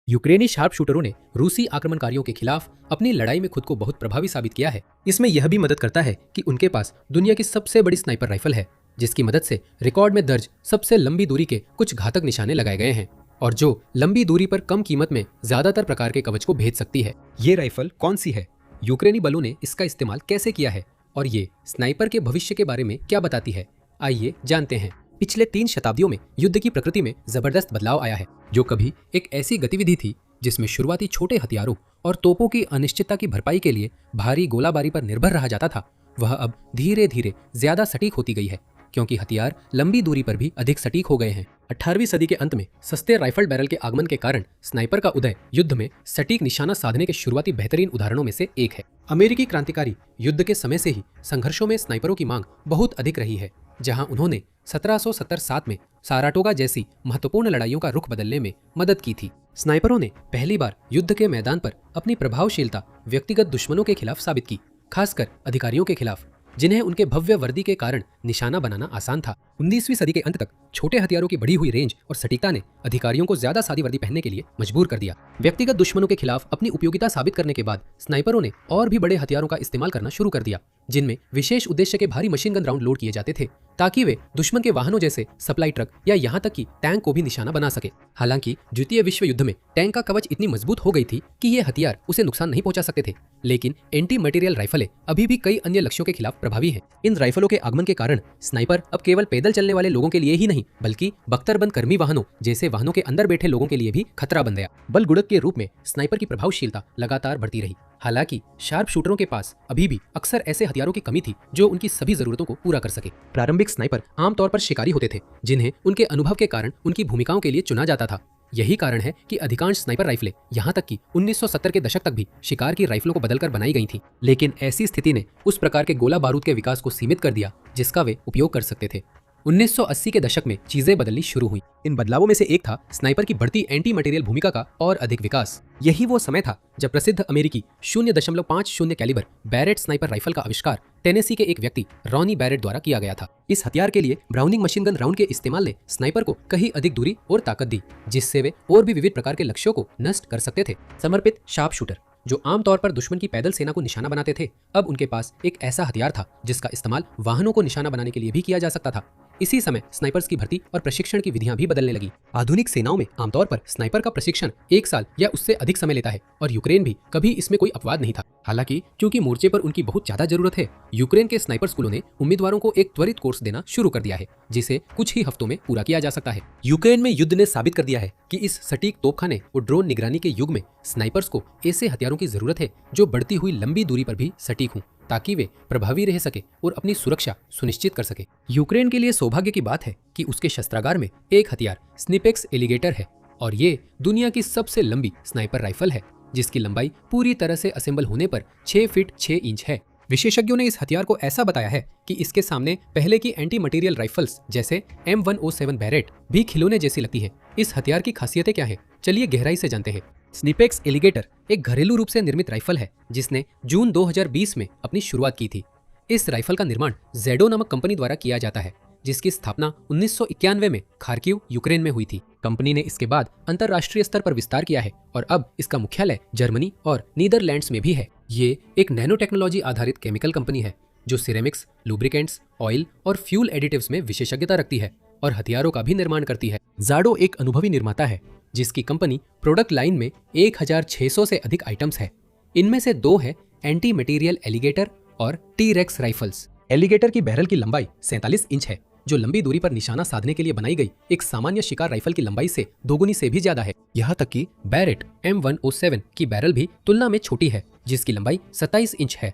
यूक्रेनी शार्प शूटरों ने रूसी आक्रमणकारियों के खिलाफ अपनी लड़ाई में खुद को बहुत प्रभावी साबित किया है। इसमें यह भी मदद करता है कि उनके पास दुनिया की सबसे बड़ी स्नाइपर राइफल है, जिसकी मदद से रिकॉर्ड में दर्ज सबसे लंबी दूरी के कुछ घातक निशाने लगाए गए हैं और जो लंबी दूरी पर कम कीमत में ज्यादातर प्रकार के कवच को भेज सकती है। ये राइफल कौन सी है, यूक्रेनी बलों ने इसका इस्तेमाल कैसे किया है और ये स्नाइपर के भविष्य के बारे में क्या बताती है, आइए जानते हैं। पिछले 3 शताब्दियों में युद्ध की प्रकृति में जबरदस्त बदलाव आया है। जो कभी एक ऐसी गतिविधि थी जिसमें शुरुआती छोटे हथियारों और तोपों की अनिश्चितता की भरपाई के लिए भारी गोलाबारी पर निर्भर रहा जाता था, वह अब धीरे धीरे ज्यादा सटीक होती गई है, क्योंकि हथियार लंबी दूरी पर भी अधिक सटीक हो गए हैं। 18वीं सदी के अंत में सस्ते राइफल बैरल के आगमन के कारण स्नाइपर का उदय युद्ध में सटीक निशाना साधने के शुरुआती बेहतरीन उदाहरणों में से एक है। अमेरिकी क्रांतिकारी युद्ध के समय से ही संघर्षों में स्नाइपरों की मांग बहुत अधिक रही है, जहां उन्होंने 1770 में साराटोगा जैसी महत्वपूर्ण लड़ाइयों का रुख बदलने में मदद की थी। स्नाइपरों ने पहली बार युद्ध के मैदान पर अपनी प्रभावशीलता व्यक्तिगत दुश्मनों के खिलाफ साबित की, खासकर अधिकारियों के खिलाफ, जिन्हें उनके भव्य वर्दी के कारण निशाना बनाना आसान था। 19वीं सदी के अंत तक छोटे हथियारों की बढ़ी हुई रेंज और सटीकता ने अधिकारियों को ज्यादा सादी वर्दी पहनने के लिए मजबूर कर दिया। व्यक्तिगत दुश्मनों के खिलाफ अपनी उपयोगिता साबित करने के बाद स्नाइपरों ने और भी बड़े हथियारों का इस्तेमाल करना शुरू कर दिया, जिनमें विशेष उद्देश्य के भारी मशीन गन राउंड लोड किए जाते थे, ताकि वे दुश्मन के वाहनों जैसे सप्लाई ट्रक या यहाँ तक कि टैंक को भी निशाना बना सके। हालांकि द्वितीय विश्व युद्ध में टैंक का कवच इतनी मजबूत हो गई थी कि ये हथियार उसे नुकसान नहीं पहुंचा सकते थे, लेकिन एंटी मटेरियल राइफलें अभी भी कई अन्य लक्ष्यों के खिलाफ प्रभावी हैं। इन राइफलों के आगमन के कारण स्नाइपर अब केवल पैदल चलने वाले लोगों के लिए ही नहीं, बल्कि बख्तरबंद कर्मी वाहनों जैसे वाहनों के अंदर बैठे लोगों के लिए भी खतरा बन गया। बल गुड़क के रूप में स्नाइपर की प्रभावशीलता लगातार बढ़ती रही। हालांकि शार्प शूटरों के पास अभी भी अक्सर ऐसे हथियारों की कमी थी जो उनकी सभी जरूरतों को पूरा कर सके। प्रारंभिक स्नाइपर आमतौर पर शिकारी होते थे, जिन्हें उनके अनुभव के कारण उनकी भूमिकाओं के लिए चुना जाता था। यही कारण है कि अधिकांश स्नाइपर राइफलें यहाँ तक कि 1970 के दशक तक भी शिकार की राइफलों को बदलकर बनाई गई थी। लेकिन ऐसी स्थिति ने उस प्रकार के गोला बारूद के विकास को सीमित कर दिया जिसका वे उपयोग कर सकते थे। 1980 के दशक में चीजें बदलनी शुरू हुई। इन बदलावों में से एक था स्नाइपर की बढ़ती एंटी मटेरियल भूमिका का और अधिक विकास। यही वो समय था जब प्रसिद्ध अमेरिकी 0.50 कैलिबर बैरेट स्नाइपर राइफल का आविष्कार टेनेसी के एक व्यक्ति रॉनी बैरेट द्वारा किया गया था। इस हथियार के लिए ब्राउनिंग मशीन गन राउंड के इस्तेमाल ने स्नाइपर को कहीं अधिक दूरी और ताकत दी, जिससे वे और भी विविध प्रकार के लक्ष्यों को नष्ट कर सकते थे। समर्पित शार्प शूटर जो आमतौर पर दुश्मन की पैदल सेना को निशाना बनाते थे, अब उनके पास एक ऐसा हथियार था जिसका इस्तेमाल वाहनों को निशाना बनाने के लिए भी किया जा सकता था। इसी समय स्नाइपर्स की भर्ती और प्रशिक्षण की विधियां भी बदलने लगी। आधुनिक सेनाओं में आमतौर पर स्नाइपर का प्रशिक्षण 1 साल या उससे अधिक समय लेता है और यूक्रेन भी कभी इसमें कोई अपवाद नहीं था। हालांकि क्योंकि मोर्चे पर उनकी बहुत ज्यादा जरूरत है, यूक्रेन के स्नाइपर स्कूलों ने उम्मीदवारों को एक त्वरित कोर्स देना शुरू कर दिया है, जिसे कुछ ही हफ्तों में पूरा किया जा सकता है। यूक्रेन में युद्ध ने साबित कर दिया है कि इस सटीक तोपखाने और ड्रोन निगरानी के युग में स्नाइपर्स को ऐसे हथियारों की जरूरत है जो बढ़ती हुई लंबी दूरी पर भी सटीक हों, ताकि वे प्रभावी रह सके और अपनी सुरक्षा सुनिश्चित कर सके। यूक्रेन के लिए सौभाग्य की बात है कि उसके शस्त्रागार में एक हथियार स्निपेक्स एलिगेटर है और ये दुनिया की सबसे लंबी स्नाइपर राइफल है, जिसकी लंबाई पूरी तरह से असेंबल होने पर 6 फीट 6 इंच है। विशेषज्ञों ने इस हथियार को ऐसा बताया है कि इसके सामने पहले की एंटी मटेरियल राइफल्स जैसे M107 बैरेट भी खिलौने जैसी लगती है। इस हथियार की खासियतें क्या है, चलिए गहराई से जानते हैं। स्निपेक्स एलिगेटर एक घरेलू रूप से निर्मित राइफल है जिसने जून 2020 में अपनी शुरुआत की थी। इस राइफल का निर्माण जेडो नामक कंपनी द्वारा किया जाता है, जिसकी स्थापना 1991 में खार्किव यूक्रेन में हुई थी। कंपनी ने इसके बाद अंतरराष्ट्रीय स्तर पर विस्तार किया है और अब इसका मुख्यालय जर्मनी और नीदरलैंड्स में भी है। ये एक नैनो टेक्नोलॉजी आधारित केमिकल कंपनी है जो सिरेमिक्स, लुब्रिकेंट्स, ऑयल और फ्यूल एडिटिव्स में विशेषज्ञता रखती है और हथियारों का भी निर्माण करती है। जाडो एक अनुभवी निर्माता है जिसकी कंपनी प्रोडक्ट लाइन में 1600 से अधिक आइटम्स है। इनमें से 2 है एंटी मटेरियल एलिगेटर और टी-रेक्स राइफल्स। एलिगेटर की बैरल की लंबाई 47 इंच है, जो लंबी दूरी पर निशाना साधने के लिए बनाई गई एक सामान्य शिकार राइफल की लंबाई से दोगुनी से भी ज्यादा है। यहाँ तक कि बैरेट M107 की बैरल भी तुलना में छोटी है, जिसकी लंबाई 27 इंच है।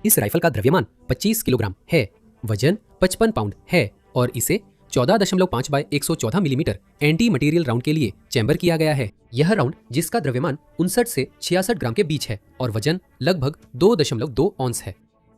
इस राइफल का द्रव्यमान 25 किलोग्राम है, वजन 55 पाउंड है और इसे 14.5 by 114 millimetre anti material round के लिए चैम्बर किया गया है। यह राउंड, जिसका द्रव्यमान 59 से 66 ग्राम के बीच है और वजन लगभग 2.2 औंस है,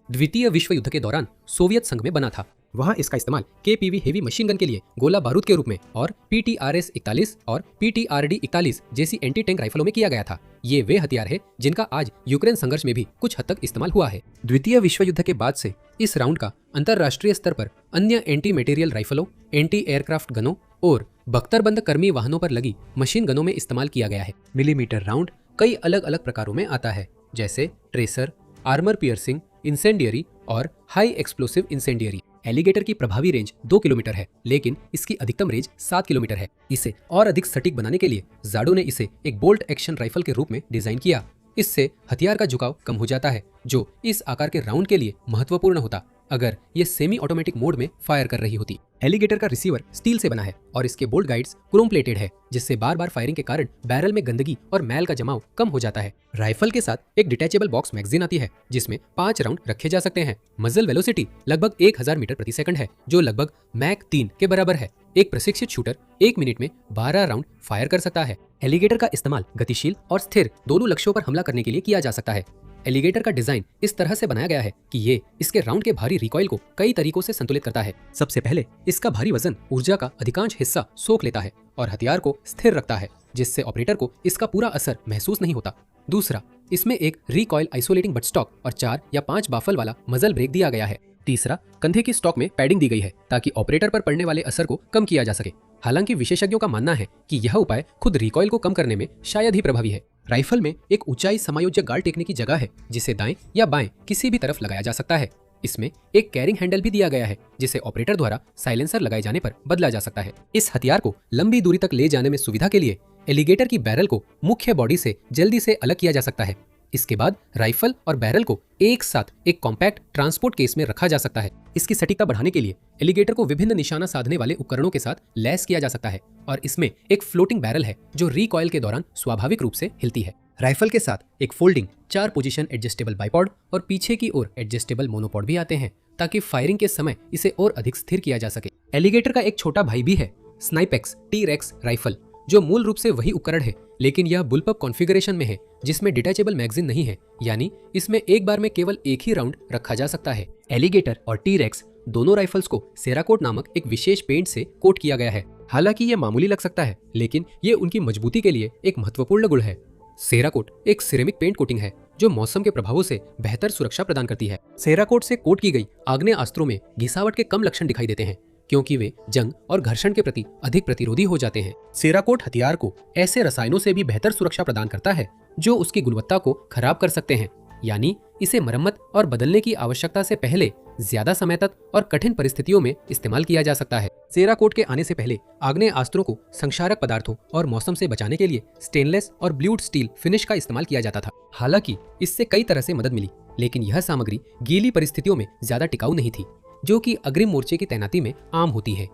द्वितीय विश्व युद्ध के दौरान सोवियत संघ में बना था। वहां इसका इस्तेमाल KPV हेवी मशीन गन के लिए गोला बारूद के रूप में और PTRS-41 और PTRD-41 जैसी एंटी टैंक राइफलों में किया गया था। ये वे हथियार है जिनका आज यूक्रेन संघर्ष में भी कुछ हद तक इस्तेमाल हुआ है। द्वितीय विश्व युद्ध के बाद से इस राउंड का अंतरराष्ट्रीय स्तर पर अन्य एंटी मटेरियल राइफलों, एंटी एयरक्राफ्ट गनों और बख्तरबंद कर्मी वाहनों पर लगी मशीन गनों में इस्तेमाल किया गया है। मिलीमीटर राउंड कई अलग अलग प्रकारों में आता है, जैसे ट्रेसर, आर्मर पियर्सिंग, इंसेंडियरी और हाई एक्सप्लोसिव इंसेंडियरी। एलिगेटर की प्रभावी रेंज 2 किलोमीटर है, लेकिन इसकी अधिकतम रेंज 7 किलोमीटर है। इसे और अधिक सटीक बनाने के लिए जाडो ने इसे एक बोल्ट एक्शन राइफल के रूप में डिजाइन किया। इससे हथियार का झुकाव कम हो जाता है, जो इस आकार के राउंड के लिए महत्वपूर्ण होता अगर ये सेमी ऑटोमेटिक मोड में फायर कर रही होती। एलिगेटर का रिसीवर स्टील से बना है और इसके बोल्ट गाइड्स क्रोम प्लेटेड है, जिससे बार बार फायरिंग के कारण बैरल में गंदगी और मैल का जमाव कम हो जाता है। राइफल के साथ एक डिटैचेबल बॉक्स मैगजीन आती है, जिसमें 5 राउंड रखे जा सकते हैं। मजल वेलोसिटी लगभग 1000 मीटर प्रति सेकंड है, जो लगभग मैक 3 के बराबर है। एक प्रशिक्षित शूटर 1 मिनट में 12 राउंड फायर कर सकता है। एलिगेटर का इस्तेमाल गतिशील और स्थिर दोनों लक्ष्यों पर हमला करने के लिए किया जा सकता है। एलिगेटर का डिजाइन इस तरह से बनाया गया है कि ये इसके राउंड के भारी रिकॉइल को कई तरीकों से संतुलित करता है। सबसे पहले इसका भारी वजन ऊर्जा का अधिकांश हिस्सा सोख लेता है और हथियार को स्थिर रखता है, जिससे ऑपरेटर को इसका पूरा असर महसूस नहीं होता। दूसरा, इसमें एक रिकॉइल आइसोलेटिंग बटस्टॉक और 4 या 5 बाफल वाला मजल ब्रेक दिया गया है। तीसरा, कंधे की स्टॉक में पैडिंग दी गई है ताकि ऑपरेटर पर पड़ने वाले असर को कम किया जा सके। हालांकि विशेषज्ञों का मानना है कि यह उपाय खुद रिकॉइल को कम करने में शायद ही प्रभावी है। राइफल में एक ऊंचाई समायोजक गार्ड टेकने की जगह है, जिसे दाएं या बाएं किसी भी तरफ लगाया जा सकता है। इसमें एक कैरिंग हैंडल भी दिया गया है, जिसे ऑपरेटर द्वारा साइलेंसर लगाए जाने पर बदला जा सकता है। इस हथियार को लंबी दूरी तक ले जाने में सुविधा के लिए एलिगेटर की बैरल को मुख्य बॉडी से जल्दी से अलग किया जा सकता है। इसके बाद राइफल और बैरल को एक साथ एक कॉम्पैक्ट ट्रांसपोर्ट केस में रखा जा सकता है। इसकी सटीकता बढ़ाने के लिए एलिगेटर को विभिन्न निशाना साधने वाले उपकरणों के साथ लैस किया जा सकता है और इसमें एक फ्लोटिंग बैरल है जो रिकॉइल के दौरान स्वाभाविक रूप से हिलती है। राइफल के साथ एक फोल्डिंग 4 पोजीशन एडजस्टेबल बाइपॉड और पीछे की ओर एडजस्टेबल मोनोपॉड भी आते हैं, ताकि फायरिंग के समय इसे और अधिक स्थिर किया जा सके। एलिगेटर का एक छोटा भाई भी है, स्नाइपेक्स टी-रेक्स राइफल, जो मूल रूप से वही उपकरण है, लेकिन यह बुलपअप कॉन्फ़िगरेशन में है, जिसमें डिटैचेबल मैगजीन नहीं है, यानी इसमें एक बार में केवल एक ही राउंड रखा जा सकता है। एलिगेटर और टी-रेक्स दोनों राइफल्स को सेराकोट नामक एक विशेष पेंट से कोट किया गया है। हालांकि यह मामूली लग सकता है, लेकिन ये उनकी मजबूती के लिए एक महत्वपूर्ण गुण है। सेराकोट एक सिरेमिक पेंट कोटिंग है जो मौसम के प्रभावों से बेहतर सुरक्षा प्रदान करती है। सेराकोट से कोट की गई आग्नेय अस्त्रों में घिसावट के कम लक्षण दिखाई देते हैं, क्योंकि वे जंग और घर्षण के प्रति अधिक प्रतिरोधी हो जाते हैं। सेराकोट हथियार को ऐसे रसायनों से भी बेहतर सुरक्षा प्रदान करता है जो उसकी गुणवत्ता को खराब कर सकते हैं, यानी इसे मरम्मत और बदलने की आवश्यकता से पहले ज्यादा समय तक और कठिन परिस्थितियों में इस्तेमाल किया जा सकता है। सेराकोट के आने से पहले आग्नेय अस्त्रों को संक्षारक पदार्थों और मौसम से बचाने के लिए स्टेनलेस और ब्ल्यूड स्टील फिनिश का इस्तेमाल किया जाता था। हालांकि इससे कई तरह से मदद मिली, लेकिन यह सामग्री गीली परिस्थितियों में ज्यादा टिकाऊ नहीं थी, जो कि अग्रिम मोर्चे की तैनाती में आम होती है।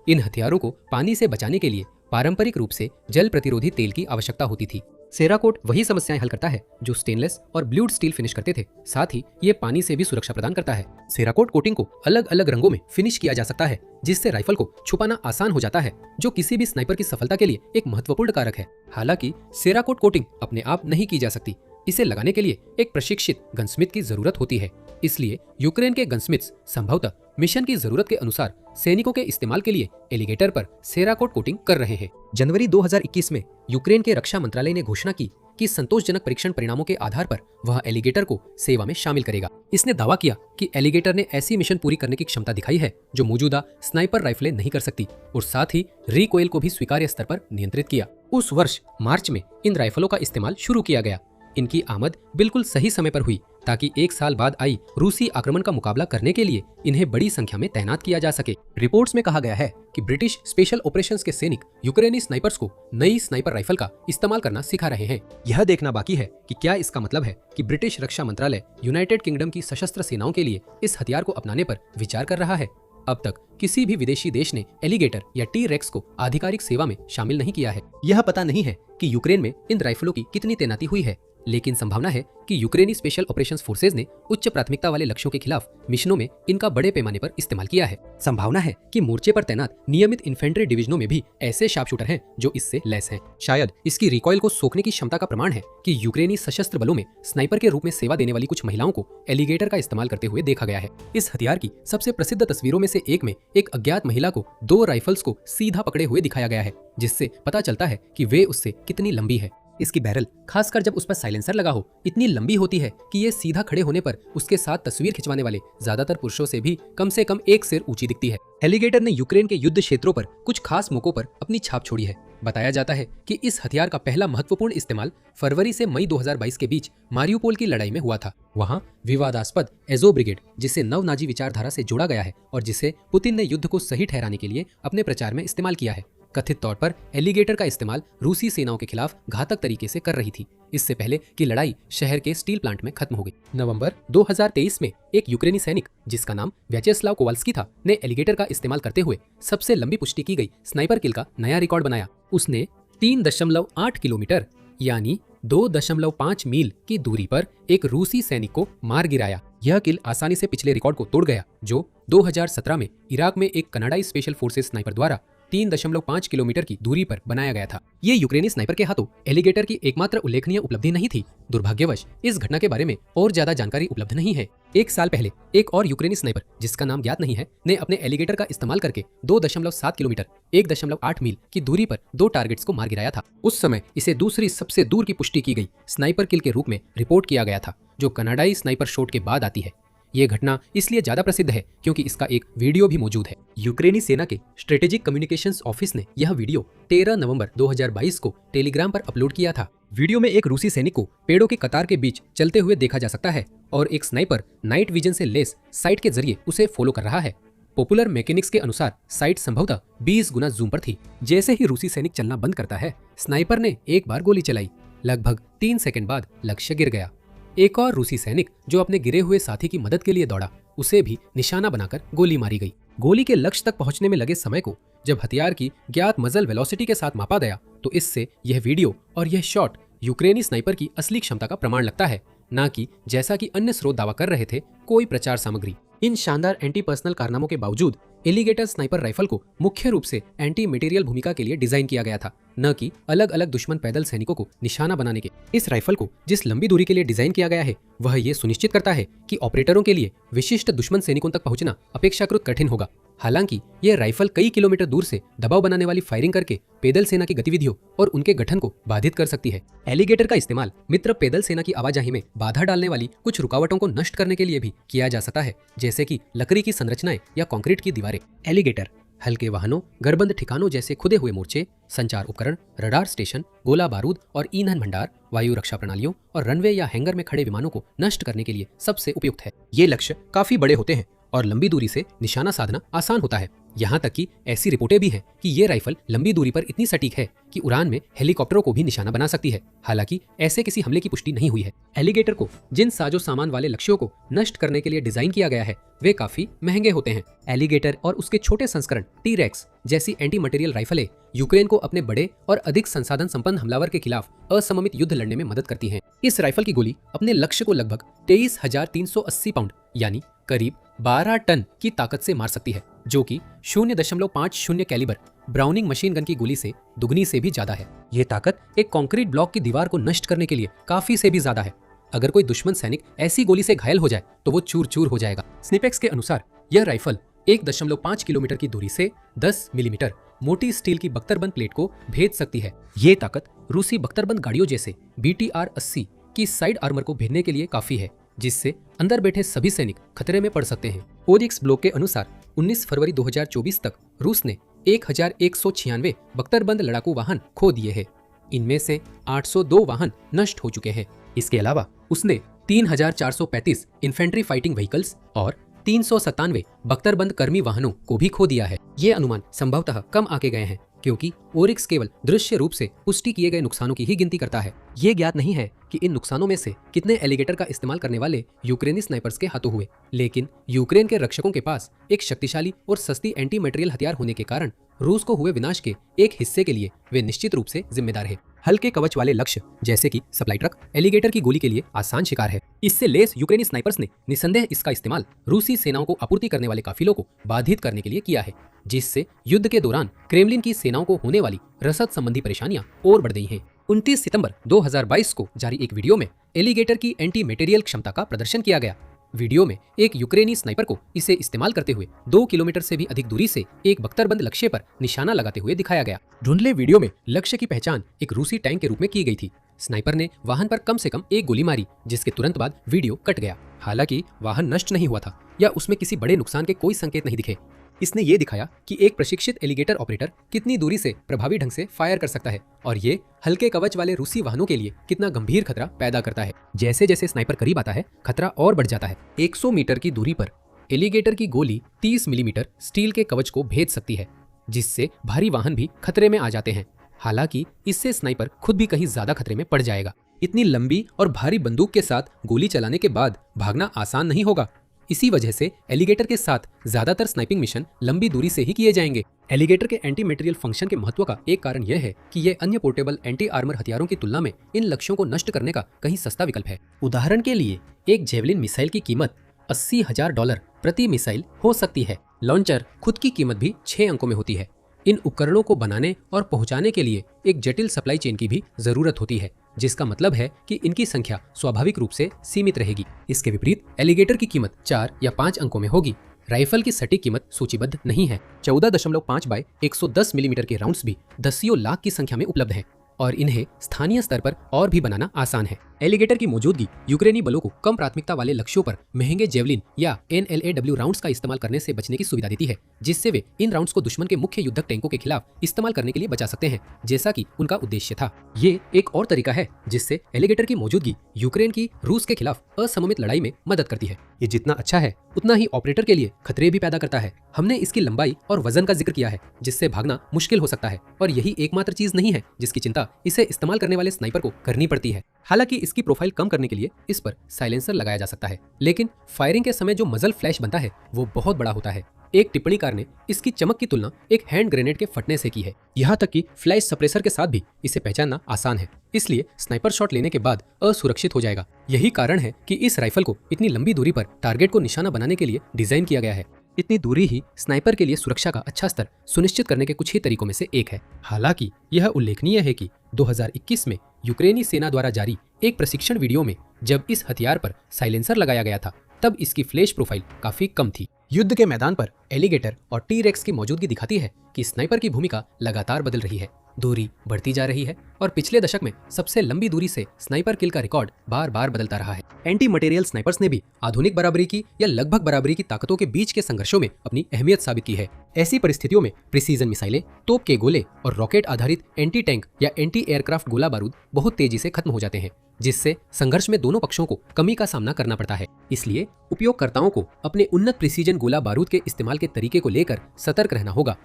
इन हथियारों को पानी से बचाने के लिए पारंपरिक रूप से जल प्रतिरोधी तेल की आवश्यकता होती थी। सेराकोट वही समस्याएं हल करता है जो स्टेनलेस और ब्ल्यूड स्टील फिनिश करते थे, साथ ही ये पानी से भी सुरक्षा प्रदान करता है। सेराकोट कोटिंग को अलग अलग रंगों में फिनिश किया जा सकता है, जिससे राइफल को छुपाना आसान हो जाता है, जो किसी भी स्नाइपर की सफलता के लिए एक महत्वपूर्ण कारक है। हालांकि सेराकोट कोटिंग अपने आप नहीं की जा सकती, इसे लगाने के लिए एक प्रशिक्षित गनस्मिथ की जरूरत होती है। इसलिए यूक्रेन के गनस्मिथ्स संभवतः मिशन की जरूरत के अनुसार सैनिकों के इस्तेमाल के लिए एलिगेटर पर सेराकोट कोटिंग कर रहे हैं। जनवरी 2021 में यूक्रेन के रक्षा मंत्रालय ने घोषणा की कि संतोषजनक परीक्षण परिणामों के आधार पर वह एलिगेटर को सेवा में शामिल करेगा। इसने दावा किया कि एलिगेटर ने ऐसी मिशन पूरी करने की क्षमता दिखाई है जो मौजूदा स्नाइपर राइफलें नहीं कर सकती, और साथ ही रिकॉइल को भी स्वीकार्य स्तर पर नियंत्रित किया। उस वर्ष मार्च में इन राइफलों का इस्तेमाल शुरू किया गया। इनकी आमद बिल्कुल सही समय पर हुई ताकि 1 साल बाद आई रूसी आक्रमण का मुकाबला करने के लिए इन्हें बड़ी संख्या में तैनात किया जा सके। रिपोर्ट्स में कहा गया है कि ब्रिटिश स्पेशल ऑपरेशंस के सैनिक यूक्रेनी स्नाइपर्स को नई स्नाइपर राइफल का इस्तेमाल करना सिखा रहे हैं। यह देखना बाकी है कि क्या इसका मतलब है कि ब्रिटिश रक्षा मंत्रालय यूनाइटेड किंगडम की सशस्त्र सेनाओं के लिए इस हथियार को अपनाने पर विचार कर रहा है। अब तक किसी भी विदेशी देश ने एलिगेटर या टी-रेक्स को आधिकारिक सेवा में शामिल नहीं किया है। यह पता नहीं है कि यूक्रेन में इन राइफलों की कितनी तैनाती हुई है, लेकिन संभावना है कि यूक्रेनी स्पेशल ऑपरेशंस फोर्सेज ने उच्च प्राथमिकता वाले लक्ष्यों के खिलाफ मिशनों में इनका बड़े पैमाने पर इस्तेमाल किया है। संभावना है कि मोर्चे पर तैनात नियमित इन्फेंट्री डिवीजनों में भी ऐसे शार्प शूटर हैं जो इससे लैस हैं। शायद इसकी रिकॉइल को सोखने की क्षमता का प्रमाण है कि यूक्रेनी सशस्त्र बलों में स्नाइपर के रूप में सेवा देने वाली कुछ महिलाओं को एलिगेटर का इस्तेमाल करते हुए देखा गया है। इस हथियार की सबसे प्रसिद्ध तस्वीरों में से एक में एक अज्ञात महिला को 2 राइफल्स को सीधा पकड़े हुए दिखाया गया है, जिससे पता चलता है कि वे उससे कितनी लंबी है। इसकी बैरल, खासकर जब उस पर साइलेंसर लगा हो, इतनी लंबी होती है कि ये सीधा खड़े होने पर उसके साथ तस्वीर खिंचवाने वाले ज्यादातर पुरुषों से कम एक सिर ऊंची दिखती है। एलिगेटर ने यूक्रेन के युद्ध क्षेत्रों पर कुछ खास मौकों पर अपनी छाप छोड़ी है। बताया जाता है कि इस हथियार का पहला महत्वपूर्ण इस्तेमाल फरवरी से मई 2022 के बीच मारियुपोल की लड़ाई में हुआ था। वहां विवादास्पद एजो ब्रिगेड, जिसे नव नाजी विचारधारा से जोड़ा गया है और जिसे पुतिन ने युद्ध को सही ठहराने के लिए अपने प्रचार में इस्तेमाल किया है, कथित तौर पर एलिगेटर का इस्तेमाल रूसी सेनाओं के खिलाफ घातक तरीके से कर रही थी, इससे पहले कि लड़ाई शहर के स्टील प्लांट में खत्म हो गई। नवंबर 2023 में एक यूक्रेनी सैनिक, जिसका नाम व्याचेस्लाव कोवाल्स्की था, ने एलिगेटर का इस्तेमाल करते हुए सबसे लंबी पुष्टि की गई स्नाइपर किल का नया रिकॉर्ड बनाया। उसने 3.8 किलोमीटर यानी 2.5 मील की दूरी पर एक रूसी सैनिक को मार गिराया। यह किल आसानी से पिछले रिकॉर्ड को तोड़ गया, जो 2017 में इराक में एक कनाडाई स्पेशल फोर्सेस स्नाइपर द्वारा 3.5 किलोमीटर की दूरी पर बनाया गया था। ये यूक्रेनी स्नाइपर के हाथों एलिगेटर की एकमात्र उल्लेखनीय उपलब्धि नहीं थी। दुर्भाग्यवश इस घटना के बारे में और ज्यादा जानकारी उपलब्ध नहीं है। एक साल पहले एक और यूक्रेनी स्नाइपर, जिसका नाम ज्ञात नहीं है, ने अपने एलिगेटर का इस्तेमाल करके 2.7 किलोमीटर 1.8 मील की दूरी पर 2 टारगेट्स को मार गिराया था। उस समय इसे दूसरी सबसे दूर की पुष्टि की गई स्नाइपर किल के रूप में रिपोर्ट किया गया था, जो कनाडाई स्नाइपर शॉट के बाद आती है। ये घटना इसलिए ज्यादा प्रसिद्ध है क्योंकि इसका एक वीडियो भी मौजूद है। यूक्रेनी सेना के स्ट्रेटेजिक कम्युनिकेशंस ऑफिस ने यह वीडियो 13 नवंबर 2022 को टेलीग्राम पर अपलोड किया था। वीडियो में एक रूसी सैनिक को पेड़ों के कतार के बीच चलते हुए देखा जा सकता है और एक स्नाइपर नाइट विजन से लेस साइट के जरिए उसे फॉलो कर रहा है। पॉपुलर मैकेनिक्स के अनुसार साइट संभवतः 20 गुना जूम पर थी। जैसे ही रूसी सैनिक चलना बंद करता है, स्नाइपर ने एक बार गोली चलाई। लगभग 3 सेकंड बाद लक्ष्य गिर गया। एक और रूसी सैनिक जो अपने गिरे हुए साथी की मदद के लिए दौड़ा, उसे भी निशाना बनाकर गोली मारी गई। गोली के लक्ष्य तक पहुंचने में लगे समय को जब हथियार की ज्ञात मजल वेलोसिटी के साथ मापा गया, तो इससे यह वीडियो और यह शॉट यूक्रेनी स्नाइपर की असली क्षमता का प्रमाण लगता है, न कि जैसा कि अन्य स्रोत दावा कर रहे थे, कोई प्रचार सामग्री। इन शानदार एंटी पर्सनल कारनामों के बावजूद एलिगेटर स्नाइपर राइफल को मुख्य रूप से एंटी मटेरियल भूमिका के लिए डिजाइन किया गया था, न कि अलग अलग दुश्मन पैदल सैनिकों को निशाना बनाने के। इस राइफल को जिस लंबी दूरी के लिए डिजाइन किया गया है, वह ये सुनिश्चित करता है कि ऑपरेटरों के लिए विशिष्ट दुश्मन सैनिकों तक पहुंचना अपेक्षाकृत कठिन होगा। हालांकि यह राइफल कई किलोमीटर दूर से दबाव बनाने वाली फायरिंग करके पैदल सेना की गतिविधियों और उनके गठन को बाधित कर सकती है। एलिगेटर का इस्तेमाल मित्र पैदल सेना की आवाजाही में बाधा डालने वाली कुछ रुकावटों को नष्ट करने के लिए भी किया जा सकता है, जैसे कि लकड़ी की संरचनाएं या कंक्रीट की दीवारें। एलिगेटर हल्के वाहनों, गड़बंद ठिकानों जैसे खुदे हुए मोर्चे, संचार उपकरण, रडार स्टेशन, गोला बारूद और ईंधन भंडार, वायु रक्षा प्रणालियों और रनवे या हैंगर में खड़े विमानों को नष्ट करने के लिए सबसे उपयुक्त है। ये लक्ष्य काफी बड़े होते हैं और लंबी दूरी से निशाना साधना आसान होता है। यहाँ तक कि ऐसी रिपोर्टें भी हैं कि ये राइफल लंबी दूरी पर इतनी सटीक है कि उड़ान में हेलीकॉप्टरों को भी निशाना बना सकती है। हालांकि ऐसे किसी हमले की पुष्टि नहीं हुई है। एलिगेटर को जिन साजो सामान वाले लक्ष्यों को नष्ट करने के लिए डिजाइन किया गया है, वे काफी महंगे होते हैं। एलिगेटर और उसके छोटे संस्करण टी-रेक्स जैसी एंटी मटेरियल राइफलें यूक्रेन को अपने बड़े और अधिक संसाधन संपन्न हमलावर के खिलाफ असममित युद्ध लड़ने में मदद करती हैं। इस राइफल की गोली अपने लक्ष्य को लगभग 23,380 पाउंड यानी करीब 12 टन की ताकत से मार सकती है, जो कि 0.50 कैलिबर ब्राउनिंग मशीन गन की गोली से दुगनी से भी ज्यादा है। ये ताकत एक कंक्रीट ब्लॉक की दीवार को नष्ट करने के लिए काफी से भी ज्यादा है। अगर कोई दुश्मन सैनिक ऐसी गोली से घायल हो जाए तो वो चूर चूर हो जाएगा। स्निपेक्स के अनुसार यह राइफल 1.5 किलोमीटर की दूरी से 10 मिलीमीटर मोटी स्टील की बख्तरबंद प्लेट को भेद सकती है। ये ताकत रूसी बख्तरबंद गाड़ियों जैसे BTR-80 की साइड आर्मर को भेदने के लिए काफी है, जिससे अंदर बैठे सभी सैनिक खतरे में पड़ सकते हैं। ओरिक्स ब्लॉग के अनुसार 19 फरवरी 2024 तक रूस ने 1196 बख्तरबंद लड़ाकू वाहन खो दिए हैं। इनमें से 802 वाहन नष्ट हो चुके हैं। इसके अलावा उसने 3435 इन्फेंट्री फाइटिंग व्हीकल्स और 397 बख्तरबंद कर्मी वाहनों को भी खो दिया है। ये अनुमान संभवतः कम आके गए हैं, क्योंकि ओरिक्स केवल दृश्य रूप से पुष्टि किए गए नुकसानों की ही गिनती करता है। ये ज्ञात नहीं है कि इन नुकसानों में से कितने एलिगेटर का इस्तेमाल करने वाले यूक्रेनी स्नाइपर्स के हाथों हुए, लेकिन यूक्रेन के रक्षकों के पास एक शक्तिशाली और सस्ती एंटी मटेरियल हथियार होने के कारण रूस को हुए विनाश के एक हिस्से के लिए वे निश्चित रूप से जिम्मेदार है। हल्के कवच वाले लक्ष्य जैसे कि सप्लाई ट्रक एलिगेटर की गोली के लिए आसान शिकार है। इससे लेस यूक्रेनी स्नाइपर्स ने निसंदेह इसका इस्तेमाल रूसी सेनाओं को आपूर्ति करने वाले काफिलों को बाधित करने के लिए किया है, जिससे युद्ध के दौरान क्रेमलिन की सेनाओं को होने वाली रसद संबंधी परेशानियां और बढ़ गई हैं। 29 सितंबर 2022 को जारी एक वीडियो में एलिगेटर की एंटी मटेरियल क्षमता का प्रदर्शन किया गया। वीडियो में एक यूक्रेनी स्नाइपर को इसे इस्तेमाल करते हुए 2 किलोमीटर से भी अधिक दूरी से एक बख्तरबंद लक्ष्य पर निशाना लगाते हुए दिखाया गया। धुंधले वीडियो में लक्ष्य की पहचान एक रूसी टैंक के रूप में की गई थी। स्नाइपर ने वाहन पर कम से कम एक गोली मारी, जिसके तुरंत बाद वीडियो कट गया। हालांकि वाहन नष्ट नहीं हुआ था या उसमें किसी बड़े नुकसान के कोई संकेत नहीं दिखे। इसने ये दिखाया कि एक प्रशिक्षित एलिगेटर ऑपरेटर कितनी दूरी से प्रभावी ढंग से फायर कर सकता है और ये हल्के कवच वाले रूसी वाहनों के लिए कितना गंभीर खतरा पैदा करता है। जैसे जैसे स्नाइपर करीब आता है, खतरा और बढ़ जाता है। 100 मीटर की दूरी पर एलिगेटर की गोली 30 मिलीमीटर स्टील के कवच को भेद सकती है, जिससे भारी वाहन भी खतरे में आ जाते हैं। हालांकि इससे स्नाइपर खुद भी कहीं ज्यादा खतरे में पड़ जाएगा। इतनी लंबी और भारी बंदूक के साथ गोली चलाने के बाद भागना आसान नहीं होगा। इसी वजह से एलिगेटर के साथ ज्यादातर स्नाइपिंग मिशन लंबी दूरी से ही किए जाएंगे। एलिगेटर के एंटी मटेरियल फंक्शन के महत्व का एक कारण यह है कि यह अन्य पोर्टेबल एंटी आर्मर हथियारों की तुलना में इन लक्ष्यों को नष्ट करने का कहीं सस्ता विकल्प है। उदाहरण के लिए एक जेवलिन मिसाइल की कीमत $80,000 प्रति मिसाइल हो सकती है। लॉन्चर खुद की कीमत भी 6 अंकों में होती है। इन उपकरणों को बनाने और पहुंचाने के लिए एक जटिल सप्लाई चेन की भी जरूरत होती है, जिसका मतलब है कि इनकी संख्या स्वाभाविक रूप से सीमित रहेगी। इसके विपरीत एलिगेटर की कीमत 4 या 5 अंकों में होगी। राइफल की सटीक कीमत सूचीबद्ध नहीं है। 14.5 बाय 110 मिलीमीटर के राउंड्स भी दसियों लाख की संख्या में उपलब्ध हैं और इन्हें स्थानीय स्तर पर और भी बनाना आसान है। एलिगेटर की मौजूदगी यूक्रेनी बलों को कम प्राथमिकता वाले लक्ष्यों पर महंगे जेवलिन या NLAW राउंड्स का इस्तेमाल करने से बचने की सुविधा देती है, जिससे वे इन राउंड्स को दुश्मन के मुख्य युद्धक टैंकों के खिलाफ इस्तेमाल करने के लिए बचा सकते हैं, जैसा कि उनका उद्देश्य था। ये एक और तरीका है जिससे एलिगेटर की मौजूदगी यूक्रेन की रूस के खिलाफ असममित लड़ाई में मदद करती है। ये जितना अच्छा है उतना ही ऑपरेटर के लिए खतरे भी पैदा करता है। हमने इसकी लंबाई और वजन का जिक्र किया है, जिससे भागना मुश्किल हो सकता है, और यही एकमात्र चीज नहीं है जिसकी चिंता इसे इस्तेमाल करने वाले स्नाइपर को करनी पड़ती है। हालांकि इसकी प्रोफाइल कम करने के लिए इस पर साइलेंसर लगाया जा सकता है, लेकिन फायरिंग के समय जो मजल फ्लैश बनता है वो बहुत बड़ा होता है। एक टिप्पणीकार ने इसकी चमक की तुलना एक हैंड ग्रेनेड के फटने से की है। यहाँ तक कि फ्लैश सप्रेसर के साथ भी इसे पहचानना आसान है, इसलिए स्नाइपर शॉट लेने के बाद असुरक्षित हो जाएगा। यही कारण है कि इस राइफल को इतनी लंबी दूरी पर टारगेट को निशाना बनाने के लिए डिजाइन किया गया है। इतनी दूरी ही स्नाइपर के लिए सुरक्षा का अच्छा स्तर सुनिश्चित करने के कुछ ही तरीकों में से एक है। हालांकि यह उल्लेखनीय है कि 2021 में यूक्रेनी सेना द्वारा जारी एक प्रशिक्षण वीडियो में जब इस हथियार पर साइलेंसर लगाया गया था, तब इसकी फ्लैश प्रोफाइल काफी कम थी। युद्ध के मैदान पर एलिगेटर और टी-रेक्स की मौजूदगी दिखाती है कि स्नाइपर की भूमिका लगातार बदल रही है। दूरी बढ़ती जा रही है और पिछले दशक में सबसे लंबी दूरी से स्नाइपर किल का रिकॉर्ड बार बार बदलता रहा है। एंटी मटेरियल स्नाइपर्स ने भी आधुनिक बराबरी की या लगभग बराबरी की ताकतों के बीच के संघर्षों में अपनी अहमियत साबित की है। ऐसी परिस्थितियों में प्रिसीजन मिसाइलें, तोप के गोले और रॉकेट आधारित एंटी टैंक या एंटी एयरक्राफ्ट गोला बारूद बहुत तेजी से खत्म हो जाते हैं, जिससे संघर्ष में दोनों पक्षों को कमी का सामना करना पड़ता है। इसलिए उपयोगकर्ताओं को अपने उन्नत प्रिसीजन गोला बारूद के इस्तेमाल के तरीके को लेकर सतर्क रहना होगा।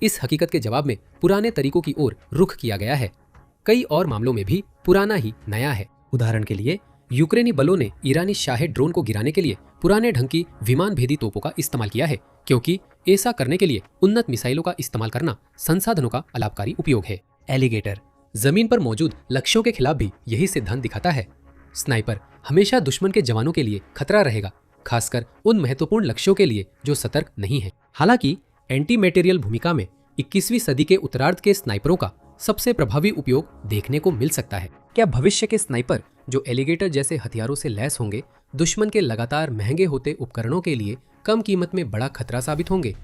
इस हकीकत के जवाब में पुराने तरीकों की ओर रुख किया गया है। कई और मामलों में भी पुराना ही नया है। उदाहरण के लिए यूक्रेनी बलों ने ईरानी शाहेद ड्रोन को गिराने के लिए पुराने ढंग की विमान भेदी तोपों का इस्तेमाल किया है, क्योंकि ऐसा करने के लिए उन्नत मिसाइलों का इस्तेमाल करना संसाधनों का अलाभकारी उपयोग है। एलिगेटर जमीन पर मौजूद लक्ष्यों के खिलाफ भी यही सिद्धांत दिखाता है। स्नाइपर हमेशा दुश्मन के जवानों के लिए खतरा रहेगा, खासकर उन महत्वपूर्ण लक्ष्यों के लिए जो सतर्क नहीं है। हालांकि एंटी मटेरियल भूमिका में 21वीं सदी के उत्तरार्ध के स्नाइपरों का सबसे प्रभावी उपयोग देखने को मिल सकता है। क्या भविष्य के स्नाइपर जो एलिगेटर जैसे हथियारों से लैस होंगे, दुश्मन के लगातार महंगे होते उपकरणों के लिए कम कीमत में बड़ा खतरा साबित होंगे?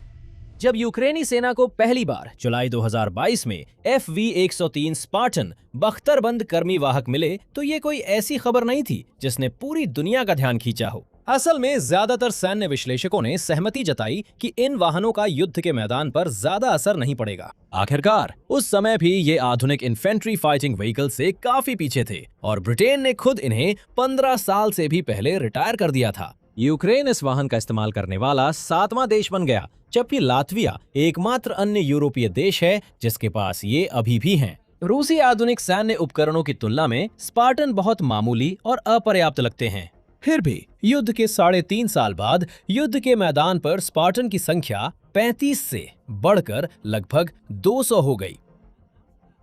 जब यूक्रेनी सेना को पहली बार जुलाई 2022 में FV-103 स्पार्टन बख्तरबंद कर्मी वाहक मिले, तो ये कोई ऐसी खबर नहीं थी जिसने पूरी दुनिया का ध्यान खींचा हो। असल में ज्यादातर सैन्य विश्लेषकों ने सहमति जताई कि इन वाहनों का युद्ध के मैदान पर ज्यादा असर नहीं पड़ेगा। आखिरकार उस समय भी ये आधुनिक इन्फेंट्री फाइटिंग व्हीकल से काफी पीछे थे और ब्रिटेन ने खुद इन्हें 15 साल से भी पहले रिटायर कर दिया था। यूक्रेन इस वाहन का इस्तेमाल करने वाला 7वां देश बन गया, जबकि लातविया एकमात्र अन्य यूरोपीय देश है जिसके पास ये अभी भी हैं। रूसी आधुनिक सैन्य उपकरणों की तुलना में स्पार्टन बहुत मामूली और अपर्याप्त लगते हैं। फिर भी युद्ध के 3.5 साल बाद युद्ध के मैदान पर स्पार्टन की संख्या 35 से बढ़कर लगभग 200 हो गई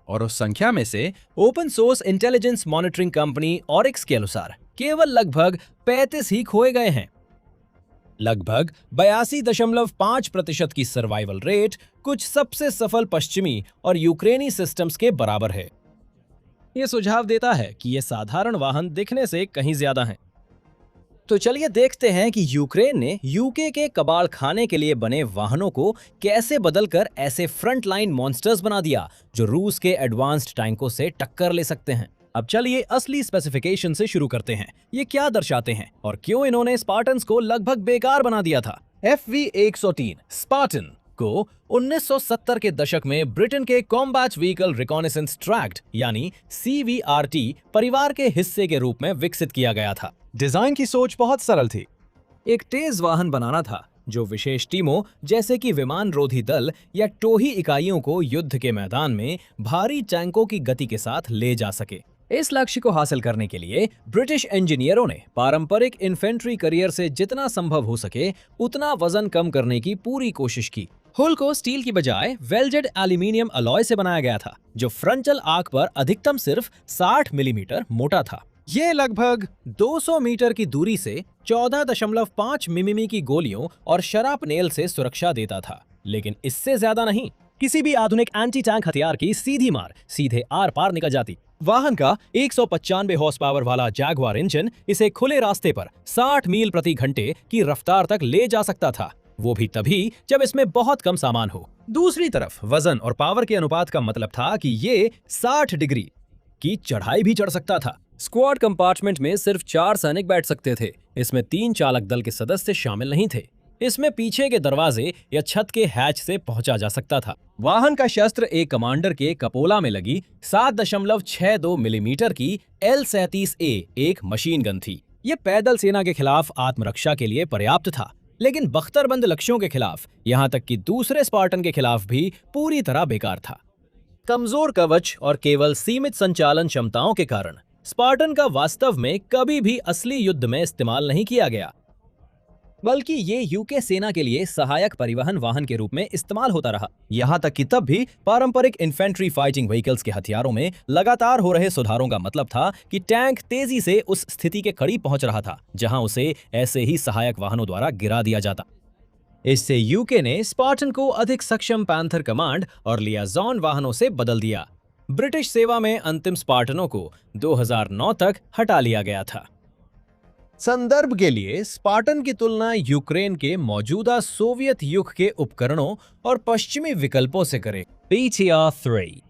और उस संख्या में से open source intelligence monitoring company Oryx के अनुसार केवल लगभग 35 ही खोए गए हैं। लगभग 82.5% की सर्वाइवल रेट कुछ सबसे सफल पश्चिमी और यूक्रेनी सिस्टम्स के बराबर है। यह सुझाव देता है कि ये साधारण वाहन दिखने से कहीं ज्यादा हैं। तो चलिए देखते हैं कि यूक्रेन ने यूके के कबाड़ खाने के लिए बने वाहनों को कैसे बदलकर ऐसे फ्रंट लाइन मॉन्स्टर्स बना दिया जो रूस के एडवांस्ड टैंकों से टक्कर ले सकते हैं। अब चलिए असली स्पेसिफिकेशन से शुरू करते हैं। ये क्या दर्शाते हैं और क्यों इन्होंने स्पार्टन्स को लगभग बेकार बना दिया था। FV-103 स्पार्टन को 1970 के दशक में ब्रिटेन के कॉम्बैट व्हीकल रिकॉनेसेंस ट्रैक्ट यानी CVRT परिवार के हिस्से के रूप में विकसित किया गया था। डिजाइन की सोच बहुत सरल थी। एक तेज वाहन बनाना था जो विशेष टीमों जैसे कि विमान रोधी दल या टोही इकाइयों को युद्ध के मैदान में भारी टैंकों की गति के साथ ले जा सके। इस लक्ष्य को हासिल करने के लिए ब्रिटिश इंजीनियरों ने पारंपरिक इन्फेंट्री करियर से जितना संभव हो सके उतना वजन कम करने की पूरी कोशिश की। हुल को स्टील की बजाय वेल्डेड एल्यूमिनियम अलॉय से बनाया गया था जो फ्रंटल आर्क पर अधिकतम सिर्फ 60 मिलीमीटर मोटा था। ये लगभग 200 मीटर की दूरी से 14.5 मिमी की गोलियों और शराब नेल से सुरक्षा देता था, लेकिन इससे ज्यादा नहीं। किसी भी आधुनिक एंटी टैंक हथियार की सीधी मार सीधे आर पार निकल जाती। वाहन का 195 हॉर्स पावर वाला जैगवार इंजन इसे खुले रास्ते पर 60 मील प्रति घंटे की रफ्तार तक ले जा सकता था, वो भी तभी जब इसमें बहुत कम सामान हो। दूसरी तरफ वजन और पावर के अनुपात का मतलब था कि ये 60 डिग्री की चढ़ाई भी चढ़ सकता था। स्क्वाड कंपार्टमेंट में सिर्फ 4 सैनिक बैठ सकते थे। इसमें 3 चालक दल के सदस्य शामिल नहीं थे। इसमें पीछे के दरवाजे या छत के हैच से पहुंचा जा सकता था। वाहन का शस्त्र एक कमांडर के कपोला में लगी 7.62 मिलीमीटर की L-37A एक मशीन गन थी। यह पैदल सेना के खिलाफ आत्मरक्षा के लिए पर्याप्त था, लेकिन बख्तरबंद लक्ष्यों के खिलाफ, यहां तक कि दूसरे स्पार्टन के खिलाफ भी पूरी तरह बेकार था। कमजोर कवच और केवल सीमित संचालन क्षमताओं के कारण स्पार्टन का वास्तव में कभी भी असली युद्ध में इस्तेमाल नहीं किया गया, बल्कि ये यूके सेना के लिए सहायक परिवहन वाहन के रूप में इस्तेमाल होता रहा। यहां तक कि तब भी पारंपरिक इन्फेंट्री फाइटिंग व्हीकल्स के हथियारों में लगातार हो रहे सुधारों का मतलब था कि टैंक तेजी से उस स्थिति के करीब पहुंच रहा था जहां उसे ऐसे ही सहायक वाहनों द्वारा गिरा दिया जाता। इससे यूके ने स्पार्टन को अधिक सक्षम पैंथर कमांड और लियाजॉन वाहनों से बदल दिया। ब्रिटिश सेवा में अंतिम स्पार्टनों को 2009 तक हटा लिया गया था। संदर्भ के लिए स्पार्टन की तुलना यूक्रेन के मौजूदा सोवियत युग के उपकरणों और पश्चिमी विकल्पों से करें। PTR-3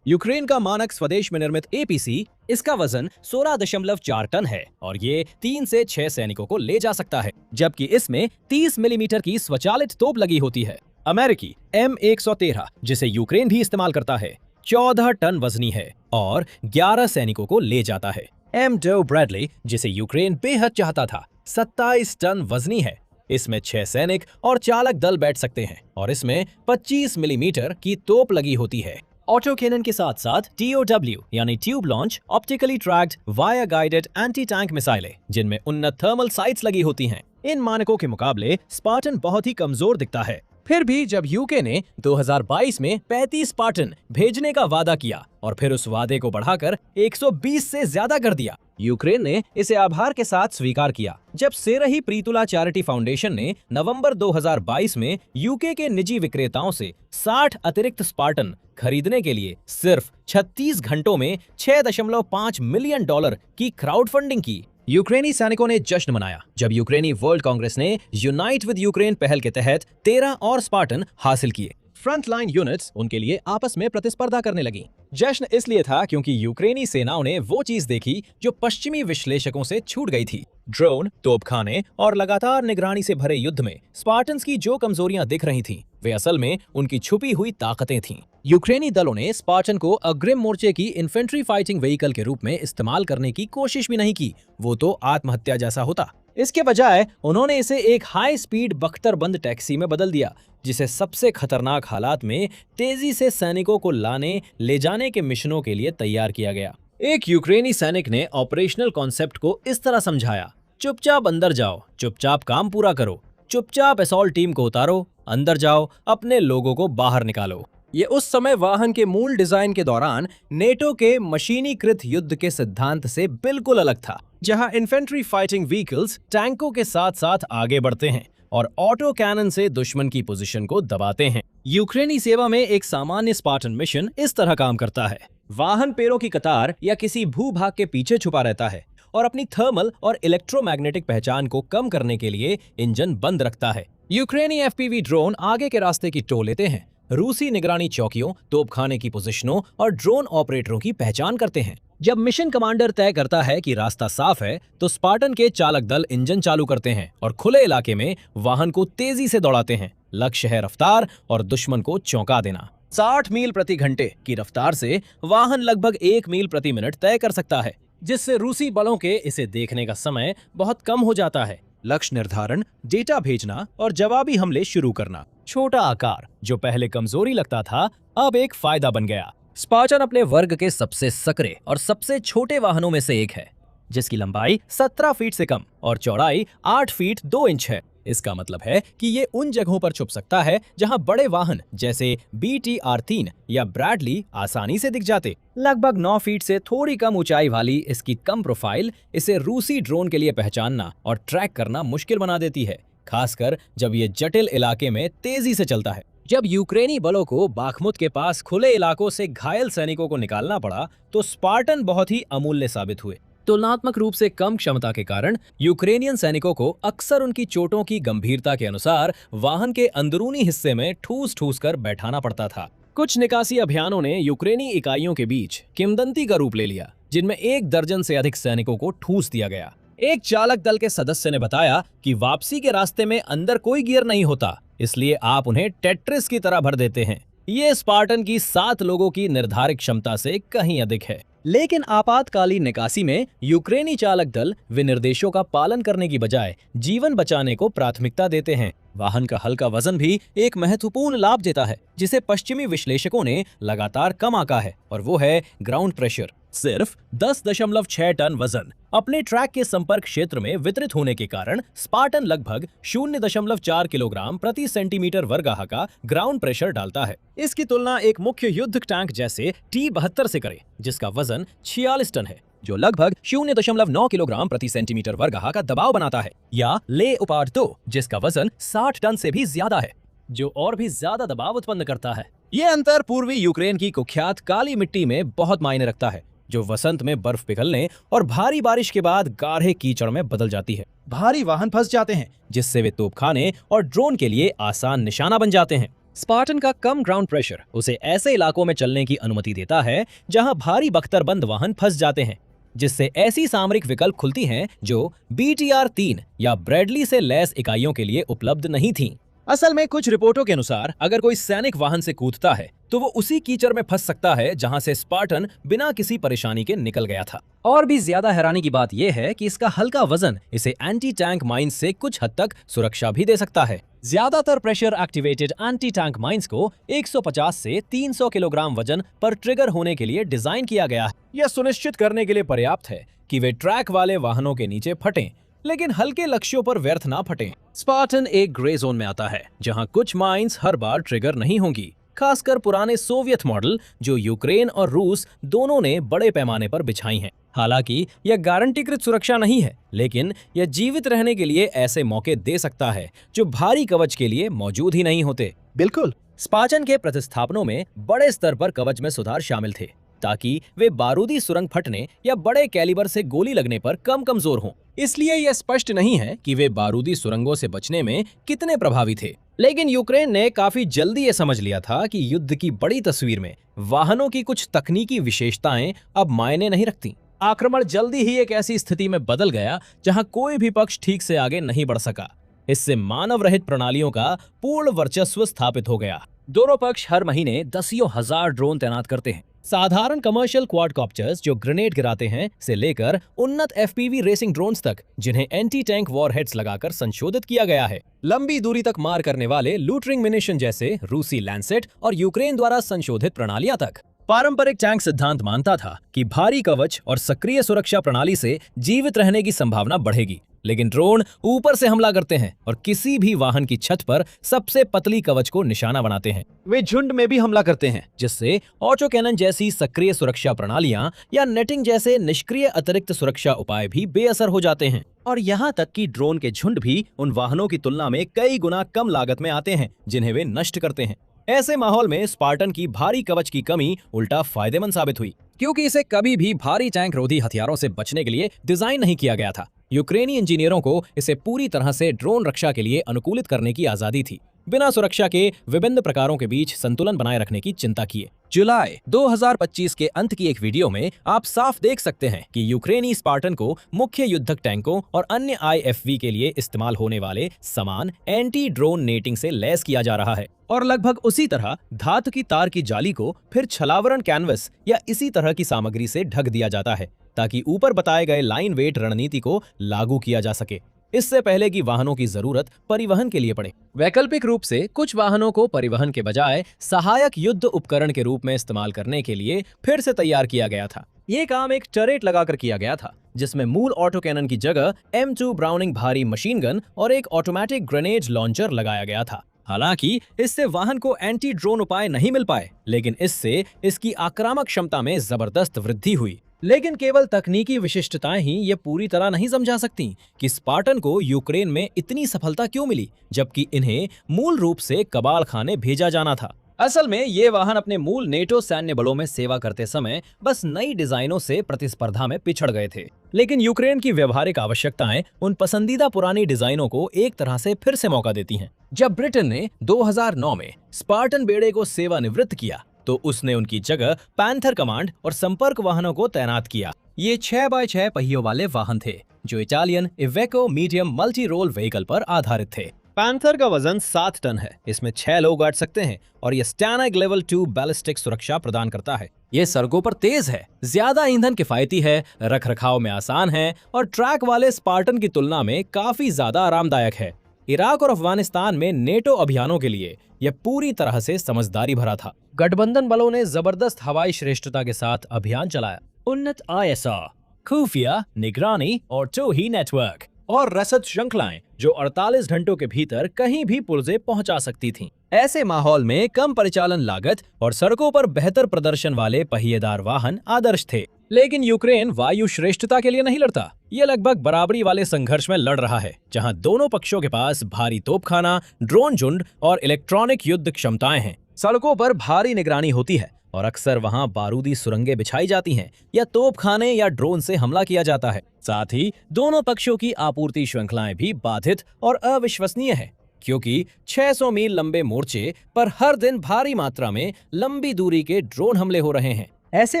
यूक्रेन का मानक स्वदेश में निर्मित APC, इसका वजन 16.4 टन है और ये 3 से 6 सैनिकों को ले जा सकता है, जबकि इसमें 30 मिलीमीटर की स्वचालित तोप लगी होती है। अमेरिकी M113, जिसे यूक्रेन भी इस्तेमाल करता है, 14 टन वजनी है और 11 सैनिकों को ले जाता है। M2 ब्रैडली, जिसे यूक्रेन बेहद चाहता था, 27 टन वजनी है। इसमें 6 सैनिक और चालक दल बैठ सकते हैं और इसमें 25 मिलीमीटर की तोप लगी होती है। ऑटो कैनन के साथ साथ TOW यानी tube launch optically tracked wire guided anti tank मिसाइलें, जिनमें उन्नत थर्मल साइट्स लगी होती हैं। इन मानकों के मुकाबले स्पार्टन बहुत ही कमजोर दिखता है। फिर भी जब यूके ने 2022 में 35 स्पार्टन भेजने का वादा किया और फिर उस वादे को बढ़ाकर 120 से ज्यादा कर दिया, यूक्रेन ने इसे आभार के साथ स्वीकार किया। जब सेरही प्रीतुला चैरिटी फाउंडेशन ने नवंबर 2022 में यूके के निजी विक्रेताओं से 60 अतिरिक्त स्पार्टन खरीदने के लिए सिर्फ 36 घंटों में $6.5 मिलियन की क्राउड फंडिंग की, यूक्रेनी सैनिकों ने जश्न मनाया जब यूक्रेनी वर्ल्ड कांग्रेस ने यूनाइट विद यूक्रेन पहल के तहत 13 और स्पार्टन हासिल किए। फ्रंट लाइन यूनिट्स उनके लिए आपस में प्रतिस्पर्धा करने लगी। जश्न इसलिए था क्योंकि यूक्रेनी सेनाओं ने वो चीज देखी जो पश्चिमी विश्लेषकों से छूट गई थी। ड्रोन, तोपखाने और लगातार निगरानी से भरे युद्ध में स्पार्टन्स की जो कमजोरियां दिख रही थीं, वे असल में उनकी छुपी हुई ताकतें थीं। यूक्रेनी दलों ने स्पार्टन को अग्रिम मोर्चे की इन्फेंट्री फाइटिंग व्हीकल के रूप में इस्तेमाल करने की कोशिश भी नहीं की, वो तो आत्महत्या जैसा होता। इसके बजाय उन्होंने इसे एक हाई स्पीड बख्तरबंद टैक्सी में बदल दिया, जिसे सबसे खतरनाक हालात में तेजी से सैनिकों को लाने ले जाने के मिशनों के लिए तैयार किया गया। एक यूक्रेनी सैनिक ने ऑपरेशनल कॉन्सेप्ट को इस तरह समझाया: चुपचाप अंदर जाओ, चुपचाप काम पूरा करो, चुपचाप असॉल्ट टीम को उतारो, अंदर जाओ, अपने लोगों को बाहर निकालो। ये उस समय वाहन के मूल डिजाइन के दौरान नेटो के मशीनीकृत युद्ध के सिद्धांत से बिल्कुल अलग था, जहां इन्फेंट्री फाइटिंग व्हीकल्स टैंकों के साथ साथ आगे बढ़ते हैं और ऑटो कैनन से दुश्मन की पोजीशन को दबाते हैं। यूक्रेनी सेवा में एक सामान्य स्पार्टन मिशन इस तरह काम करता है। वाहन पेड़ों की कतार या किसी भूभाग के पीछे छुपा रहता है और अपनी थर्मल और इलेक्ट्रोमैग्नेटिक पहचान को कम करने के लिए इंजन बंद रखता है। यूक्रेनी एफपीवी ड्रोन आगे के रास्ते की टो लेते हैं, रूसी निगरानी चौकियों, तोपखाने की पोजीशनों और ड्रोन ऑपरेटरों की पहचान करते हैं। जब मिशन कमांडर तय करता है कि रास्ता साफ है, तो स्पार्टन के चालक दल इंजन चालू करते हैं और खुले इलाके में वाहन को तेजी से दौड़ाते हैं। लक्ष्य है रफ्तार और दुश्मन को चौंका देना। 60 मील प्रति घंटे की रफ्तार से वाहन लगभग 1 मील प्रति मिनट तय कर सकता है, जिससे रूसी बलों के इसे देखने का समय बहुत कम हो जाता है। लक्ष्य निर्धारण, डेटा भेजना और जवाबी हमले शुरू करना। छोटा आकार, जो पहले कमजोरी लगता था, अब एक फायदा बन गया। स्पार्टन अपने वर्ग के सबसे सकरे और सबसे छोटे वाहनों में से एक है, जिसकी लंबाई 17 फीट से कम और चौड़ाई 8 फीट 2 इंच है। इसका मतलब है कि ये उन जगहों पर छुप सकता है जहां बड़े वाहन जैसे BTR-3 या ब्रैडली आसानी से दिख जाते। लगभग 9 फीट से थोड़ी कम ऊंचाई वाली इसकी कम प्रोफाइल इसे रूसी ड्रोन के लिए पहचानना और ट्रैक करना मुश्किल बना देती है, खासकर जब ये जटिल इलाके में तेजी से चलता है। जब यूक्रेनी बलों को बाखमुत के पास खुले इलाकों से घायल सैनिकों को निकालना पड़ा, तो स्पार्टन बहुत ही अमूल्य साबित हुए। तुलनात्मक रूप से कम क्षमता के कारण यूक्रेनियन सैनिकों को अक्सर उनकी चोटों की गंभीरता के अनुसार वाहन के अंदरूनी हिस्से में ठूस कर बैठाना पड़ता था। कुछ निकासी अभियानों ने यूक्रेनी इकाइयों के बीच किंवदंती का रूप ले लिया, जिनमें 1 दर्जन से अधिक सैनिकों को ठूस दिया गया। एक चालक दल के सदस्य ने बताया कि वापसी के रास्ते में अंदर कोई गियर नहीं होता, इसलिए आप उन्हें टेट्रिस की तरह भर देते हैं। ये स्पार्टन की 7 लोगों की निर्धारित क्षमता से कहीं अधिक है। लेकिन आपातकालीन निकासी में यूक्रेनी चालक दल विनिर्देशों का पालन करने की बजाय जीवन बचाने को प्राथमिकता देते हैं। वाहन का हल्का वजन भी एक महत्वपूर्ण लाभ देता है, जिसे पश्चिमी विश्लेषकों ने लगातार कम आंका है, और वो है ग्राउंड प्रेशर। सिर्फ 10.6 टन वजन अपने ट्रैक के संपर्क क्षेत्र में वितरित होने के कारण स्पार्टन लगभग 0.4 किलोग्राम प्रति सेंटीमीटर वर्गाहा का ग्राउंड प्रेशर डालता है। इसकी तुलना एक मुख्य युद्ध टैंक जैसे T-72 से करें, जिसका वजन 46 टन है, जो लगभग 0.9 किलोग्राम प्रति सेंटीमीटर वर्गाहा का दबाव बनाता है, या लेओपार्ड 2, जिसका वजन 60 टन से भी ज्यादा है, जो और भी ज्यादा दबाव उत्पन्न करता है। ये अंतर पूर्वी यूक्रेन की कुख्यात काली मिट्टी में बहुत मायने रखता है, जो वसंत में बर्फ पिघलने और भारी बारिश के बाद गाढ़े कीचड़ में बदल जाती है। भारी वाहन फंस जाते हैं, जिससे वे तोपखाने और ड्रोन के लिए आसान निशाना बन जाते हैं। स्पार्टन का कम ग्राउंड प्रेशर उसे ऐसे इलाकों में चलने की अनुमति देता है जहां भारी बख्तरबंद वाहन फंस जाते हैं, जिससे ऐसी सामरिक विकल्प खुलती हैं जो BTR-3 या ब्रैडली से लैस इकाइयों के लिए उपलब्ध नहीं थीं। असल में कुछ रिपोर्टों के अनुसार अगर कोई सैनिक वाहन से कूदता है तो वो उसी कीचड़ में फंस सकता है जहां से स्पार्टन बिना किसी परेशानी के निकल गया था। और भी ज्यादा हैरानी की बात यह है कि इसका हल्का वजन इसे एंटी टैंक माइंस से कुछ हद तक सुरक्षा भी दे सकता है। ज्यादातर pressure activated anti tank mines को 150 से 300 किलोग्राम वजन पर ट्रिगर होने के लिए डिजाइन किया गया है। यह सुनिश्चित करने के लिए पर्याप्त है कि वे ट्रैक वाले वाहनों के नीचे फटें, लेकिन हल्के लक्ष्यों पर व्यर्थ ना फटें। स्पार्टन एक ग्रे जोन में आता है, जहां कुछ माइंस हर बार ट्रिगर नहीं होंगी, खासकर पुराने सोवियत मॉडल जो यूक्रेन और रूस दोनों ने बड़े पैमाने पर बिछाई हैं। हालांकि यह गारंटीकृत सुरक्षा नहीं है, लेकिन यह जीवित रहने के लिए ऐसे मौके दे सकता है जो भारी कवच के लिए मौजूद ही नहीं होते। बिल्कुल, स्पार्टन के प्रतिस्थापनों में बड़े स्तर पर कवच में सुधार शामिल थे, ताकि वे बारूदी सुरंग फटने या बड़े कैलिबर से गोली लगने पर कम कमजोर हों। इसलिए यह स्पष्ट नहीं है कि वे बारूदी सुरंगों से बचने में कितने प्रभावी थे। लेकिन यूक्रेन ने काफी जल्दी ये समझ लिया था कि युद्ध की बड़ी तस्वीर में वाहनों की कुछ तकनीकी विशेषताएं अब मायने नहीं रखती। आक्रमण जल्दी ही एक ऐसी स्थिति में बदल गया जहां कोई भी पक्ष ठीक से आगे नहीं बढ़ सका। इससे मानव रहित प्रणालियों का पूर्ण वर्चस्व स्थापित हो गया। दोनों पक्ष हर महीने दसियों हजार ड्रोन तैनात करते हैं। साधारण कमर्शियल क्वाडकॉप्टर्स जो ग्रेनेड गिराते हैं से लेकर उन्नत एफपीवी रेसिंग ड्रोन्स तक, जिन्हें एंटी टैंक वॉरहेड्स लगाकर संशोधित किया गया है। लंबी दूरी तक मार करने वाले लूटरिंग मिनिशन जैसे रूसी लैंसेट और यूक्रेन द्वारा संशोधित प्रणालियां तक। पारंपरिक टैंक सिद्धांत मानता था कि भारी कवच और सक्रिय सुरक्षा प्रणाली से जीवित रहने की संभावना बढ़ेगी, लेकिन ड्रोन ऊपर से हमला करते हैं और किसी भी वाहन की छत पर सबसे पतली कवच को निशाना बनाते हैं। वे झुंड में भी हमला करते हैं, जिससे ऑटो कैनन जैसी सक्रिय सुरक्षा प्रणालियां या नेटिंग जैसे निष्क्रिय अतिरिक्त सुरक्षा उपाय भी बेअसर हो जाते हैं। और यहाँ तक कि ड्रोन के झुंड भी उन वाहनों की तुलना में कई गुना कम लागत में आते हैं जिन्हें वे नष्ट करते हैं। ऐसे माहौल में स्पार्टन की भारी कवच की कमी उल्टा फायदेमंद साबित हुई, क्योंकि इसे कभी भी भारी टैंक रोधी हथियारों से बचने के लिए डिजाइन नहीं किया गया था। यूक्रेनी इंजीनियरों को इसे पूरी तरह से ड्रोन रक्षा के लिए अनुकूलित करने की आजादी थी, बिना सुरक्षा के विभिन्न प्रकारों के बीच संतुलन बनाए रखने की चिंता किए। जुलाई 2025 के अंत की एक वीडियो में आप साफ देख सकते हैं कि यूक्रेनी स्पार्टन को मुख्य युद्धक टैंकों और अन्य IFV के लिए इस्तेमाल होने वाले समान एंटी ड्रोन नेटिंग से लैस किया जा रहा है, और लगभग उसी तरह धातु की तार की जाली को फिर छलावरण कैनवस या इसी तरह की सामग्री से ढक दिया जाता है ताकि ऊपर बताए गए लाइन वेट रणनीति को लागू किया जा सके, इससे पहले कि वाहनों की जरूरत परिवहन के लिए पड़े। वैकल्पिक रूप से कुछ वाहनों को परिवहन के बजाय सहायक युद्ध उपकरण के रूप में इस्तेमाल करने के लिए फिर से तैयार किया गया था। ये काम एक टरेट लगाकर किया गया था, जिसमें मूल ऑटो कैनन की जगह M2 ब्राउनिंग भारी मशीन गन और एक ऑटोमेटिक ग्रेनेड लॉन्चर लगाया गया था। हालांकि इससे वाहन को एंटी ड्रोन उपाय नहीं मिल पाए, लेकिन इससे इसकी आक्रामक क्षमता में जबरदस्त वृद्धि हुई। लेकिन केवल तकनीकी विशिष्टताएं ही ये पूरी तरह नहीं समझा सकती कि स्पार्टन को यूक्रेन में इतनी सफलता क्यों मिली, जबकि इन्हें मूल रूप से कबाल खाने भेजा जाना था। असल में ये वाहन अपने मूल नेटो सैन्य बलों में सेवा करते समय बस नई डिजाइनों से प्रतिस्पर्धा में पिछड़ गए थे, लेकिन यूक्रेन की व्यवहारिक आवश्यकताएं उन पसंदीदा पुरानी डिजाइनों को एक तरह से फिर से मौका देती हैं। जब ब्रिटेन ने 2009 में स्पार्टन बेड़े को सेवानिवृत्त किया तो उसने उनकी जगह पैंथर कमांड और संपर्क वाहनों को तैनात किया। ये 6x6 पहियों वाले वाहन थे जो Italian Iveco medium multi role vehicle पर आधारित थे। पैंथर का वजन 7 टन है, इसमें 6 लोग अट सकते हैं और यह स्टैनग लेवल 2 बैलिस्टिक सुरक्षा प्रदान करता है। ये सड़कों पर तेज है, ज्यादा ईंधन किफायती है, रखरखाव में आसान है और ट्रैक वाले स्पार्टन की तुलना में काफी ज्यादा आरामदायक है। इराक और अफगानिस्तान में नेटो अभियानों के लिए यह पूरी तरह से समझदारी भरा था। गठबंधन बलों ने जबरदस्त हवाई श्रेष्ठता के साथ अभियान चलाया। उन्नत ISR, खुफिया निगरानी और टोही नेटवर्क और रसद श्रृंखलाएं जो 48 घंटों के भीतर कहीं भी पुर्जे पहुंचा सकती थीं। ऐसे माहौल में कम परिचालन लागत और सड़कों पर बेहतर प्रदर्शन वाले पहिएदार वाहन आदर्श थे। लेकिन यूक्रेन वायु श्रेष्ठता के लिए नहीं लड़ता, ये लगभग बराबरी वाले संघर्ष में लड़ रहा है, जहां दोनों पक्षों के पास भारी तोपखाना, ड्रोन झुंड और इलेक्ट्रॉनिक युद्ध क्षमताएं हैं। सड़कों पर भारी निगरानी होती है और अक्सर वहां बारूदी सुरंगें बिछाई जाती हैं या तोपखाने या ड्रोन से हमला किया जाता है। साथ ही दोनों पक्षों की आपूर्ति श्रृंखलाएं भी बाधित और अविश्वसनीय है, क्योंकि 600 मील लंबे मोर्चे पर हर दिन भारी मात्रा में लंबी दूरी के ड्रोन हमले हो रहे हैं। ऐसे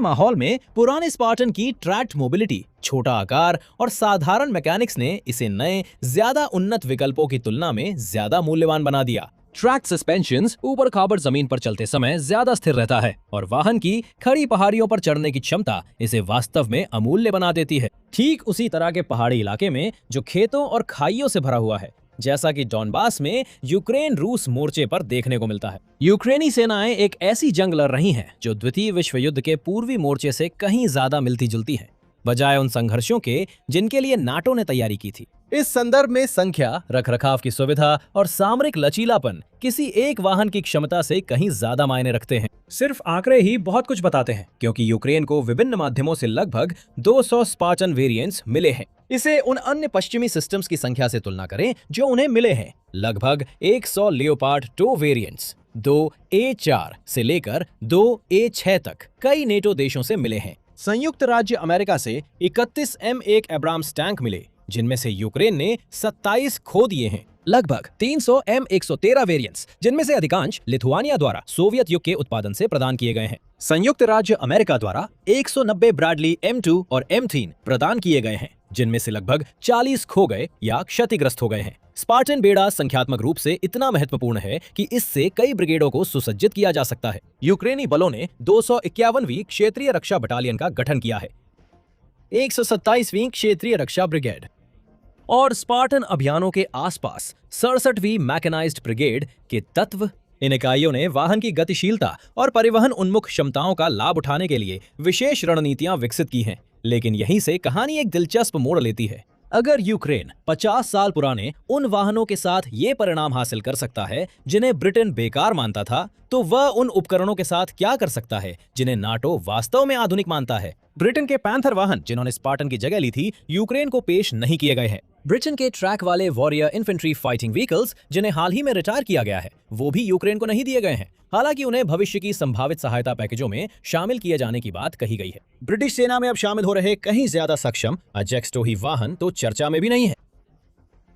माहौल में पुराने स्पार्टन की ट्रैक्ट मोबिलिटी, छोटा आकार और साधारण मैकेनिक्स ने इसे नए ज्यादा उन्नत विकल्पों की तुलना में ज्यादा मूल्यवान बना दिया। ट्रैक सस्पेंशंस ऊपर खाबड़ जमीन पर चलते समय ज्यादा स्थिर रहता है और वाहन की खड़ी पहाड़ियों पर चढ़ने की क्षमता इसे वास्तव में अमूल्य बना देती है, ठीक उसी तरह के पहाड़ी इलाके में जो खेतों और खाइयों से भरा हुआ है, जैसा कि डॉनबास में यूक्रेन रूस मोर्चे पर देखने को मिलता है। यूक्रेनी सेनाएं एक ऐसी जंग लड़ रही हैं जो द्वितीय विश्व युद्ध के पूर्वी मोर्चे से कहीं ज्यादा मिलती जुलती है, बजाय उन संघर्षों के जिनके लिए नाटो ने तैयारी की थी। इस संदर्भ में संख्या, रखरखाव की सुविधा और सामरिक लचीलापन किसी एक वाहन की क्षमता से कहीं ज्यादा मायने रखते हैं। सिर्फ आंकड़े ही बहुत कुछ बताते हैं, क्योंकि यूक्रेन को विभिन्न माध्यमों से लगभग 200 स्पार्टन वेरिएंट्स मिले हैं। इसे उन अन्य पश्चिमी सिस्टम्स की संख्या से तुलना करें जो उन्हें मिले हैं। लगभग 100 लियोपार्ड 2 वेरिएंट्स 2 A4 से लेकर 2 A6 तक कई नेटो देशों से मिले हैं। संयुक्त राज्य अमेरिका से 31 M1 एब्राम्स टैंक मिले, जिनमें से यूक्रेन ने 27 खो दिए हैं। लगभग 300 M113 वेरिएंट्स, जिनमें से अधिकांश लिथुआनिया द्वारा सोवियत युग के उत्पादन से प्रदान किए गए हैं। संयुक्त राज्य अमेरिका द्वारा 190 ब्रैडली M2 और M3 प्रदान किए गए हैं, जिनमें से लगभग 40 खो गए या क्षतिग्रस्त हो गए हैं। स्पार्टन बेड़ा संख्यात्मक रूप से इतना महत्वपूर्ण है कि इससे कई ब्रिगेडों को सुसज्जित किया जा सकता है। यूक्रेनी बलों ने 251वीं क्षेत्रीय रक्षा बटालियन का गठन किया है, 127वीं क्षेत्रीय रक्षा ब्रिगेड और स्पार्टन अभियानों के आसपास 67वीं मैकेनाइज्ड ब्रिगेड के तत्व। इन इकाइयों ने वाहन की गतिशीलता और परिवहन उन्मुख क्षमताओं का लाभ उठाने के लिए विशेष रणनीतियां विकसित की हैं। लेकिन यहीं से कहानी एक दिलचस्प मोड़ लेती है। अगर यूक्रेन 50 साल पुराने उन वाहनों के साथ ये परिणाम हासिल कर सकता है जिन्हें ब्रिटेन बेकार मानता था, तो वह उन उपकरणों के साथ क्या कर सकता है जिन्हें नाटो वास्तव में आधुनिक मानता है। ब्रिटेन के पैंथर वाहन जिन्होंने स्पार्टन की जगह ली थी, यूक्रेन को पेश नहीं किए गए हैं। ब्रिटेन के ट्रैक वाले वॉरियर इन्फेंट्री फाइटिंग व्हीकल्स जिन्हें हाल ही में रिटायर किया गया है, वो भी यूक्रेन को नहीं दिए गए हैं। हालांकि उन्हें भविष्य की संभावित सहायता पैकेजों में शामिल किए जाने की बात कही गई है। ब्रिटिश सेना में अब शामिल हो रहे कहीं ज्यादा सक्षम अजैक्स्टोही वाहन तो चर्चा में भी नहीं है।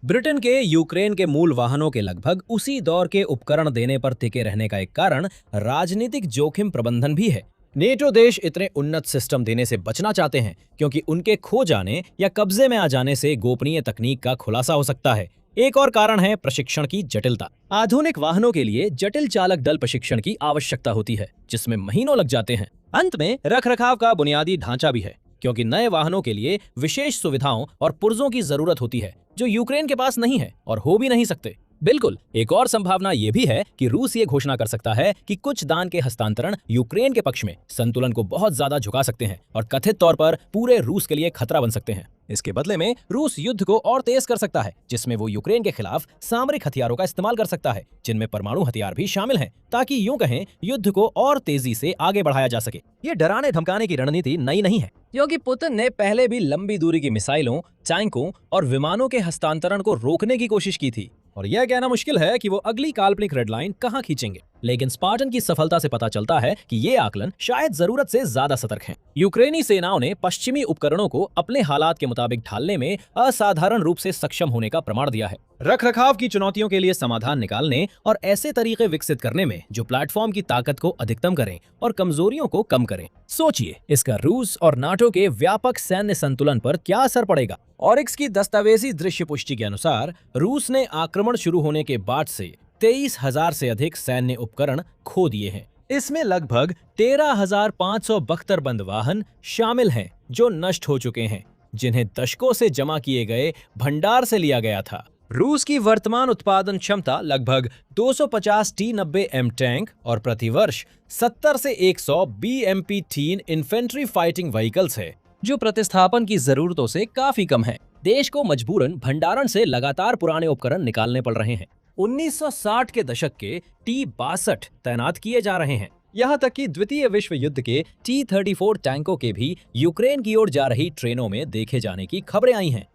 ब्रिटेन के यूक्रेन के मूल वाहनों के लगभग उसी दौर के उपकरण देने पर टिके रहने का एक कारण राजनीतिक जोखिम प्रबंधन भी है। नेटो देश इतने उन्नत सिस्टम देने से बचना चाहते हैं क्योंकि उनके खो जाने या कब्जे में आ जाने से गोपनीय तकनीक का खुलासा हो सकता है। एक और कारण है प्रशिक्षण की जटिलता। आधुनिक वाहनों के लिए जटिल चालक दल प्रशिक्षण की आवश्यकता होती है, जिसमें महीनों लग जाते हैं। अंत में रखरखाव का बुनियादी ढांचा भी है, क्योंकि नए वाहनों के लिए विशेष सुविधाओं और पुर्जों की जरूरत होती है जो यूक्रेन के पास नहीं है और हो भी नहीं सकते। बिल्कुल, एक और संभावना यह भी है कि रूस ये घोषणा कर सकता है कि कुछ दान के हस्तांतरण यूक्रेन के पक्ष में संतुलन को बहुत ज्यादा झुका सकते हैं और कथित तौर पर पूरे रूस के लिए खतरा बन सकते हैं। इसके बदले में रूस युद्ध को और तेज कर सकता है, जिसमें वो यूक्रेन के खिलाफ सामरिक हथियारों का इस्तेमाल कर सकता है, जिनमें परमाणु हथियार भी शामिल हैं, ताकि यूं कहें युद्ध को और तेजी से आगे बढ़ाया जा सके। ये डराने धमकाने की रणनीति नई नहीं है, क्योंकि पुतिन ने पहले भी लंबी दूरी की मिसाइलों, टैंकों और विमानों के हस्तांतरण को रोकने की कोशिश की थी। और यह कहना मुश्किल है कि वो अगली काल्पनिक रेड लाइन कहां खींचेंगे, लेकिन स्पार्टन की सफलता से पता चलता है कि ये आकलन शायद जरूरत से ज्यादा सतर्क हैं। यूक्रेनी सेनाओं ने पश्चिमी उपकरणों को अपने हालात के मुताबिक ढालने में असाधारण रूप से सक्षम होने का प्रमाण दिया है। रखरखाव की चुनौतियों के लिए समाधान निकालने और ऐसे तरीके विकसित करने में जो प्लेटफॉर्म की ताकत को अधिकतम करें और कमजोरियों को कम करें। सोचिए, इसका रूस और नाटो के व्यापक सैन्य संतुलन पर क्या असर पड़ेगा। ऑरिक्स की दस्तावेजी दृश्य पुष्टि के अनुसार रूस ने आक्रमण शुरू होने के बाद से 23,000 से अधिक सैन्य उपकरण खो दिए हैं। इसमें लगभग 13,500 बख्तरबंद वाहन शामिल हैं जो नष्ट हो चुके हैं, जिन्हें दशकों से जमा किए गए भंडार से लिया गया था। रूस की वर्तमान उत्पादन क्षमता लगभग 250 T-90M टैंक और प्रतिवर्ष 70 से 100 BMP-3 इन्फेंट्री फाइटिंग व्हीकल्स है, जो प्रतिस्थापन की जरूरतों से काफी कम है। देश को मजबूरन भंडारण से लगातार पुराने उपकरण निकालने पड़ रहे हैं। 1960 के दशक के T-62 तैनात किए जा रहे हैं। यहाँ तक कि द्वितीय विश्व युद्ध के T-34 टैंकों के भी यूक्रेन की ओर जा रही ट्रेनों में देखे जाने की खबरें आई हैं।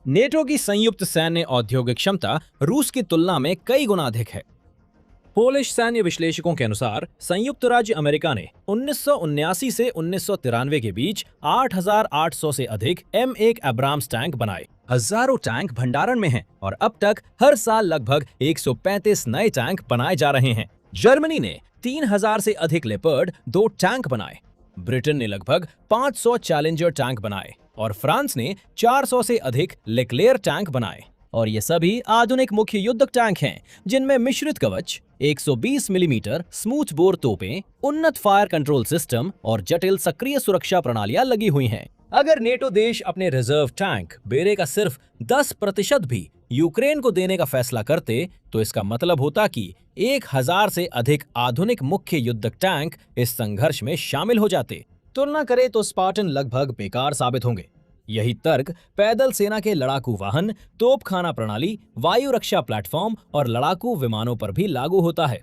नेटो की संयुक्त सैन्य औद्योगिक क्षमता रूस की तुलना में कई गुना अधिक है। पोलिश सैन्य विश्लेषकों के अनुसार संयुक्त राज्य अमेरिका ने 1979 से 1993 के बीच 8,800 से अधिक M1 एब्राम्स टैंक बनाए। हजारों टैंक भंडारण में हैं और अब तक हर साल लगभग 135 नए टैंक बनाए जा रहे हैं। जर्मनी ने 3,000 से अधिक लेपर्ड 2 टैंक बनाए। ब्रिटेन ने लगभग 500 चैलेंजर टैंक बनाए और फ्रांस ने 400 से अधिक लेक्लेयर टैंक बनाए। और ये सभी आधुनिक मुख्य युद्धक टैंक हैं, जिनमें मिश्रित कवच, 120 मिलीमीटर स्मूथ बोर तोपें, उन्नत फायर कंट्रोल सिस्टम और जटिल सक्रिय सुरक्षा प्रणालियां लगी हुई हैं। अगर नेटो देश अपने रिजर्व टैंक बेड़े का सिर्फ 10% भी यूक्रेन को देने का फैसला करते, तो इसका मतलब होता कि 1,000 से अधिक आधुनिक मुख्य युद्धक टैंक इस संघर्ष में शामिल हो जाते। तुलना करें तो स्पार्टन लगभग बेकार साबित होंगे। यही तर्क पैदल सेना के लड़ाकू वाहन, तोपखाना प्रणाली, वायु रक्षा प्लेटफॉर्म और लड़ाकू विमानों पर भी लागू होता है।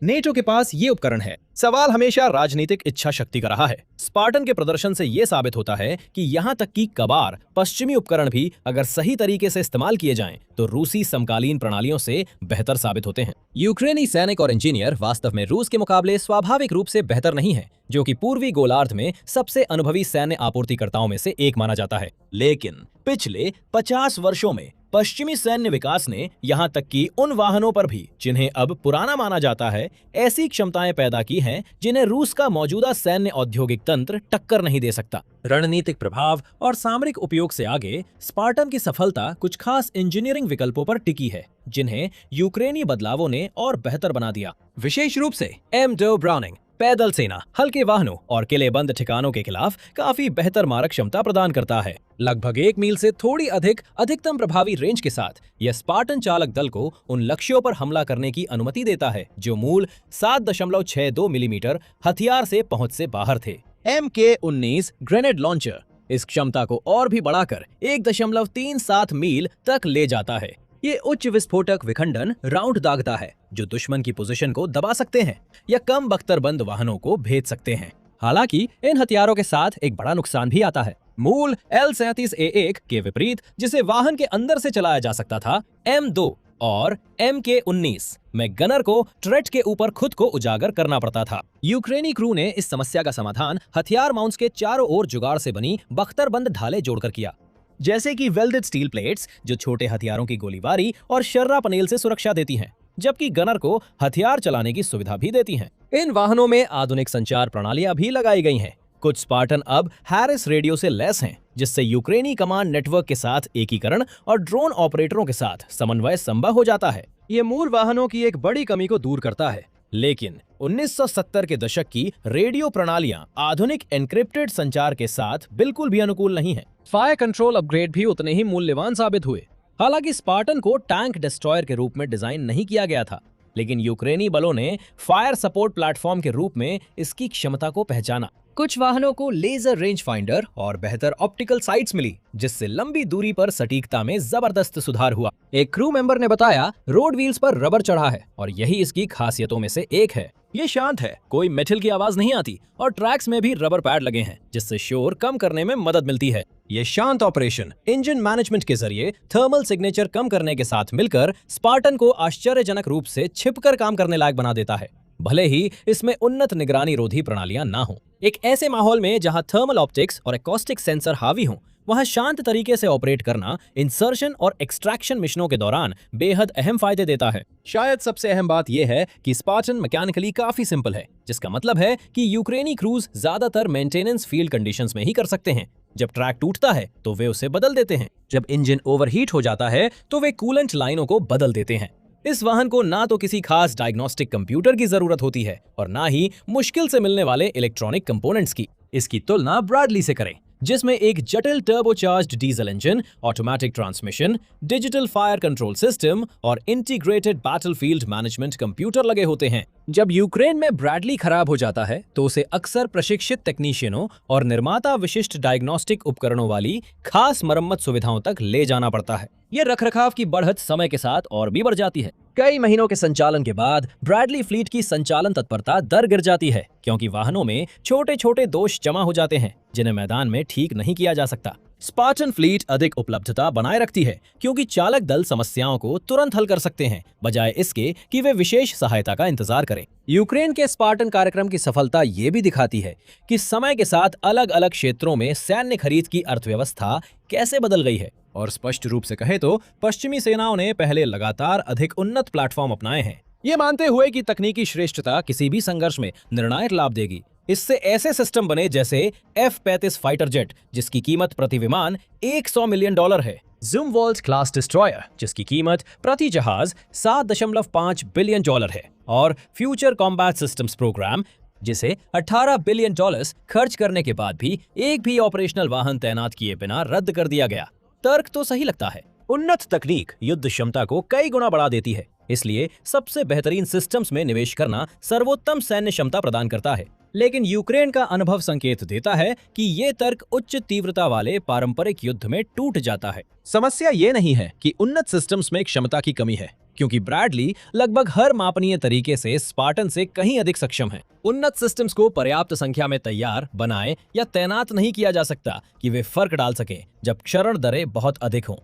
नेटो के पास ये उपकरण है। सवाल हमेशा राजनीतिक इच्छा शक्ति का रहा है। स्पार्टन के प्रदर्शन से ये साबित होता है कि यहाँ तक कि कबार पश्चिमी उपकरण भी अगर सही तरीके से इस्तेमाल किए जाएं, तो रूसी समकालीन प्रणालियों से बेहतर साबित होते हैं। यूक्रेनी सैनिक और इंजीनियर वास्तव में रूस के मुकाबले स्वाभाविक रूप से बेहतर नहीं है, जो कि पूर्वी गोलार्ध में सबसे अनुभवी सैन्य आपूर्तिकर्ताओं में से एक माना जाता है। लेकिन पिछले 50 वर्षों में पश्चिमी सैन्य विकास ने यहाँ तक कि उन वाहनों पर भी, जिन्हें अब पुराना माना जाता है, ऐसी क्षमताएं पैदा की हैं जिन्हें रूस का मौजूदा सैन्य औद्योगिक तंत्र टक्कर नहीं दे सकता। रणनीतिक प्रभाव और सामरिक उपयोग से आगे स्पार्टन की सफलता कुछ खास इंजीनियरिंग विकल्पों पर टिकी है, जिन्हें यूक्रेनी बदलावों ने और बेहतर बना दिया। विशेष रूप से M2 ब्राउनिंग पैदल सेना, हल्के वाहनों और किलेबंद ठिकानों के खिलाफ काफी बेहतर मारक क्षमता प्रदान करता है। लगभग 1 मील से थोड़ी अधिक अधिकतम प्रभावी रेंज के साथ यह स्पार्टन चालक दल को उन लक्ष्यों पर हमला करने की अनुमति देता है जो मूल 7.62 मिलीमीटर हथियार से पहुंच से बाहर थे। MK-19 ग्रेनेड लॉन्चर इस क्षमता को और भी बढ़ाकर 1.37 मील तक ले जाता है। ये उच्च विस्फोटक विखंडन राउंड दागता है जो दुश्मन की पोजीशन को दबा सकते हैं या कम बख्तरबंद वाहनों को भेद सकते हैं। हालांकि इन हथियारों के साथ एक बड़ा नुकसान भी आता है। मूल L-37A1 के विपरीत, जिसे वाहन के अंदर से चलाया जा सकता था, M2 और MK-19 में गनर को ट्रेट के ऊपर खुद को उजागर करना पड़ता था। यूक्रेनी क्रू ने इस समस्या का समाधान हथियार माउंट्स के चारों ओर जुगाड़ से बनी बख्तरबंद ढाले जोड़कर किया, जैसे कि वेल्डेड स्टील प्लेट्स जो छोटे हथियारों की गोलीबारी और शर्रा पनेल से सुरक्षा देती हैं, जबकि गनर को हथियार चलाने की सुविधा भी देती हैं। इन वाहनों में आधुनिक संचार प्रणालियां भी लगाई गई हैं। कुछ स्पार्टन अब हैरिस रेडियो से लैस हैं, जिससे यूक्रेनी कमांड नेटवर्क के साथ एकीकरण और ड्रोन ऑपरेटरों के साथ समन्वय संभव हो जाता है। ये मूल वाहनों की एक बड़ी कमी को दूर करता है, लेकिन 1970 के दशक की रेडियो प्रणालियां आधुनिक एन्क्रिप्टेड संचार के साथ बिल्कुल भी अनुकूल नहीं हैं। फायर कंट्रोल अपग्रेड भी उतने ही मूल्यवान साबित हुए। हालांकि स्पार्टन को टैंक डिस्ट्रॉयर के रूप में डिजाइन नहीं किया गया था, लेकिन यूक्रेनी बलों ने फायर सपोर्ट प्लेटफॉर्म के रूप में इसकी क्षमता को पहचाना। कुछ वाहनों को लेजर रेंज फाइंडर और बेहतर ऑप्टिकल साइट्स मिली, जिससे लंबी दूरी पर सटीकता में जबरदस्त सुधार हुआ। एक क्रू मेंबर ने बताया, रोड व्हील्स पर रबर चढ़ा है और यही इसकी खासियतों में से एक है। ये शांत है, कोई मेटल की आवाज नहीं आती और ट्रैक्स में भी रबर पैड लगे हैं, जिससे शोर कम करने में मदद मिलती है। ये शांत ऑपरेशन इंजन मैनेजमेंट के जरिए थर्मल सिग्नेचर कम करने के साथ मिलकर स्पार्टन को आश्चर्यजनक रूप से छिपकर काम करने लायक बना देता है, भले ही इसमें उन्नत निगरानी रोधी प्रणालियां ना हो। एक ऐसे माहौल में जहां थर्मल ऑप्टिक्स और एकॉस्टिक सेंसर हावी हों, वहां शांत तरीके से ऑपरेट करना इंसर्शन और एक्सट्रैक्शन मिशनों के दौरान बेहद अहम फायदे देता है। शायद सबसे अहम बात यह है कि स्पार्टन मैकेनिकली काफी सिंपल है, जिसका मतलब है कि यूक्रेनी क्रूज ज्यादातर मेंटेनेंस फील्ड कंडीशंस में ही कर सकते हैं। जब ट्रैक टूटता है तो वे उसे बदल देते हैं, जब इंजन ओवरहीट हो जाता है तो वे कूलेंट लाइनों को बदल देते हैं। इस वाहन को ना तो किसी खास डायग्नोस्टिक कंप्यूटर की जरूरत होती है और ना ही मुश्किल से मिलने वाले इलेक्ट्रॉनिक कंपोनेंट्स की। इसकी तुलना ब्रैडली से करें, जिसमें एक जटिल turbocharged diesel engine, automatic transmission, digital fire control system और इंटीग्रेटेड बैटलफील्ड मैनेजमेंट कंप्यूटर लगे होते हैं। जब यूक्रेन में ब्रैडली खराब हो जाता है तो उसे अक्सर प्रशिक्षित टेक्नीशियनों और निर्माता विशिष्ट डायग्नोस्टिक उपकरणों वाली खास मरम्मत सुविधाओं तक ले जाना पड़ता है। ये रखरखाव की बढ़त समय के साथ और भी बढ़ जाती है। कई महीनों के संचालन के बाद ब्रैडली फ्लीट की संचालन तत्परता दर गिर जाती है, क्योंकि वाहनों में छोटे छोटे दोष जमा हो जाते हैं जिन्हें मैदान में ठीक नहीं किया जा सकता। स्पार्टन फ्लीट अधिक उपलब्धता बनाए रखती है, क्योंकि चालक दल समस्याओं को तुरंत हल कर सकते हैं, बजाय इसके कि वे विशेष सहायता का इंतजार करें। यूक्रेन के स्पार्टन कार्यक्रम की सफलता ये भी दिखाती है कि समय के साथ अलग अलग क्षेत्रों में सैन्य खरीद की अर्थव्यवस्था कैसे बदल गई है। और स्पष्ट रूप से कहे तो पश्चिमी सेनाओं ने पहले लगातार अधिक उन्नत प्लेटफॉर्म अपनाए हैं, ये मानते हुए कि तकनीकी श्रेष्ठता किसी भी संघर्ष में निर्णायक लाभ देगी। इससे ऐसे सिस्टम बने जैसे F-35 फाइटर जेट, जिसकी कीमत प्रति विमान $100 मिलियन है, ज़ुमवॉल्ट क्लास डिस्ट्रॉयर, जिसकी कीमत प्रति जहाज $7.5 बिलियन है, और फ्यूचर कॉम्बैट सिस्टम्स प्रोग्राम, जिसे $18 बिलियन खर्च करने के बाद भी एक भी ऑपरेशनल वाहन तैनात किए बिना रद्द कर दिया गया। तर्क तो सही लगता है, उन्नत तकनीक युद्ध क्षमता को कई गुना बढ़ा देती है, इसलिए सबसे बेहतरीन सिस्टम्स में निवेश करना सर्वोत्तम सैन्य क्षमता प्रदान करता है। लेकिन यूक्रेन का अनुभव संकेत देता है कि ये तर्क उच्च तीव्रता वाले पारंपरिक युद्ध में टूट जाता है। समस्या ये नहीं है कि उन्नत सिस्टम्स में क्षमता की कमी है, क्योंकि ब्रैडली लगभग हर मापनीय तरीके से स्पार्टन से कहीं अधिक सक्षम है। उन्नत सिस्टम्स को पर्याप्त संख्या में तैयार, बनाए या तैनात नहीं किया जा सकता कि वे फर्क डाल सके जब क्षरण दरें बहुत अधिक हों।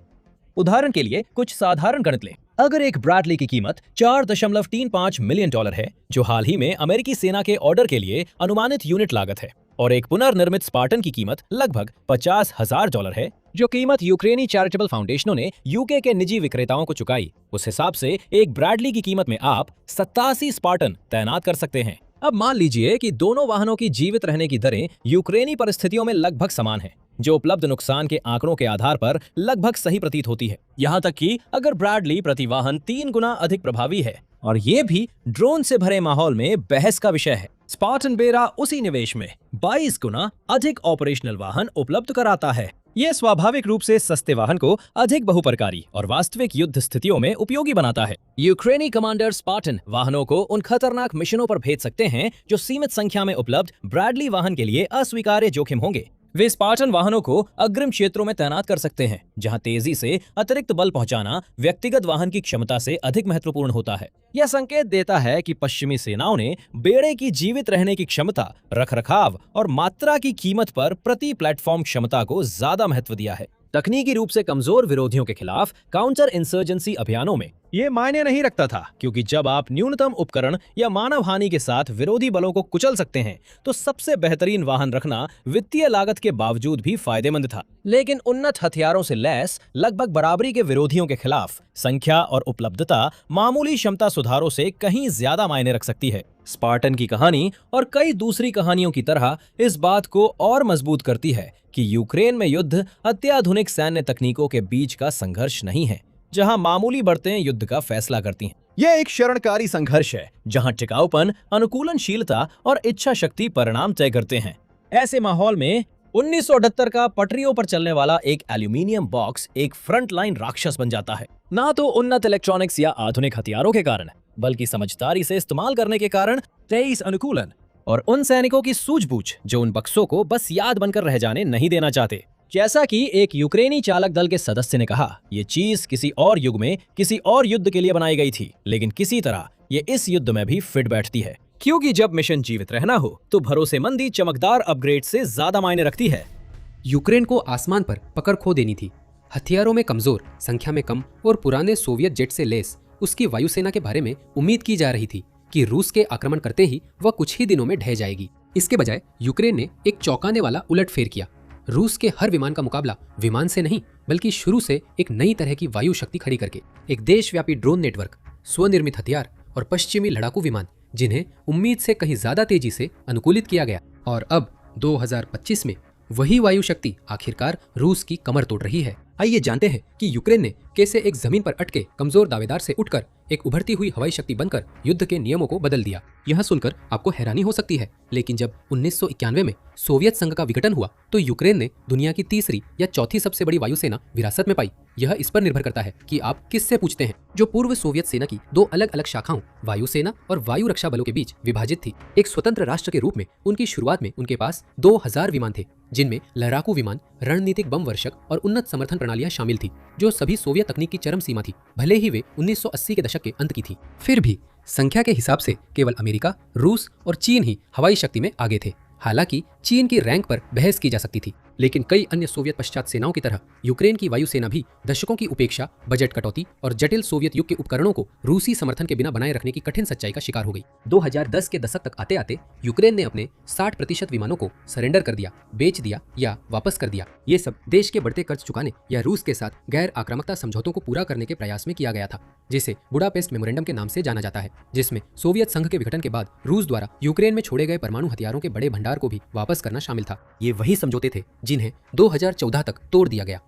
उदाहरण के लिए कुछ साधारण गणित लें। अगर एक ब्रैडली की कीमत $4.35 मिलियन है, जो हाल ही में अमेरिकी सेना के ऑर्डर के लिए अनुमानित यूनिट लागत है, और एक पुनर्निर्मित स्पार्टन की कीमत लगभग $50,000 है, जो कीमत यूक्रेनी चैरिटेबल फाउंडेशनों ने यूके के निजी विक्रेताओं को चुकाई, उस हिसाब से एक ब्रैडली की कीमत में आप 87 स्पार्टन तैनात कर सकते हैं। अब मान लीजिए कि दोनों वाहनों की जीवित रहने की दरें यूक्रेनी परिस्थितियों में लगभग समान है, जो उपलब्ध नुकसान के आंकड़ों के आधार पर लगभग सही प्रतीत होती है। यहाँ तक कि अगर ब्रैडली प्रति वाहन 3 गुना अधिक प्रभावी है, और ये भी ड्रोन से भरे माहौल में बहस का विषय है, स्पार्टन बेरा उसी निवेश में 22 गुना अधिक ऑपरेशनल वाहन उपलब्ध कराता है। ये स्वाभाविक रूप से सस्ते वाहन को अधिक बहुप्रकारी और वास्तविक युद्ध स्थितियों में उपयोगी बनाता है। यूक्रेनी कमांडर स्पार्टन वाहनों को उन खतरनाक मिशनों पर भेज सकते हैं जो सीमित संख्या में उपलब्ध ब्रैडली वाहन के लिए अस्वीकार्य जोखिम होंगे। वे स्पार्टन वाहनों को अग्रिम क्षेत्रों में तैनात कर सकते हैं, जहां तेजी से अतिरिक्त बल पहुंचाना व्यक्तिगत वाहन की क्षमता से अधिक महत्वपूर्ण होता है। यह संकेत देता है कि पश्चिमी सेनाओं ने बेड़े की जीवित रहने की क्षमता, रखरखाव और मात्रा की कीमत पर प्रति प्लेटफॉर्म क्षमता को ज्यादा महत्व दिया है। तकनीकी रूप से कमजोर विरोधियों के खिलाफ काउंटर इंसर्जेंसी अभियानों में ये मायने नहीं रखता था, क्योंकि जब आप न्यूनतम उपकरण या मानव हानि के साथ विरोधी बलों को कुचल सकते हैं, तो सबसे बेहतरीन वाहन रखना वित्तीय लागत के बावजूद भी फायदेमंद था। लेकिन उन्नत हथियारों से लैस लगभग बराबरी के विरोधियों के खिलाफ संख्या और उपलब्धता मामूली क्षमता सुधारों से कहीं ज्यादा मायने रख सकती है। स्पार्टन की कहानी और कई दूसरी कहानियों की तरह इस बात को और मजबूत करती है कि यूक्रेन में युद्ध अत्याधुनिक सैन्य तकनीकों के बीच का संघर्ष नहीं है, जहां मामूली बढ़तें युद्ध का फैसला करती हैं। यह एक क्षरणकारी संघर्ष है, जहां टिकाऊपन, अनुकूलनशीलता और इच्छा शक्ति परिणाम तय करते हैं। ऐसे माहौल में 1978 का पटरियों पर चलने वाला एक एल्यूमिनियम बॉक्स एक फ्रंट लाइन राक्षस बन जाता है, ना तो उन्नत इलेक्ट्रॉनिक्स या आधुनिक हथियारों के कारण, बल्कि समझदारी से इस्तेमाल करने के कारण, तेज अनुकूलन और उन सैनिकों की सूझबूझ जो उन बक्सों को बस याद बनकर रह जाने नहीं देना चाहते। जैसा कि एक यूक्रेनी चालक दल के सदस्य ने कहा, ये चीज किसी और युग में किसी और युद्ध के लिए बनाई गई थी, लेकिन किसी तरह ये इस युद्ध में भी फिट बैठती है, क्योंकि जब मिशन जीवित रहना हो तो भरोसेमंदी चमकदार अपग्रेड से ज्यादा मायने रखती है। यूक्रेन को आसमान पर पकड़ खो देनी थी। हथियारों में कमजोर, संख्या में कम और पुराने सोवियत जेट से लेस उसकी वायुसेना के बारे में उम्मीद की जा रही थी कि रूस के आक्रमण करते ही वह कुछ ही दिनों में ढह जाएगी। इसके बजाय यूक्रेन ने एक चौंकाने वाला उलटफेर किया। रूस के हर विमान का मुकाबला विमान से नहीं, बल्कि शुरू से एक नई तरह की वायु शक्ति खड़ी करके, एक देशव्यापी ड्रोन नेटवर्क, स्वनिर्मित हथियार और पश्चिमी लड़ाकू विमान, जिन्हें उम्मीद से कहीं ज्यादा तेजी से अनुकूलित किया गया। और अब 2025 में वही वायु शक्ति आखिरकार रूस की कमर तोड़ रही है। आइए जानते हैं कि यूक्रेन ने कैसे एक जमीन पर अटके कमजोर दावेदार से उठकर एक उभरती हुई हवाई शक्ति बनकर युद्ध के नियमों को बदल दिया। यह सुनकर आपको हैरानी हो सकती है, लेकिन जब 1991 में सोवियत संघ का विघटन हुआ तो यूक्रेन ने दुनिया की तीसरी या चौथी सबसे बड़ी वायुसेना विरासत में पाई। यह इस पर निर्भर करता है कि आप किससे पूछते हैं। जो पूर्व सोवियत सेना की दो अलग अलग शाखाओं वायुसेना और वायु रक्षा बलों के बीच विभाजित थी। एक स्वतंत्र राष्ट्र के रूप में उनकी शुरुआत में उनके पास 2000 विमान थे, जिनमें लड़ाकू विमान, रणनीतिक बम वर्षक और उन्नत समर्थन प्रणालियां शामिल थी, जो सभी सोवियत तकनीक की चरम सीमा थी, भले ही वे 1980 के दशक के अंत की थी। फिर भी संख्या के हिसाब से केवल अमेरिका, रूस और चीन ही हवाई शक्ति में आगे थे। हालांकि चीन की रैंक पर बहस की जा सकती थी, लेकिन कई अन्य सोवियत पश्चात सेनाओं की तरह यूक्रेन की वायुसेना भी दशकों की उपेक्षा, बजट कटौती और जटिल सोवियत युग के उपकरणों को रूसी समर्थन के बिना बनाए रखने की कठिन सच्चाई का शिकार हो गई। 2010 के दशक तक आते आते यूक्रेन ने अपने 60% विमानों को सरेंडर कर दिया, बेच दिया या वापस कर दिया। ये सब देश के बढ़ते कर्ज चुकाने या रूस के साथ गैर आक्रामकता समझौतों को पूरा करने के प्रयास में किया गया था, जिसे बुडापेस्ट मेमोरेंडम के नाम से जाना जाता है, जिसमें सोवियत संघ के विघटन के बाद रूस द्वारा यूक्रेन में छोड़े गए परमाणु हथियारों के बड़े भंडार को भी वापस करना शामिल था। ये वही समझौते थे जिन्हें 2014 तक तोड़ दिया गया।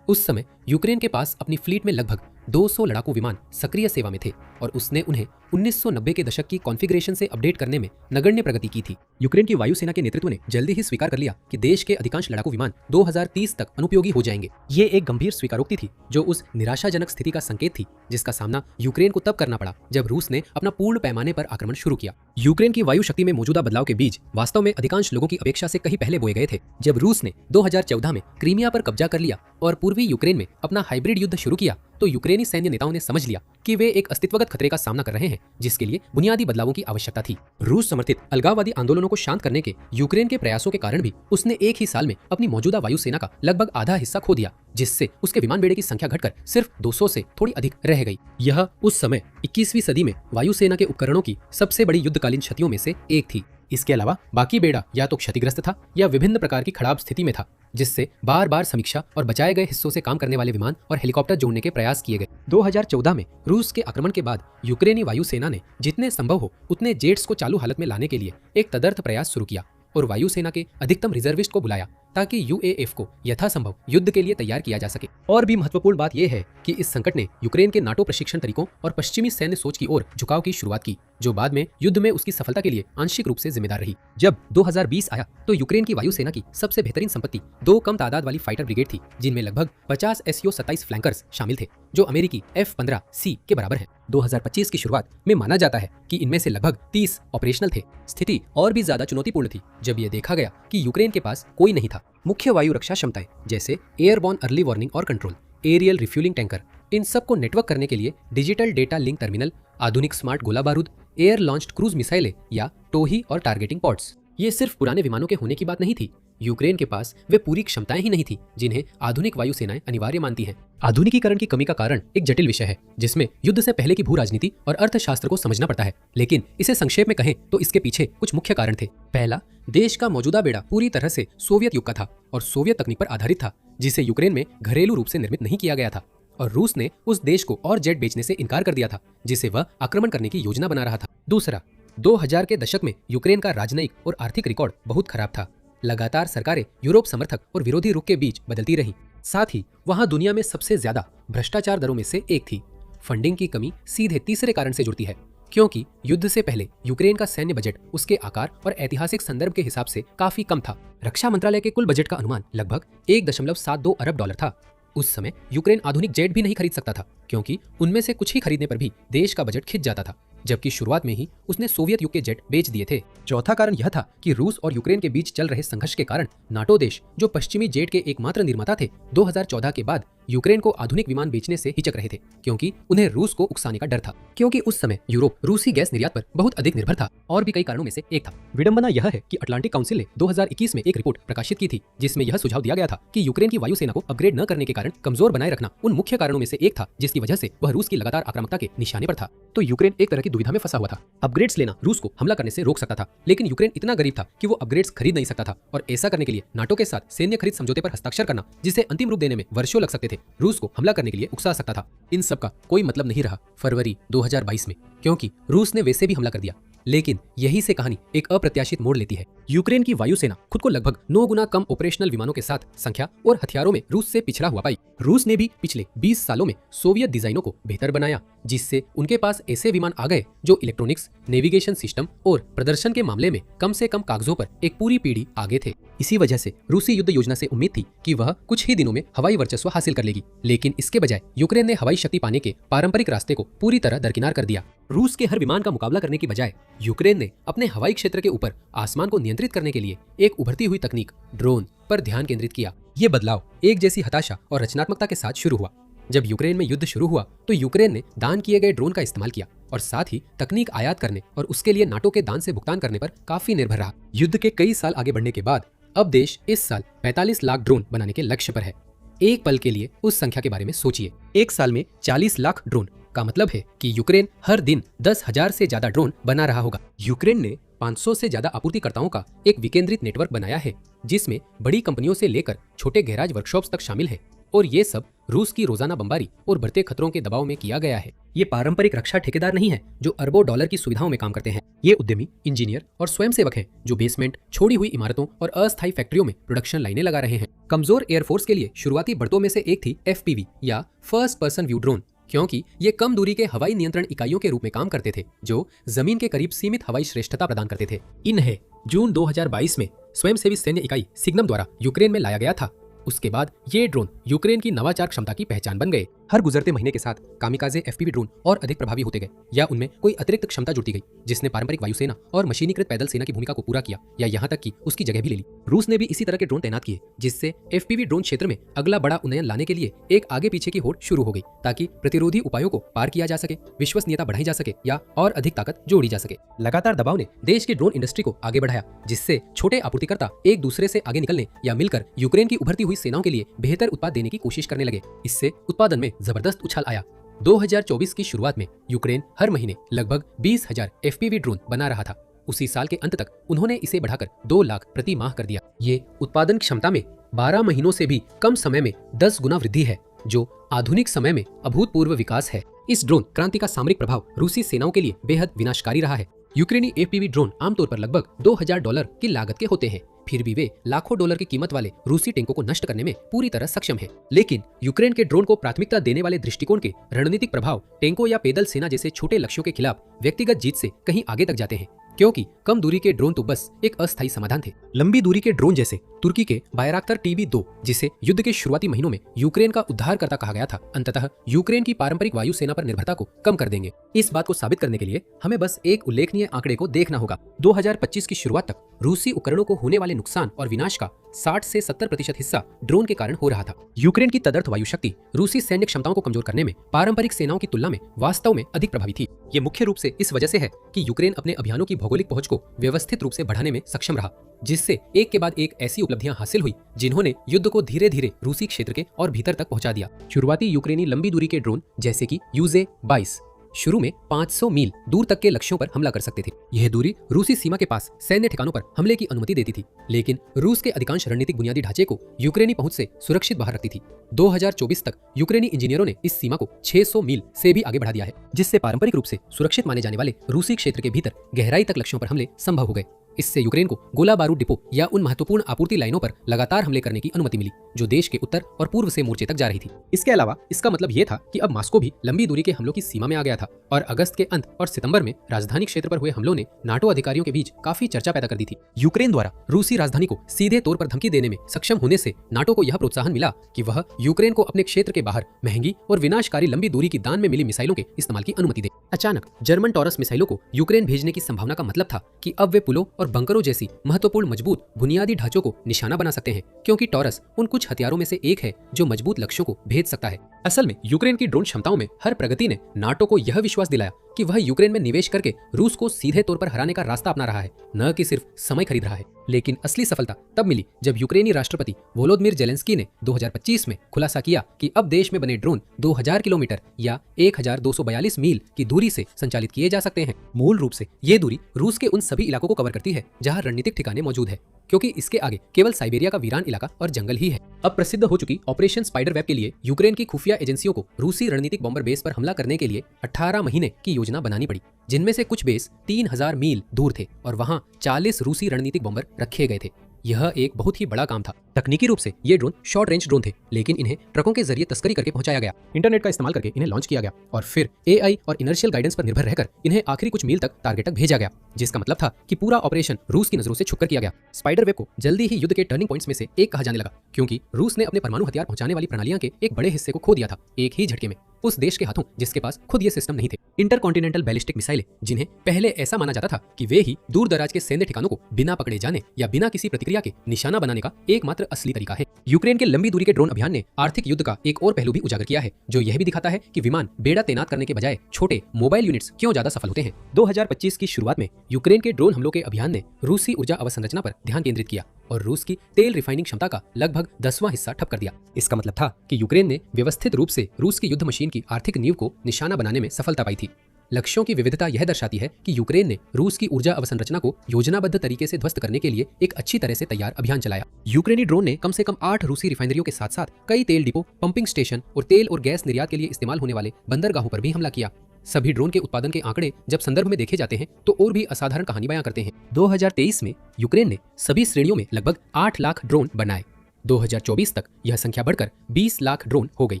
उस समय यूक्रेन के पास अपनी फ्लीट में लगभग 200 लड़ाकू विमान सक्रिय सेवा में थे और उसने उन्हें 1990 के दशक की कॉन्फ़िगरेशन से अपडेट करने में नगण्य प्रगति की थी। यूक्रेन की वायुसेना के नेतृत्व ने जल्दी ही स्वीकार कर लिया कि देश के अधिकांश लड़ाकू विमान 2030 तक अनुपयोगी हो जाएंगे। ये एक गंभीर स्वीकारोक्ति थी, जो उस निराशाजनक स्थिति का संकेत थी जिसका सामना यूक्रेन को तब करना पड़ा जब रूस ने अपना पूर्ण पैमाने पर आक्रमण शुरू किया। यूक्रेन की वायु शक्ति में मौजूदा बदलाव के बीज वास्तव में अधिकांश लोगों की अपेक्षा से कहीं पहले बोए गए थे। जब रूस ने 2014 में क्रीमिया पर कब्जा कर लिया और पूर्वी यूक्रेन में अपना हाइब्रिड युद्ध शुरू किया, तो यूक्रेनी सैन्य नेताओं ने समझ लिया कि वे एक अस्तित्वगत खतरे का सामना कर रहे हैं, जिसके लिए बुनियादी बदलावों की आवश्यकता थी। रूस समर्थित अलगाववादी आंदोलनों को शांत करने के यूक्रेन के प्रयासों के कारण भी उसने एक ही साल में अपनी मौजूदा वायुसेना का लगभग आधा हिस्सा खो दिया, जिससे उसके विमान बेड़े की संख्या घटकर सिर्फ 200 से थोड़ी अधिक रह गई। यह उस समय 21वीं सदी में वायुसेना के उपकरणों की सबसे बड़ी युद्धकालीन क्षतियों में से एक थी। इसके अलावा बाकी बेड़ा या तो क्षतिग्रस्त था या विभिन्न प्रकार की खराब स्थिति में था, जिससे बार बार समीक्षा और बचाए गए हिस्सों से काम करने वाले विमान और हेलीकॉप्टर जोड़ने के प्रयास किए गए। 2014 में रूस के आक्रमण के बाद यूक्रेनी वायुसेना ने जितने संभव हो उतने जेट्स को चालू हालत में लाने के लिए एक तदर्थ प्रयास शुरू किया और वायुसेना के अधिकतम रिजर्विस्ट को बुलाया ताकि यूएएफ को यथासंभव युद्ध के लिए तैयार किया जा सके। और भी महत्वपूर्ण बात यह है कि इस संकट ने यूक्रेन के नाटो प्रशिक्षण तरीकों और पश्चिमी सैन्य सोच की ओर झुकाव की शुरुआत की, जो बाद में युद्ध में उसकी सफलता के लिए आंशिक रूप से जिम्मेदार रही। जब 2020 आया तो यूक्रेन की वायुसेना की सबसे बेहतरीन संपत्ति 2 कम तादाद वाली फाइटर ब्रिगेड थी, जिनमें लगभग 50 SU-27 फ्लैंकर्स शामिल थे, जो अमेरिकी F-15C के बराबर है। 2025 की शुरुआत में माना जाता है कि इनमें से लगभग 30 ऑपरेशनल थे। स्थिति और भी ज्यादा चुनौतीपूर्ण थी जब यह देखा गया कि यूक्रेन के पास कोई नहीं था मुख्य वायु रक्षा क्षमताएं जैसे एयरबॉर्न अर्ली वार्निंग और कंट्रोल, एरियल रिफ्यूलिंग टैंकर, इन सब को नेटवर्क करने के लिए डिजिटल डेटा लिंक टर्मिनल, आधुनिक स्मार्ट गोला बारूद, एयर लॉन्च्ड क्रूज मिसाइलें या टोही और टारगेटिंग पॉड्स। ये सिर्फ पुराने विमानों के होने की बात नहीं थी। यूक्रेन के पास वे पूरी क्षमताएं ही नहीं थी जिन्हें आधुनिक वायु सेनाएं अनिवार्य मानती हैं। आधुनिकीकरण की कमी का कारण एक जटिल विषय है जिसमें युद्ध से पहले की भू राजनीति और अर्थशास्त्र को समझना पड़ता है, लेकिन इसे संक्षेप में कहें तो इसके पीछे कुछ मुख्य कारण थे। पहला, देश का मौजूदा बेड़ा पूरी तरह से सोवियत युग का था और सोवियत तकनीक पर आधारित था, जिसे यूक्रेन में घरेलू रूप से निर्मित नहीं किया गया था, और रूस ने उस देश को और जेट बेचने से इनकार कर दिया था जिसे वह आक्रमण करने की योजना बना रहा था। दूसरा, 2000 के दशक में यूक्रेन का राजनयिक और आर्थिक रिकॉर्ड बहुत खराब था। लगातार सरकारें यूरोप समर्थक और विरोधी रुख के बीच बदलती रहीं। साथ ही वहां दुनिया में सबसे ज्यादा भ्रष्टाचार दरों में से एक थी। फंडिंग की कमी सीधे तीसरे कारण से जुड़ती है, क्योंकि युद्ध से पहले यूक्रेन का सैन्य बजट उसके आकार और ऐतिहासिक संदर्भ के हिसाब से काफी कम था। रक्षा मंत्रालय के कुल बजट का अनुमान लगभग 1.72 अरब डॉलर था। उस समय यूक्रेन आधुनिक जेट भी नहीं खरीद सकता था, क्योंकि उनमें से कुछ ही खरीदने पर भी देश का बजट खिंच जाता था, जबकि शुरुआत में ही उसने सोवियत युग के जेट बेच दिए थे। चौथा कारण यह था कि रूस और यूक्रेन के बीच चल रहे संघर्ष के कारण नाटो देश, जो पश्चिमी जेट के एकमात्र निर्माता थे, 2014 के बाद यूक्रेन को आधुनिक विमान बेचने से हिचक रहे थे, क्योंकि उन्हें रूस को उकसाने का डर था। क्योंकि उस समय यूरोप रूसी गैस निर्यात पर बहुत अधिक निर्भर था और भी कई कारणों में से एक था। विडंबना यह है कि अटलांटिक काउंसिल ने 2021 में एक रिपोर्ट प्रकाशित की थी जिसमें यह सुझाव दिया गया था कि यूक्रेन की वायुसेना को अपग्रेड न करने के कारण कमजोर बनाए रखना उन मुख्य कारणों में से एक था जिसकी वजह से वह रूस की लगातार आक्रामकता के निशाने पर था। तो यूक्रेन एक तरह की दुविधा में फंसा हुआ था। अपग्रेड्स लेना रूस को हमला करने से रोक सकता था, लेकिन यूक्रेन इतना गरीब था कि वो अपग्रेड्स खरीद नहीं सकता था, और ऐसा करने के लिए नाटो के साथ सैन्य खरीद समझौते पर हस्ताक्षर करना, जिसे अंतिम रूप देने में वर्षों लग सकते थे, रूस को हमला करने के लिए उकसा सकता था। इन सब का कोई मतलब नहीं रहा फरवरी 2022 में, क्योंकि रूस ने वैसे भी हमला कर दिया। लेकिन यही से कहानी एक अप्रत्याशित मोड़ लेती है। यूक्रेन की वायुसेना खुद को लगभग 9 गुना कम ऑपरेशनल विमानों के साथ संख्या और हथियारों में रूस से पिछड़ा हुआ पाई। रूस ने भी पिछले 20 सालों में सोवियत डिजाइनों को बेहतर बनाया, जिससे उनके पास ऐसे विमान आ गए जो इलेक्ट्रॉनिक्स, नेविगेशन सिस्टम और प्रदर्शन के मामले में कम से कम कागजों पर एक पूरी पीढ़ी आगे थे। इसी वजह से रूसी युद्ध योजना से उम्मीद थी कि वह कुछ ही दिनों में हवाई वर्चस्व हासिल कर लेगी, लेकिन इसके बजाय यूक्रेन ने हवाई शक्ति पाने के पारंपरिक रास्ते को पूरी तरह दरकिनार कर दिया। रूस के हर विमान का मुकाबला करने की बजाय यूक्रेन ने अपने हवाई क्षेत्र के ऊपर आसमान को नियंत्रित करने के लिए एक उभरती हुई तकनीक ड्रोन पर ध्यान केंद्रित किया। ये बदलाव एक जैसी हताशा और रचनात्मकता के साथ शुरू हुआ। जब यूक्रेन में युद्ध शुरू हुआ तो यूक्रेन ने दान किए गए ड्रोन का इस्तेमाल किया और साथ ही तकनीक आयात करने और उसके लिए नाटो के दान से भुगतान करने पर काफी निर्भर रहा। युद्ध के कई साल आगे बढ़ने के बाद अब देश इस साल 45 लाख ड्रोन बनाने के लक्ष्य पर है। एक पल के लिए उस संख्या के बारे में सोचिए। एक साल में 40 लाख ड्रोन का मतलब है कि यूक्रेन हर दिन 10,000 से ज्यादा ड्रोन बना रहा होगा। यूक्रेन ने 500 से ज्यादा आपूर्तिकर्ताओं का एक विकेंद्रित नेटवर्क बनाया है, जिसमें बड़ी कंपनियों से लेकर छोटे गैराज वर्कशॉप्स तक शामिल है, और ये सब रूस की रोजाना बमबारी और बढ़ते खतरों के दबाव में किया गया है। ये पारंपरिक रक्षा ठेकेदार नहीं है जो अरबों डॉलर की सुविधाओं में काम करते हैं। ये उद्यमी, इंजीनियर और स्वयंसेवक हैं जो बेसमेंट, छोड़ी हुई इमारतों और अस्थायी फैक्ट्रियों में प्रोडक्शन लाइनें लगा रहे हैं। कमजोर एयरफोर्स के लिए शुरुआती बढ़तों में से एक थी FPV या फर्स्ट पर्सन व्यू ड्रोन, क्योंकि ये कम दूरी के हवाई नियंत्रण इकाइयों के रूप में काम करते थे जो जमीन के करीब सीमित हवाई श्रेष्ठता प्रदान करते थे। इन्हें जून 2022 में स्वयंसेवी सैन्य इकाई सिग्नम द्वारा यूक्रेन में लाया गया था। उसके बाद ये ड्रोन यूक्रेन की नवाचार क्षमता की पहचान बन गए। हर गुजरते महीने के साथ कामिकाजे FPV ड्रोन और अधिक प्रभावी होते गए, या उनमें कोई अतिरिक्त क्षमता जुड़ती गई जिसने पारंपरिक वायुसेना और मशीनीकृत पैदल सेना की भूमिका को पूरा किया, या यहाँ तक कि उसकी जगह भी ले ली। रूस ने भी इसी तरह के ड्रोन तैनात किए, जिससे FPV ड्रोन क्षेत्र में अगला बड़ा उन्नयन लाने के लिए एक आगे पीछे की होड़ शुरू हो गई, ताकि प्रतिरोधी उपायों को पार किया जा सके, विश्वसनीयता बढ़ाई जा सके या और अधिक ताकत जोड़ी जा सके। लगातार दबाव ने देश की ड्रोन इंडस्ट्री को आगे बढ़ाया, जिससे छोटे आपूर्तिकर्ता एक दूसरे से आगे निकलने या मिलकर यूक्रेन की उभरती हुई सेनाओं के लिए बेहतर उत्पाद देने की कोशिश करने लगे। इससे उत्पादन में जबरदस्त उछाल आया। 2024 की शुरुआत में यूक्रेन हर महीने लगभग 20,000 FPV ड्रोन बना रहा था। उसी साल के अंत तक उन्होंने इसे बढ़ाकर 2 लाख प्रति माह कर दिया। ये उत्पादन क्षमता में 12 महीनों से भी कम समय में 10 गुना वृद्धि है, जो आधुनिक समय में अभूतपूर्व विकास है। इस ड्रोन क्रांति का सामरिक प्रभाव रूसी सेनाओं के लिए बेहद विनाशकारी रहा है। यूक्रेनी FPV ड्रोन आमतौर पर लगभग $2,000 की लागत के होते हैं, फिर भी वे लाखों डॉलर की कीमत वाले रूसी टैंकों को नष्ट करने में पूरी तरह सक्षम हैं। लेकिन यूक्रेन के ड्रोन को प्राथमिकता देने वाले दृष्टिकोण के रणनीतिक प्रभाव टैंकों या पैदल सेना जैसे छोटे लक्ष्यों के खिलाफ व्यक्तिगत जीत से कहीं आगे तक जाते हैं। क्योंकि कम दूरी के ड्रोन तो बस एक अस्थायी समाधान थे। लंबी दूरी के ड्रोन जैसे तुर्की के बायराक्तर TB2, जिसे युद्ध के शुरुआती महीनों में यूक्रेन का उद्धारकर्ता कहा गया था, अंततः यूक्रेन की पारंपरिक वायुसेना पर निर्भरता को कम कर देंगे। इस बात को साबित करने के लिए हमें बस एक उल्लेखनीय आंकड़े को देखना होगा। 2025 की शुरुआत तक रूसी उपकरणों को होने वाले नुकसान और विनाश का 60 से 70% हिस्सा ड्रोन के कारण हो रहा था। यूक्रेन की तदर्थ वायु शक्ति रूसी सैन्य क्षमताओं को कमजोर करने में पारंपरिक सेनाओं की तुलना में वास्तव में अधिक प्रभावी थी। ये मुख्य रूप से इस वजह से है कि यूक्रेन अपने अभियानों की भौगोलिक पहुंच को व्यवस्थित रूप से बढ़ाने में सक्षम रहा, जिससे एक के बाद एक ऐसी उपलब्धियां हासिल हुई जिन्होंने युद्ध को धीरे धीरे रूसी क्षेत्र के और भीतर तक पहुंचा दिया। शुरुआती यूक्रेनी लंबी दूरी के ड्रोन जैसे कि UZ-22 शुरू में 500 मील दूर तक के लक्ष्यों पर हमला कर सकते थे। यह दूरी रूसी सीमा के पास सैन्य ठिकानों पर हमले की अनुमति देती थी, लेकिन रूस के अधिकांश रणनीतिक बुनियादी ढांचे को यूक्रेनी पहुंच से सुरक्षित बाहर रखती थी। 2024 तक यूक्रेनी इंजीनियरों ने इस सीमा को 600 मील से भी आगे बढ़ा दिया है, जिससे पारंपरिक रूप से सुरक्षित माने जाने वाले रूसी क्षेत्र के भीतर गहराई तक लक्ष्यों पर हमले संभव हो गए। इससे यूक्रेन को गोला बारूद डिपो या उन महत्वपूर्ण आपूर्ति लाइनों पर लगातार हमले करने की अनुमति मिली जो देश के उत्तर और पूर्व से मोर्चे तक जा रही थी। इसके अलावा इसका मतलब यह था कि अब मॉस्को भी लंबी दूरी के हमलों की सीमा में आ गया था और अगस्त के अंत और सितंबर में राजधानी क्षेत्र पर हुए हमलों ने नाटो अधिकारियों के बीच काफी चर्चा पैदा कर दी थी। यूक्रेन द्वारा रूसी राजधानी को सीधे तौर पर धमकी देने में सक्षम होने से नाटो को यह प्रोत्साहन मिला कि वह यूक्रेन को अपने क्षेत्र के बाहर महंगी और विनाशकारी लंबी दूरी की दान में मिली मिसाइलों के इस्तेमाल की अनुमति दे। अचानक जर्मन टॉरस मिसाइलों को यूक्रेन भेजने की संभावना का मतलब था कि अब वे पुलों और बंकरों जैसी महत्वपूर्ण मजबूत बुनियादी ढांचों को निशाना बना सकते हैं, क्योंकि टॉरस उन कुछ हथियारों में से एक है जो मजबूत लक्ष्यों को भेद सकता है। असल में यूक्रेन की ड्रोन क्षमताओं में हर प्रगति ने नाटो को यह विश्वास दिलाया कि वह यूक्रेन में निवेश करके रूस को सीधे तौर पर हराने का रास्ता अपना रहा है, न कि सिर्फ समय खरीद रहा है। लेकिन असली सफलता तब मिली जब यूक्रेनी राष्ट्रपति वोलोदिमीर जेलेंस्की ने 2025 में खुलासा किया कि अब देश में बने ड्रोन 2000 किलोमीटर या 1242 मील की दूरी से संचालित किए जा सकते हैं। मूल रूप से ये दूरी रूस के उन सभी इलाकों को कवर करती है जहां रणनीतिक ठिकाने मौजूद है, क्योंकि इसके आगे केवल साइबेरिया का वीरान इलाका और जंगल ही है। अब प्रसिद्ध हो चुकी ऑपरेशन स्पाइडर वेब के लिए यूक्रेन की खुफिया एजेंसियों को रूसी रणनीतिक बॉम्बर बेस पर हमला करने के लिए 18 महीने की योजना बनानी पड़ी, जिनमें से कुछ बेस 3000 मील दूर थे और वहां 40 रूसी रणनीतिक बॉम्बर रखे गए थे। यह एक बहुत ही बड़ा काम था। तकनीकी रूप से ये ड्रोन शॉर्ट रेंज ड्रोन थे, लेकिन इन्हें ट्रकों के जरिए तस्करी करके पहुंचाया गया। इंटरनेट का इस्तेमाल करके इन्हें लॉन्च किया गया और फिर AI और इनर्शियल गाइडेंस पर निर्भर रहकर इन्हें आखिरी कुछ मील तक टारगेट तक भेजा गया, जिसका मतलब था कि पूरा ऑपरेशन रूस की नजरों से छुपकर किया गया। स्पाइडर वेब को जल्दी ही युद्ध के टर्निंग पॉइंट्स में से एक कहा जाने लगा, क्योंकि रूस ने अपने परमाणु हथियार पहुंचाने वाली प्रणालियां के एक बड़े हिस्से को खो दिया था एक ही झटके में, उस देश के हाथों जिसके पास खुद ये सिस्टम नहीं थे। इंटरकॉन्टिनेंटल बैलिस्टिक मिसाइलें, जिन्हें पहले ऐसा माना जाता था कि वे ही दूर दराज के सैन्य ठिकानों को बिना पकड़े जाने या बिना किसी प्रतिक्रिया के निशाना बनाने का एकमात्र असली तरीका है। यूक्रेन के लंबी दूरी के ड्रोन अभियान ने आर्थिक युद्ध का एक और पहलू भी उजागर किया है, जो यह भी दिखाता है कि विमान बेड़ा तैनात करने के बजाय छोटे मोबाइल यूनिट्स क्यों ज्यादा सफल होते हैं। 2025 की शुरुआत में यूक्रेन के ड्रोन हमलों के अभियान ने रूसी ऊर्जा अवसंरचना पर ध्यान केंद्रित किया और रूस की तेल रिफाइनिंग क्षमता का लगभग 10वां हिस्सा ठप कर दिया। इसका मतलब था कि यूक्रेन ने व्यवस्थित रूप से रूस की युद्ध मशीन की आर्थिक नींव को निशाना बनाने में सफलता पाई थी। लक्ष्यों की विविधता यह दर्शाती है कि यूक्रेन ने रूस की ऊर्जा अवसंरचना को योजनाबद्ध तरीके से ध्वस्त करने के लिए एक अच्छी तरह से तैयार अभियान चलाया। यूक्रेनी ड्रोन ने कम से कम 8 रूसी रिफाइनरियों के साथ साथ कई तेल डिपो, पंपिंग स्टेशन और तेल और गैस निर्यात के लिए इस्तेमाल होने वाले बंदरगाहों पर भी हमला किया। सभी ड्रोन के उत्पादन के आंकड़े जब संदर्भ में देखे जाते हैं तो और भी असाधारण कहानी बयां करते हैं। 2023 में यूक्रेन ने सभी श्रेणियों में लगभग 8 लाख ड्रोन बनाए। 2024 तक यह संख्या बढ़कर 20 लाख ड्रोन हो गई,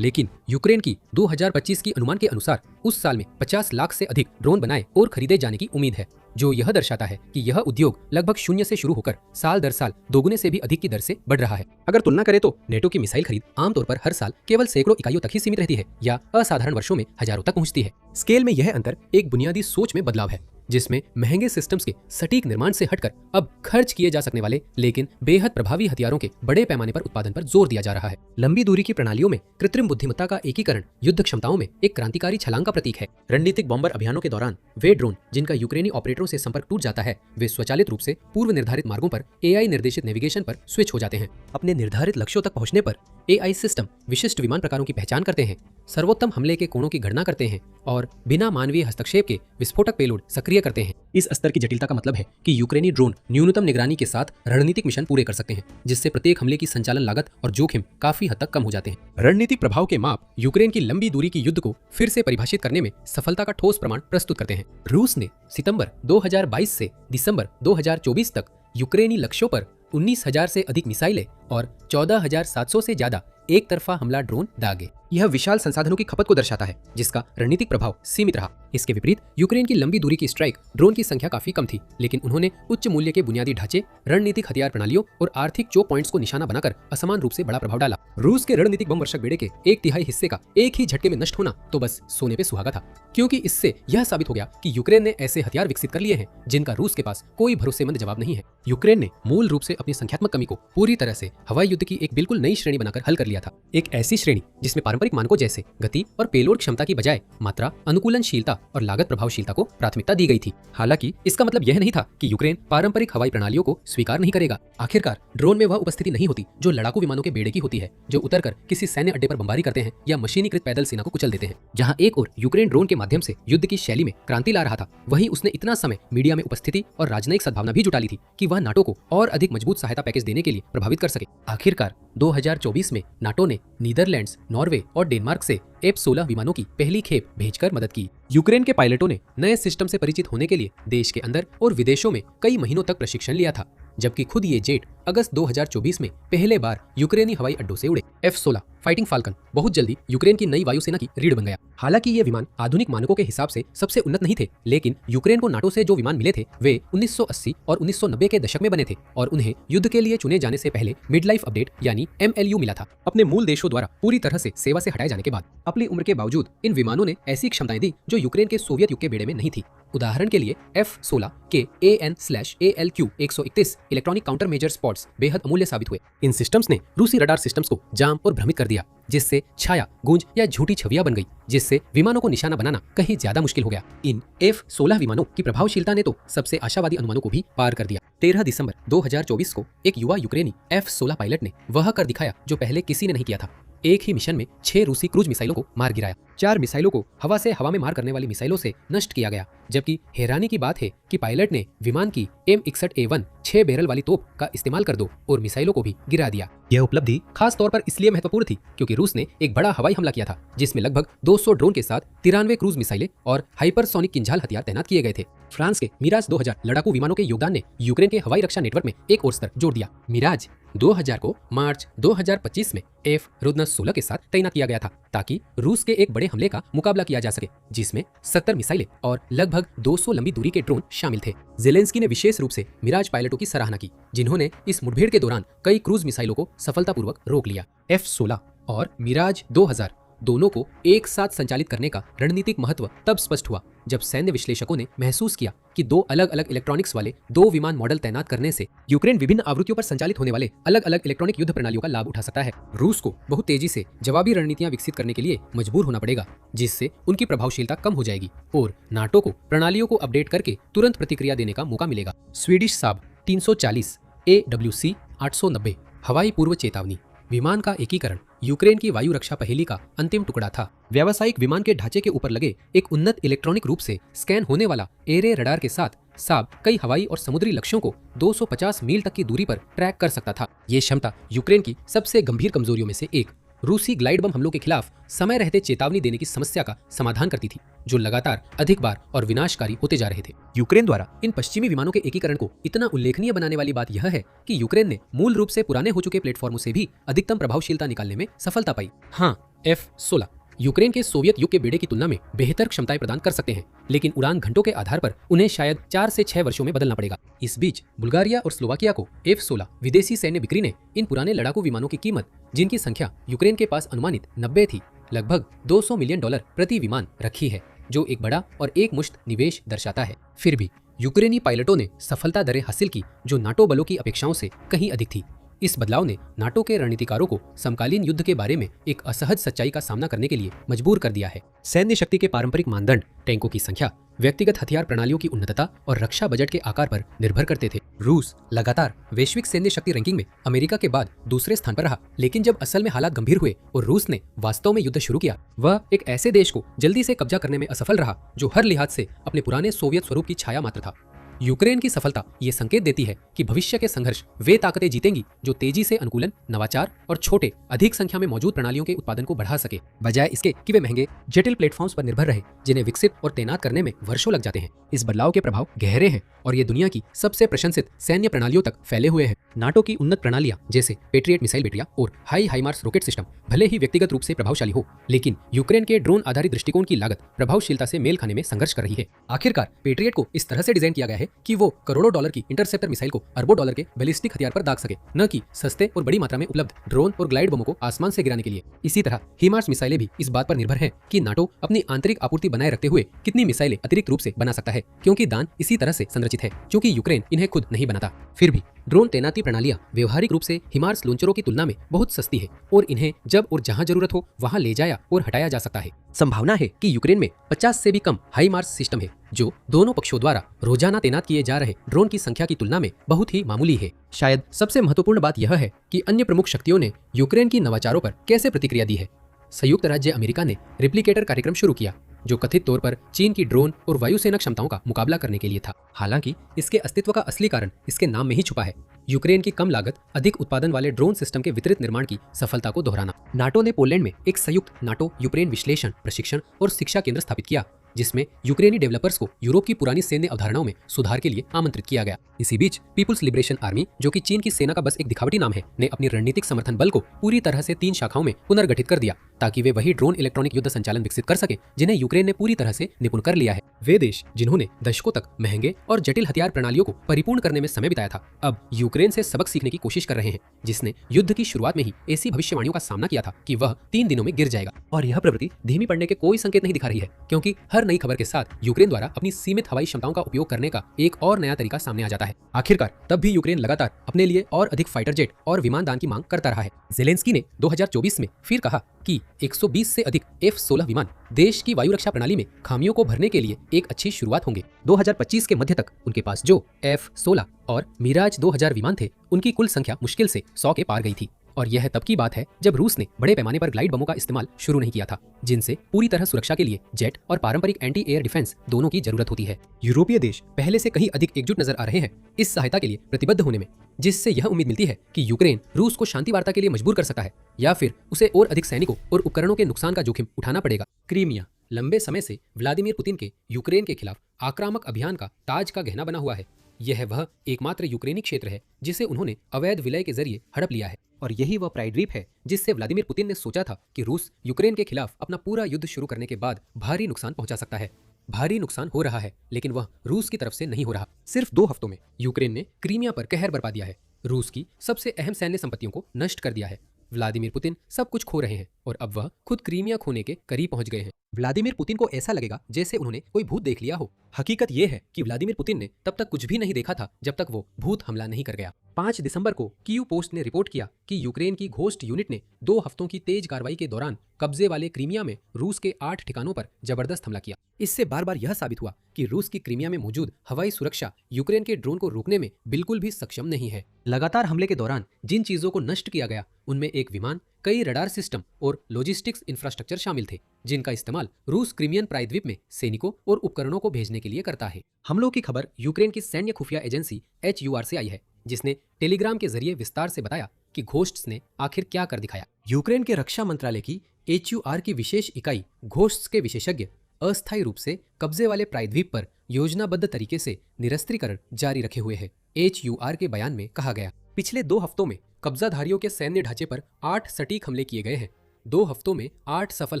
लेकिन यूक्रेन की 2025 की अनुमान के अनुसार उस साल में 50 लाख से अधिक ड्रोन बनाए और खरीदे जाने की उम्मीद है, जो यह दर्शाता है कि यह उद्योग लगभग शून्य से शुरू होकर साल दर साल दोगुने से भी अधिक की दर से बढ़ रहा है। अगर तुलना करें तो नेटो की मिसाइल खरीद आमतौर पर हर साल केवल सैकड़ों इकाइयों तक ही सीमित रहती है या असाधारण वर्षों में हजारों तक पहुंचती है। स्केल में यह अंतर एक बुनियादी सोच में बदलाव है, जिसमें महंगे सिस्टम्स के सटीक निर्माण से हटकर अब खर्च किए जा सकने वाले लेकिन बेहद प्रभावी हथियारों के बड़े पैमाने पर उत्पादन पर जोर दिया जा रहा है। लंबी दूरी की प्रणालियों में कृत्रिम बुद्धिमत्ता का एकीकरण युद्ध क्षमताओं में एक क्रांतिकारी छलांग का प्रतीक है। रणनीतिक बॉम्बर अभियानों के दौरान वे ड्रोन जिनका यूक्रेनी ऑपरेटरों से संपर्क टूट जाता है, वे स्वचालित रूप से पूर्व निर्धारित मार्गों पर AI निर्देशित नेविगेशन पर स्विच हो जाते हैं। अपने निर्धारित लक्ष्यों तक पहुंचने पर AI सिस्टम विशिष्ट विमान प्रकारों की पहचान करते हैं, सर्वोत्तम हमले के कोणों की गणना करते हैं और बिना मानवीय हस्तक्षेप के विस्फोटक पेलोड सक्रिय करते हैं। इस स्तर की जटिलता का मतलब है कि यूक्रेनी ड्रोन न्यूनतम निगरानी के साथ रणनीतिक मिशन पूरे कर सकते हैं, जिससे प्रत्येक हमले की संचालन लागत और जोखिम काफी हद तक कम हो जाते हैं। रणनीतिक प्रभाव के माप यूक्रेन की लंबी दूरी की युद्ध को फिर से परिभाषित करने में सफलता का ठोस प्रमाण प्रस्तुत करते हैं। रूस ने सितंबर 2022 से दिसंबर 2024 तक यूक्रेनी लक्ष्यों पर 19,000 से अधिक मिसाइलें और 14,700 से ज्यादा एक तरफा हमला ड्रोन दागे। यह विशाल संसाधनों की खपत को दर्शाता है, जिसका रणनीतिक प्रभाव सीमित रहा। इसके विपरीत यूक्रेन की लंबी दूरी की स्ट्राइक ड्रोन की संख्या काफी कम थी, लेकिन उन्होंने उच्च मूल्य के बुनियादी ढांचे, रणनीतिक हथियार प्रणालियों और आर्थिक चोक पॉइंट्स को निशाना बनाकर असमान रूप से बड़ा प्रभाव डाला। रूस के रणनीतिक बम वर्षक बेड़े के 1/3 हिस्से का एक ही झटके में नष्ट होना तो बस सोने पे सुहागा था, क्योंकि इससे यह साबित हो गया कि यूक्रेन ने ऐसे हथियार विकसित कर लिए हैं जिनका रूस के पास कोई भरोसेमंद जवाब नहीं है। यूक्रेन ने मूल रूप से अपनी संख्यात्मक कमी को पूरी तरह से हवाई युद्ध की एक बिल्कुल नई श्रेणी बनाकर हल कर लिया था। एक ऐसी श्रेणी जिसमें पारंपरिक मानकों जैसे गति और पेलोड क्षमता की बजाय मात्रा, अनुकूलनशीलता और लागत प्रभावशीलता को प्राथमिकता दी गई थी। हालांकि इसका मतलब यह नहीं था कि यूक्रेन पारंपरिक हवाई प्रणालियों को स्वीकार नहीं करेगा। आखिरकार ड्रोन में वह उपस्थिति नहीं होती जो लड़ाकू विमानों के बेड़े की होती है, जो उतरकर किसी सैन्य अड्डे पर बमबारी करते हैं या मशीनीकृत पैदल सेना को कुचल देते हैं। जहां एक और यूक्रेन ड्रोन के माध्यम से युद्ध की शैली में क्रांति ला रहा था, वहीं उसने इतना समय मीडिया में उपस्थिति और राजनयिक सद्भावना भी जुटा ली थी कि वह नाटो को और अधिक मजबूत सहायता पैकेज देने के लिए प्रभावित कर सके। आखिरकार 2024 में नाटो ने नीदरलैंड्स, नॉर्वे और डेनमार्क से F-16 विमानों की पहली खेप भेजकर मदद की। यूक्रेन के पायलटों ने नए सिस्टम से परिचित होने के लिए देश के अंदर और विदेशों में कई महीनों तक प्रशिक्षण लिया था, जबकि खुद ये जेट अगस्त 2024 में पहले बार यूक्रेनी हवाई अड्डों से उड़े। F-16 फाइटिंग फाल्कन बहुत जल्दी यूक्रेन की नई वायुसेना की रीढ़ बन गया। हालांकि ये विमान आधुनिक मानकों के हिसाब से सबसे उन्नत नहीं थे, लेकिन यूक्रेन को नाटो से जो विमान मिले थे वे 1980 और 1990 के दशक में बने थे और उन्हें युद्ध के लिए चुने जाने से पहले मिड लाइफ अपडेट यानी MLU मिला था। अपने मूल देशों द्वारा पूरी तरह से सेवा से हटाए जाने के बाद अपनी उम्र के बावजूद इन विमानों ने ऐसी क्षमताएं दी जो यूक्रेन के सोवियत युग के बेड़े में नहीं थी। उदाहरण के लिए F-16 के AN/ALQ 131 electronic counter measure spots बेहद अमूल्य साबित हुए। इन सिस्टम्स ने रूसी रडार सिस्टम्स को जाम और भ्रमित कर दिया, जिससे छाया, गूंज या झूठी छवियां बन गई, जिससे विमानों को निशाना बनाना कहीं ज्यादा मुश्किल हो गया। इन F-16 विमानों की प्रभावशीलता ने तो सबसे आशावादी अनुमानों को भी पार कर दिया। 13 दिसंबर 2024 को एक युवा यूक्रेनी F-16 पायलट ने वह कर दिखाया जो पहले किसी ने नहीं किया था। एक ही मिशन में 6 रूसी क्रूज मिसाइलों को मार गिराया। 4 मिसाइलों को हवा से हवा में मार करने वाली मिसाइलों से नष्ट किया गया, जबकि हैरानी की बात है कि पायलट ने विमान की M61A1 6 बैरल वाली तोप का इस्तेमाल कर दो और मिसाइलों को भी गिरा दिया। यह उपलब्धि खास तौर पर इसलिए महत्वपूर्ण थी क्योंकि रूस ने एक बड़ा हवाई हमला किया था जिसमें लगभग 200 ड्रोन के साथ 93 क्रूज मिसाइलें और हाइपरसोनिक किंझाल हथियार तैनात किए गए थे। फ्रांस के मिराज 2000 लड़ाकू विमानों के योगदान ने यूक्रेन के हवाई रक्षा नेटवर्क में एक और स्तर जोड़ दिया। मिराज 2000 को मार्च 2025 में F-16 के साथ तैनात किया गया था ताकि रूस के एक बड़े हमले का मुकाबला किया जा सके, जिसमें 70 मिसाइलें और लगभग 200 लंबी दूरी के ड्रोन शामिल थे। जेलेंस्की ने विशेष रूप से मिराज पायलटों की सराहना की, जिन्होंने इस मुठभेड़ के दौरान कई क्रूज मिसाइलों को सफलतापूर्वक रोक लिया। F-16 और मिराज 2000 दोनों को एक साथ संचालित करने का रणनीतिक महत्व तब स्पष्ट हुआ जब सैन्य विश्लेषकों ने महसूस किया कि 2 अलग अलग इलेक्ट्रॉनिक्स वाले 2 विमान मॉडल तैनात करने से यूक्रेन विभिन्न आवृत्तियों पर संचालित होने वाले अलग अलग इलेक्ट्रॉनिक युद्ध प्रणालियों का लाभ उठा सकता है। रूस को बहुत तेजी से जवाबी रणनीतियां विकसित करने के लिए मजबूर होना पड़ेगा, जिससे उनकी प्रभावशीलता कम हो जाएगी और नाटो को प्रणालियों को अपडेट करके तुरंत प्रतिक्रिया देने का मौका मिलेगा। स्वीडिश साब 340 AWC 890 हवाई पूर्व चेतावनी विमान का एकीकरण यूक्रेन की वायु रक्षा पहेली का अंतिम टुकड़ा था। व्यावसायिक विमान के ढांचे के ऊपर लगे एक उन्नत इलेक्ट्रॉनिक रूप से स्कैन होने वाला एरे रडार के साथ साब कई हवाई और समुद्री लक्ष्यों को 250 मील तक की दूरी पर ट्रैक कर सकता था। ये क्षमता यूक्रेन की सबसे गंभीर कमजोरियों में से एक, रूसी ग्लाइड बम हमलों के खिलाफ समय रहते चेतावनी देने की समस्या का समाधान करती थी, जो लगातार अधिक बार और विनाशकारी होते जा रहे थे। यूक्रेन द्वारा इन पश्चिमी विमानों के एकीकरण को इतना उल्लेखनीय बनाने वाली बात यह है कि यूक्रेन ने मूल रूप से पुराने हो चुके प्लेटफॉर्मों से भी अधिकतम प्रभावशीलता निकालने में सफलता पाई। हाँ, F-16 यूक्रेन के सोवियत युग के बेड़े की तुलना में बेहतर क्षमताएं प्रदान कर सकते हैं, लेकिन उड़ान घंटों के आधार पर उन्हें शायद 4 से 6 वर्षों में बदलना पड़ेगा। इस बीच बुल्गारिया और स्लोवाकिया को F-16 विदेशी सैन्य बिक्री ने इन पुराने लड़ाकू विमानों की कीमत, जिनकी संख्या यूक्रेन के पास अनुमानित 90 थी, लगभग $200 मिलियन प्रति विमान रखी है, जो एक बड़ा और एक मुश्त निवेश दर्शाता है। फिर भी यूक्रेनी पायलटों ने सफलता दरें हासिल की जो नाटो बलों की अपेक्षाओं से कहीं अधिक थी। इस बदलाव ने नाटो के रणनीतिकारों को समकालीन युद्ध के बारे में एक असहज सच्चाई का सामना करने के लिए मजबूर कर दिया है। सैन्य शक्ति के पारंपरिक मानदंड टैंकों की संख्या, व्यक्तिगत हथियार प्रणालियों की उन्नतता और रक्षा बजट के आकार पर निर्भर करते थे। रूस लगातार वैश्विक सैन्य शक्ति रैंकिंग में अमेरिका के बाद दूसरे स्थान पर रहा, लेकिन जब असल में हालात गंभीर हुए और रूस ने वास्तव में युद्ध शुरू किया, वह एक ऐसे देश को जल्दी से कब्जा करने में असफल रहा जो हर लिहाज से अपने पुराने सोवियत स्वरूप की छाया मात्र था। यूक्रेन की सफलता ये संकेत देती है कि भविष्य के संघर्ष वे ताकतें जीतेंगी जो तेजी से अनुकूलन, नवाचार और छोटे अधिक संख्या में मौजूद प्रणालियों के उत्पादन को बढ़ा सके, बजाय इसके कि वे महंगे जटिल प्लेटफॉर्म्स पर निर्भर रहे जिन्हें विकसित और तैनात करने में वर्षों लग जाते हैं। इस बदलाव के प्रभाव गहरे हैं और ये दुनिया की सबसे प्रशंसित सैन्य प्रणालियों तक फैले हुए हैं। नाटो की उन्नत प्रणालियां जैसे पेट्रियट मिसाइल बैटरियां और हाइमार्स रॉकेट सिस्टम भले ही व्यक्तिगत रूप से प्रभावशाली हो, लेकिन यूक्रेन के ड्रोन आधारित दृष्टिकोण की लागत प्रभावशीलता से मेल खाने में संघर्ष कर रही है। आखिरकार पेट्रियट को इस तरह से डिजाइन किया गया है कि वो करोड़ों डॉलर की इंटरसेप्टर मिसाइल को अरबों डॉलर के बैलिस्टिक हथियार पर दाग सके, न कि सस्ते और बड़ी मात्रा में उपलब्ध ड्रोन और ग्लाइड बमों को आसमान से गिराने के लिए। इसी तरह हिमार्स मिसाइलें भी इस बात पर निर्भर है कि नाटो अपनी आंतरिक आपूर्ति बनाए रखते हुए कितनी मिसाइलें अतिरिक्त रूप से बना सकता है, क्योंकि दान इसी तरह से संरचित है क्योंकि यूक्रेन इन्हें खुद नहीं बनाता। फिर भी ड्रोन तैनाती प्रणालियां व्यवहारिक रूप से हिमार्स लॉन्चरों की तुलना में बहुत सस्ती है और इन्हें जब और जहां जरूरत हो वहां ले जाया और हटाया जा सकता है। संभावना है कि यूक्रेन में 50 से भी कम हाइमार्स सिस्टम है, जो दोनों पक्षों द्वारा रोजाना तैनात किए जा रहे ड्रोन की संख्या की तुलना में बहुत ही मामूली है। शायद सबसे महत्वपूर्ण बात यह है कि अन्य प्रमुख शक्तियों ने यूक्रेन की नवाचारों पर कैसे प्रतिक्रिया दी है। संयुक्त राज्य अमेरिका ने रिप्लिकेटर कार्यक्रम शुरू किया, जो कथित तौर पर चीन की ड्रोन और वायुसेना क्षमताओं का मुकाबला करने के लिए था। हालांकि इसके अस्तित्व का असली कारण इसके नाम में ही छुपा है, यूक्रेन की कम लागत, अधिक उत्पादन वाले ड्रोन सिस्टम के वितरित निर्माण की सफलता को दोहराना। नाटो ने पोलैंड में एक संयुक्त नाटो यूक्रेन विश्लेषण, प्रशिक्षण और शिक्षा केंद्र स्थापित किया, जिसमें यूक्रेनी डेवलपर्स को यूरोप की पुरानी सैन्य अवधारणाओं में सुधार के लिए आमंत्रित किया गया। इसी बीच पीपुल्स लिबरेशन आर्मी, जो कि चीन की सेना का बस एक दिखावटी नाम है, ने अपनी रणनीतिक समर्थन बल को पूरी तरह से 3 शाखाओं में पुनर्गठित कर दिया ताकि वे वही ड्रोन इलेक्ट्रॉनिक युद्ध संचालन विकसित कर सके जिन्हें यूक्रेन ने पूरी तरह से निपुण कर लिया है। वे देश जिन्होंने दशकों तक महंगे और जटिल हथियार प्रणालियों को परिपूर्ण करने में समय बिताया था, अब यूक्रेन से सबक सीखने की कोशिश कर रहे हैं, जिसने युद्ध की शुरुआत में ही ऐसी भविष्यवाणियों का सामना किया था कि वह 3 दिनों में गिर जाएगा। और यह प्रवृत्ति धीमी पड़ने के कोई संकेत नहीं दिखा रही है, क्योंकि हर नई खबर के साथ यूक्रेन द्वारा अपनी सीमित हवाई क्षमताओं का उपयोग करने का एक और नया तरीका सामने आ जाता है। आखिरकार तब भी यूक्रेन लगातार अपने लिए और अधिक फाइटर जेट और विमान दान की मांग करता रहा है। ज़ेलेंस्की ने 2024 में फिर कहा कि 120 से अधिक F-16 विमान देश की वायु रक्षा प्रणाली में खामियों को भरने के लिए एक अच्छी शुरुआत होंगे। 2025 के मध्य तक उनके पास जो F-16 और मिराज 2000 विमान थे, उनकी कुल संख्या मुश्किल से 100 के पार गई थी। और यह तब की बात है जब रूस ने बड़े पैमाने पर ग्लाइड बमों का इस्तेमाल शुरू नहीं किया था, जिनसे पूरी तरह सुरक्षा के लिए जेट और पारंपरिक एंटी एयर डिफेंस दोनों की जरूरत होती है। यूरोपीय देश पहले से कहीं अधिक एकजुट नजर आ रहे हैं इस सहायता के लिए प्रतिबद्ध होने में, जिससे यह उम्मीद मिलती है कि यूक्रेन रूस को शांति वार्ता के लिए मजबूर कर सकता है, या फिर उसे और अधिक सैनिकों और उपकरणों के नुकसान का जोखिम उठाना पड़ेगा। क्रीमिया लंबे समय से व्लादिमीर पुतिन के यूक्रेन के खिलाफ आक्रामक अभियान का ताज का गहना बना हुआ है। यह वह एकमात्र यूक्रेनी क्षेत्र है जिसे उन्होंने अवैध विलय के जरिए हड़प लिया है, और यही वह प्राइड द्वीप है जिससे व्लादिमीर पुतिन ने सोचा था कि रूस यूक्रेन के खिलाफ अपना पूरा युद्ध शुरू करने के बाद भारी नुकसान पहुंचा सकता है। भारी नुकसान हो रहा है, लेकिन वह रूस की तरफ से नहीं हो रहा। सिर्फ 2 हफ्तों में यूक्रेन ने क्रीमिया पर कहर बरपा दिया है, रूस की सबसे अहम सैन्य संपत्तियों को नष्ट कर दिया है। व्लादिमीर पुतिन सब कुछ खो रहे हैं और अब वह खुद क्रीमिया खोने के करीब पहुंच गए हैं। व्लादिमीर पुतिन को ऐसा लगेगा जैसे उन्होंने कोई भूत देख लिया हो। हकीकत यह है कि व्लादिमीर पुतिन ने तब तक कुछ भी नहीं देखा था जब तक वो भूत हमला नहीं कर गया। 5 दिसंबर को कीव पोस्ट ने रिपोर्ट किया कि यूक्रेन की घोस्ट यूनिट ने 2 हफ्तों की तेज कार्रवाई के दौरान कब्जे वाले क्रीमिया में रूस के 8 ठिकानों पर जबरदस्त हमला किया। इससे बार बार यह साबित हुआ कि रूस की क्रीमिया में मौजूद हवाई सुरक्षा यूक्रेन के ड्रोन को रोकने में बिल्कुल भी सक्षम नहीं है। लगातार हमले के दौरान जिन चीजों को नष्ट किया गया, उनमें एक विमान, कई रडार सिस्टम और लॉजिस्टिक्स इंफ्रास्ट्रक्चर शामिल थे, जिनका इस्तेमाल रूस क्रीमियन प्रायद्वीप में सैनिकों और उपकरणों को भेजने के लिए करता है। हमलों की खबर यूक्रेन की सैन्य खुफिया एजेंसी HUR से आई है, जिसने टेलीग्राम के जरिए विस्तार से बताया कि घोस्ट्स ने आखिर क्या कर दिखाया। यूक्रेन के रक्षा मंत्रालय की HUR की विशेष इकाई घोस्ट्स के विशेषज्ञ अस्थायी रूप से कब्जे वाले प्रायद्वीप पर योजनाबद्ध तरीके से निरस्त्रीकरण जारी रखे हुए है। HUR के बयान में कहा गया, पिछले 2 हफ्तों में कब्जाधारियों के सैन्य ढांचे पर 8 सटीक हमले किए गए हैं। 2 हफ्तों में 8 सफल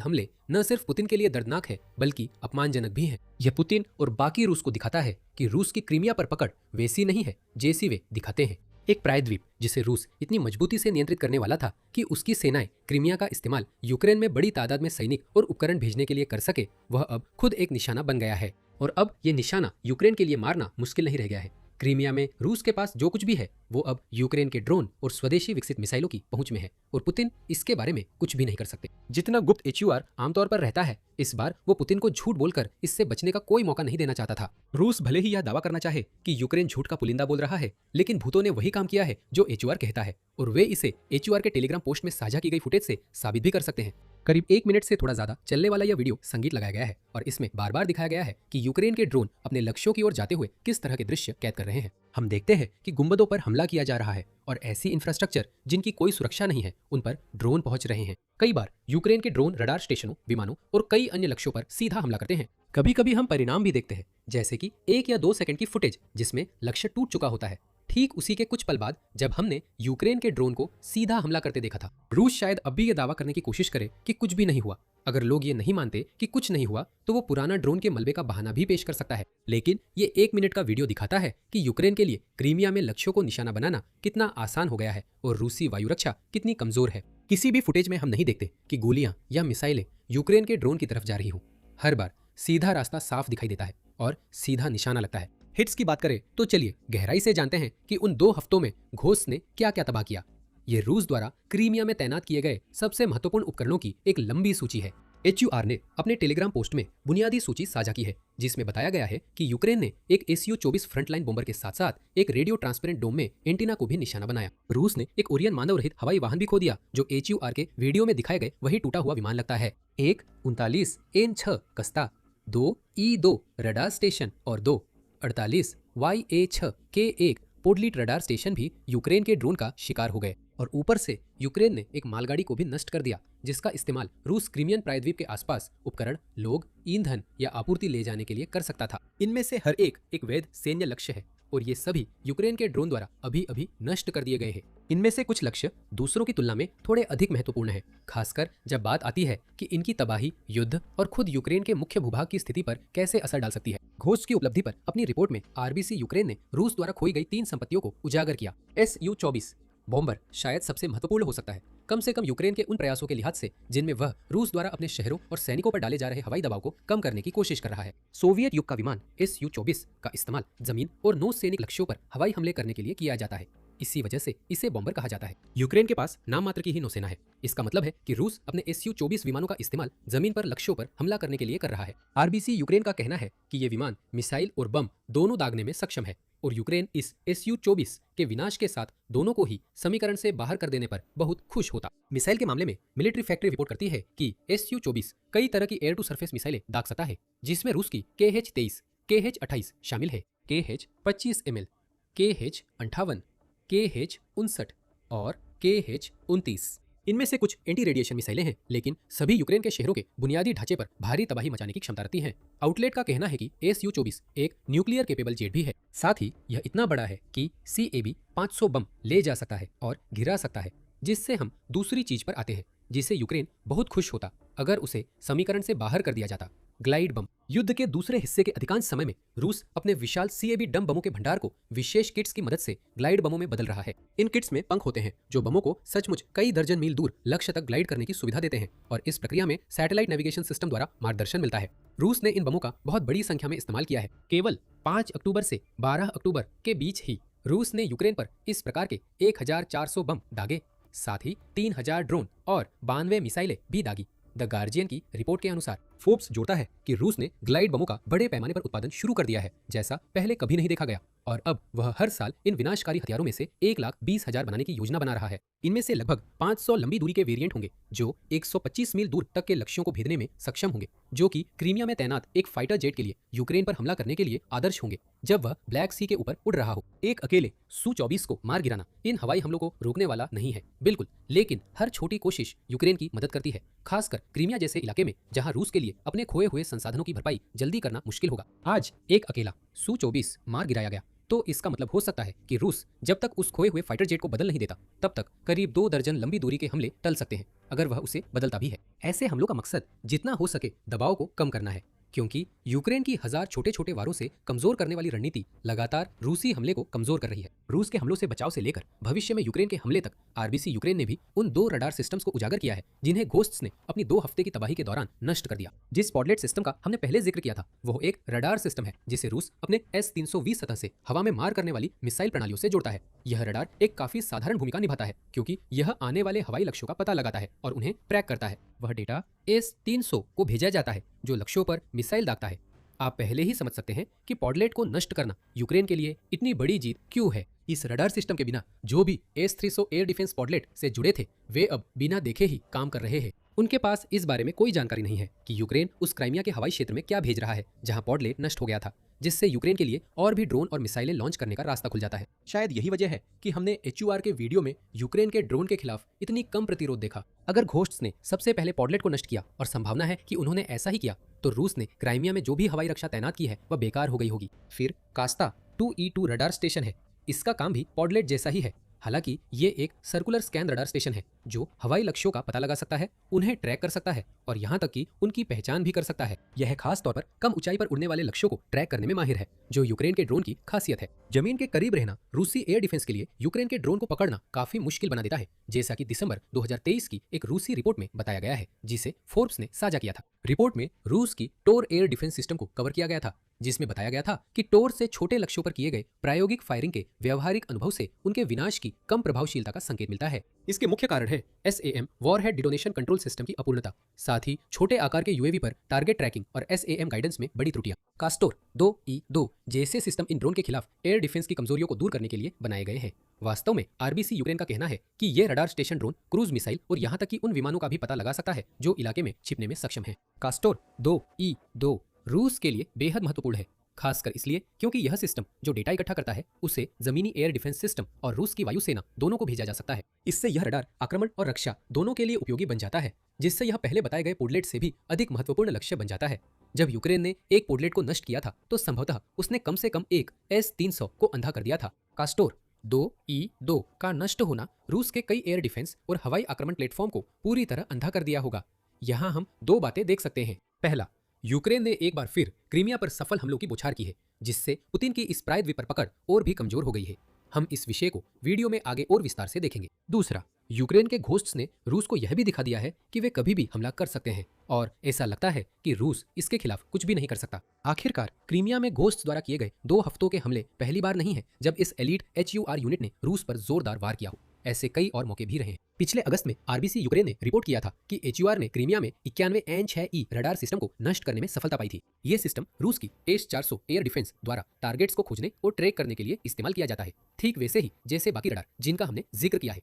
हमले न सिर्फ पुतिन के लिए दर्दनाक है, बल्कि अपमानजनक भी है। यह पुतिन और बाकी रूस को दिखाता है कि रूस की क्रीमिया पर पकड़ वैसी नहीं है जैसी वे दिखाते हैं। एक प्रायद्वीप जिसे रूस इतनी मजबूती से नियंत्रित करने वाला था कि उसकी सेनाएं क्रीमिया का इस्तेमाल यूक्रेन में बड़ी तादाद में सैनिक और उपकरण भेजने के लिए कर सके, वह अब खुद एक निशाना बन गया है। और अब ये निशाना यूक्रेन के लिए मारना मुश्किल नहीं रह गया है। क्रीमिया में रूस के पास जो कुछ भी है वो अब यूक्रेन के ड्रोन और स्वदेशी विकसित मिसाइलों की पहुंच में है और पुतिन इसके बारे में कुछ भी नहीं कर सकते। जितना गुप्त HUR आमतौर पर रहता है, इस बार वो पुतिन को झूठ बोलकर इससे बचने का कोई मौका नहीं देना चाहता था। रूस भले ही यह दावा करना चाहे कि यूक्रेन झूठ का पुलिंदा बोल रहा है, लेकिन भूतों ने वही काम किया है जो HUR कहता है और वे इसे HUR के टेलीग्राम पोस्ट में साझा की गई फुटेज से साबित भी कर सकते हैं। करीब 1 मिनट से थोड़ा ज्यादा चलने वाला यह वीडियो संगीत लगाया गया है और इसमें बार बार दिखाया गया है कि यूक्रेन के ड्रोन अपने लक्ष्यों की ओर जाते हुए किस तरह के दृश्य कैद कर रहे हैं। हम देखते हैं कि गुंबदों पर हमला किया जा रहा है और ऐसी इंफ्रास्ट्रक्चर जिनकी कोई सुरक्षा नहीं है उन पर ड्रोन पहुंच रहे हैं। कई बार यूक्रेन के ड्रोन रडार स्टेशनों, विमानों और कई अन्य लक्ष्यों पर सीधा हमला करते हैं। कभी कभी हम परिणाम भी देखते हैं, जैसे कि 1 या 2 सेकंड की फुटेज जिसमें लक्ष्य टूट चुका होता है। ठीक उसी के कुछ पल बाद जब हमने यूक्रेन के ड्रोन को सीधा हमला करते देखा था। रूस शायद अब भी ये दावा करने की कोशिश करे कि कुछ भी नहीं हुआ। अगर लोग ये नहीं मानते कि कुछ नहीं हुआ तो वो पुराना ड्रोन के मलबे का बहाना भी पेश कर सकता है, लेकिन ये 1 मिनट का वीडियो दिखाता है कि यूक्रेन के लिए क्रीमिया में लक्ष्यों को निशाना बनाना कितना आसान हो गया है और रूसी वायु रक्षा कितनी कमजोर है। किसी भी फुटेज में हम नहीं देखते कि गोलियां या मिसाइलें यूक्रेन के ड्रोन की तरफ जा रही हों। हर बार सीधा रास्ता साफ दिखाई देता है और सीधा निशाना लगता है। हिट्स की बात करें तो चलिए गहराई से जानते हैं कि उन 2 हफ्तों में घोष ने क्या क्या तबाह किया। ये रूस द्वारा क्रीमिया में तैनात किए गए सबसे महत्वपूर्ण उपकरणों की एक लंबी सूची है। HUR ने अपने टेलीग्राम पोस्ट में बुनियादी सूची साझा की है, जिसमें बताया गया है कि यूक्रेन ने एक Su-24 फ्रंटलाइन बॉम्बर के साथ साथ एक रेडियो ट्रांसपेरेंट डोम में एंटीना को भी निशाना बनाया। रूस ने एक ओरियन मानव रहित हवाई वाहन भी खो दिया जो HUR के वीडियो में दिखाए गए वही टूटा हुआ विमान लगता है। एक 39 N6 कस्ता, 2 E2 रडार स्टेशन और 2 48 YA6 K1 पोडलिट रडार स्टेशन भी यूक्रेन के ड्रोन का शिकार हो गए और ऊपर से यूक्रेन ने एक मालगाड़ी को भी नष्ट कर दिया जिसका इस्तेमाल रूस क्रीमियन प्रायद्वीप के आसपास उपकरण, लोग, ईंधन या आपूर्ति ले जाने के लिए कर सकता था। इनमें से हर एक वैध सैन्य लक्ष्य है और ये सभी यूक्रेन के ड्रोन द्वारा अभी अभी नष्ट कर दिए गए हैं। इनमें से कुछ लक्ष्य दूसरों की तुलना में थोड़े अधिक महत्वपूर्ण हैं, खासकर जब बात आती है कि इनकी तबाही युद्ध और खुद यूक्रेन के मुख्य भूभाग की स्थिति पर कैसे असर डाल सकती है। घोष की उपलब्धि पर अपनी रिपोर्ट में RBC यूक्रेन ने रूस द्वारा खोई गई 3 संपत्तियों को उजागर किया। Su-24 बॉम्बर शायद सबसे महत्वपूर्ण हो सकता है, कम से कम यूक्रेन के उन प्रयासों के लिहाज से जिनमें वह रूस द्वारा अपने शहरों और सैनिकों पर डाले जा रहे हवाई दबाव को कम करने की कोशिश कर रहा है। सोवियत युग का विमान Su-24 का इस्तेमाल जमीन और नौसैनिक लक्ष्यों पर हवाई हमले करने के लिए किया जाता है, इसी वजह से इसे बॉम्बर कहा जाता है। यूक्रेन के पास नाम मात्र की ही नौसेना है। इसका मतलब है कि रूस अपने Su-24 विमानों का इस्तेमाल जमीन पर लक्ष्यों पर हमला करने के लिए कर रहा है। RBC यूक्रेन का कहना है कि ये विमान मिसाइल और बम दोनों दागने में सक्षम है और यूक्रेन इस Su-24 के विनाश के साथ दोनों को ही समीकरण से बाहर कर देने पर बहुत खुश होता। मिसाइल के मामले में मिलिट्री फैक्ट्री रिपोर्ट करती है कि Su-24 कई तरह की एयर टू सरफेस मिसाइलें दाग सकता है, जिसमें रूस की KH-23, KH-28 शामिल है, KH-25 ml, KH-58, KH-59 और KH-29। इनमें से कुछ एंटी रेडिएशन मिसाइलें हैं, लेकिन सभी यूक्रेन के शहरों के बुनियादी ढांचे पर भारी तबाही मचाने की क्षमता रखती हैं। आउटलेट का कहना है कि Su-24 एक न्यूक्लियर केपेबल जेट भी है। साथ ही यह इतना बड़ा है कि CAB 500 बम ले जा सकता है और गिरा सकता है, जिससे हम दूसरी चीज पर आते हैं जिससे यूक्रेन बहुत खुश होता अगर उसे समीकरण से बाहर कर दिया जाता, ग्लाइड बम। युद्ध के दूसरे हिस्से के अधिकांश समय में रूस अपने विशाल CAB डम बमों के भंडार को विशेष किट्स की मदद से ग्लाइड बमों में बदल रहा है। इन किट्स में पंख होते हैं जो बमों को सचमुच कई दर्जन मील दूर लक्ष्य तक ग्लाइड करने की सुविधा देते हैं और इस प्रक्रिया में सैटेलाइट नेविगेशन सिस्टम द्वारा मार्गदर्शन मिलता है। रूस ने इन बमों का बहुत बड़ी संख्या में इस्तेमाल किया है। केवल 5 अक्टूबर से 12 अक्टूबर के बीच ही रूस ने यूक्रेन पर इस प्रकार के 1400 बम दागे, साथ ही 3000 ड्रोन और 92 मिसाइलें भी दागी। द गार्जियन की रिपोर्ट के अनुसार फोर्ब्स जोड़ता है कि रूस ने ग्लाइड बमों का बड़े पैमाने पर उत्पादन शुरू कर दिया है, जैसा पहले कभी नहीं देखा गया, और अब वह हर साल इन विनाशकारी हथियारों में से 1,20,000 बनाने की योजना बना रहा है। इनमें से लगभग 500 लंबी दूरी के वेरिएंट होंगे जो 125 मील दूर तक के लक्ष्यों को भेदने में सक्षम होंगे, जो कि क्रीमिया में तैनात एक फाइटर जेट के लिए यूक्रेन पर हमला करने के लिए आदर्श होंगे जब वह ब्लैक सी के ऊपर उड़ रहा हो। एक अकेले Su-24 को मार गिराना इन हवाई हमलों को रोकने वाला नहीं है, बिल्कुल, लेकिन हर छोटी कोशिश यूक्रेन की मदद करती है, खासकर क्रीमिया जैसे इलाके में जहां रूस के लिए अपने खोए हुए संसाधनों की भरपाई जल्दी करना मुश्किल होगा। आज एक अकेला Su-24 मार गिराया गया तो इसका मतलब हो सकता है कि रूस जब तक उस खोए हुए फाइटर जेट को बदल नहीं देता तब तक करीब 2 दर्जन लंबी दूरी के हमले टल सकते हैं, अगर वह उसे बदलता भी है। ऐसे हमलों का मकसद जितना हो सके दबाव को कम करना है, क्योंकि यूक्रेन की हजार छोटे छोटे वारों से कमजोर करने वाली रणनीति लगातार रूसी हमले को कमजोर कर रही है। रूस के हमलों से बचाव से लेकर भविष्य में यूक्रेन के हमले तक आरबीसी यूक्रेन ने भी उन 2 रडार सिस्टम्स को उजागर किया है जिन्हें घोस्ट्स ने अपनी 2 हफ्ते की तबाही के दौरान नष्ट कर दिया। जिस स्पॉटलाइट सिस्टम का हमने पहले जिक्र किया था वो एक रडार सिस्टम है जिसे रूस अपने S-320 सतह से हवा में मार करने वाली मिसाइल प्रणालियों से जोड़ता है। यह रडार एक काफी साधारण भूमिका निभाता है क्योंकि यह आने वाले हवाई लक्ष्यों का पता लगाता है और उन्हें ट्रैक करता है। वह डेटा S-300 को भेजा जाता है जो लक्ष्यों पर मिसाइल दागता है। आप पहले ही समझ सकते हैं कि पॉडलेट को नष्ट करना यूक्रेन के लिए इतनी बड़ी जीत क्यों है। इस रडार सिस्टम के बिना जो भी S-300 एयर डिफेंस पॉडलेट से जुड़े थे वे अब बिना देखे ही काम कर रहे हैं। उनके पास इस बारे में कोई जानकारी नहीं है कि यूक्रेन उस क्राइमिया के हवाई क्षेत्र में क्या भेज रहा है जहां पॉडलेट नष्ट हो गया था, जिससे यूक्रेन के लिए और भी ड्रोन और मिसाइलें लॉन्च करने का रास्ता खुल जाता है। शायद यही वजह है कि हमने HUR के वीडियो में यूक्रेन के ड्रोन के खिलाफ इतनी कम प्रतिरोध देखा। अगर घोस्ट्स ने सबसे पहले पॉडलेट को नष्ट किया और संभावना है कि उन्होंने ऐसा ही किया तो रूस ने क्राइमिया में जो भी हवाई रक्षा तैनात की है वह बेकार हो गई होगी। फिर कास्ता 2E2 रडार स्टेशन है। इसका काम भी पॉडलेट जैसा ही है। हालांकि ये एक सर्कुलर स्कैन रडार स्टेशन है जो हवाई लक्ष्यों का पता लगा सकता है, उन्हें ट्रैक कर सकता है और यहाँ तक कि उनकी पहचान भी कर सकता है। यह खास तौर पर कम ऊंचाई पर उड़ने वाले लक्ष्यों को ट्रैक करने में माहिर है, जो यूक्रेन के ड्रोन की खासियत है। जमीन के करीब रहना रूसी एयर डिफेंस के लिए यूक्रेन के ड्रोन को पकड़ना काफी मुश्किल बना देता है, जैसा कि दिसंबर 2023 की एक रूसी रिपोर्ट में बताया गया है जिसे फोर्ब्स ने साझा किया था। रिपोर्ट में रूस की टोर एयर डिफेंस सिस्टम को कवर किया गया था, जिसमें बताया गया था कि टोर से छोटे लक्ष्यों पर किए गए प्रायोगिक फायरिंग के व्यावहारिक अनुभव से उनके विनाश की कम प्रभावशीलता का संकेत मिलता है। इसके मुख्य कारण है SAM warhead detonation control system की अपूर्णता, साथ ही छोटे आकार के UAV पर टारगेट ट्रैकिंग और SAM गाइडेंस में बड़ी त्रुटियां। कास्टोर 2E2 जैसे सिस्टम इन ड्रोन के खिलाफ एयर डिफेंस की कमजोरियों को दूर करने के लिए बनाए गए हैं। वास्तव में आरबीसी यूक्रेन का कहना है कि ये radar station drone cruise missile और यहाँ तक कि उन विमानों का भी पता लगा सकता है जो इलाके में छिपने में सक्षम है। कास्टोर 2E2 रूस के लिए बेहद महत्वपूर्ण है, खासकर इसलिए क्योंकि यह सिस्टम जो डेटा इकट्ठा करता है उसे जमीनी एयर डिफेंस सिस्टम और रूस की वायुसेना दोनों को भेजा जा सकता है। इससे यह रडार आक्रमण और रक्षा दोनों के लिए उपयोगी बन जाता है, जिससे यह पहले बताए गए पोडलेट से भी अधिक महत्वपूर्ण लक्ष्य बन जाता है। जब यूक्रेन ने एक पोडलेट को नष्ट किया था तो संभवतः उसने कम से कम एक S-300 को अंधा कर दिया था। कास्टोर 2E2 का नष्ट होना रूस के कई एयर डिफेंस और हवाई आक्रमण प्लेटफॉर्म को पूरी तरह अंधा कर दिया होगा। यहाँ हम 2 बातें देख सकते हैं। पहला, यूक्रेन ने एक बार फिर क्रीमिया पर सफल हमलों की बौछार की है, जिससे पुतिन की इस प्रायद्वीप पर पकड़ और भी कमजोर हो गई है। हम इस विषय को वीडियो में आगे और विस्तार से देखेंगे। दूसरा, यूक्रेन के घोस्ट्स ने रूस को यह भी दिखा दिया है कि वे कभी भी हमला कर सकते हैं और ऐसा लगता है कि रूस इसके खिलाफ कुछ भी नहीं कर सकता। आखिरकार क्रीमिया में घोस्ट्स द्वारा किए गए 2 हफ्तों के हमले पहली बार नहीं है जब इस एलीट HUR यूनिट ने रूस पर जोरदार वार किया हो। ऐसे कई और मौके भी रहे हैं। पिछले अगस्त में आरबीसी यूक्रेन ने रिपोर्ट किया था कि HUR ने क्रीमिया में 91 N6E रडार सिस्टम को नष्ट करने में सफलता पाई थी। ये सिस्टम रूस की S-400 एयर डिफेंस द्वारा टारगेट्स को खोजने और ट्रैक करने के लिए इस्तेमाल किया जाता है, ठीक वैसे ही जैसे बाकी रडार जिनका हमने जिक्र किया है।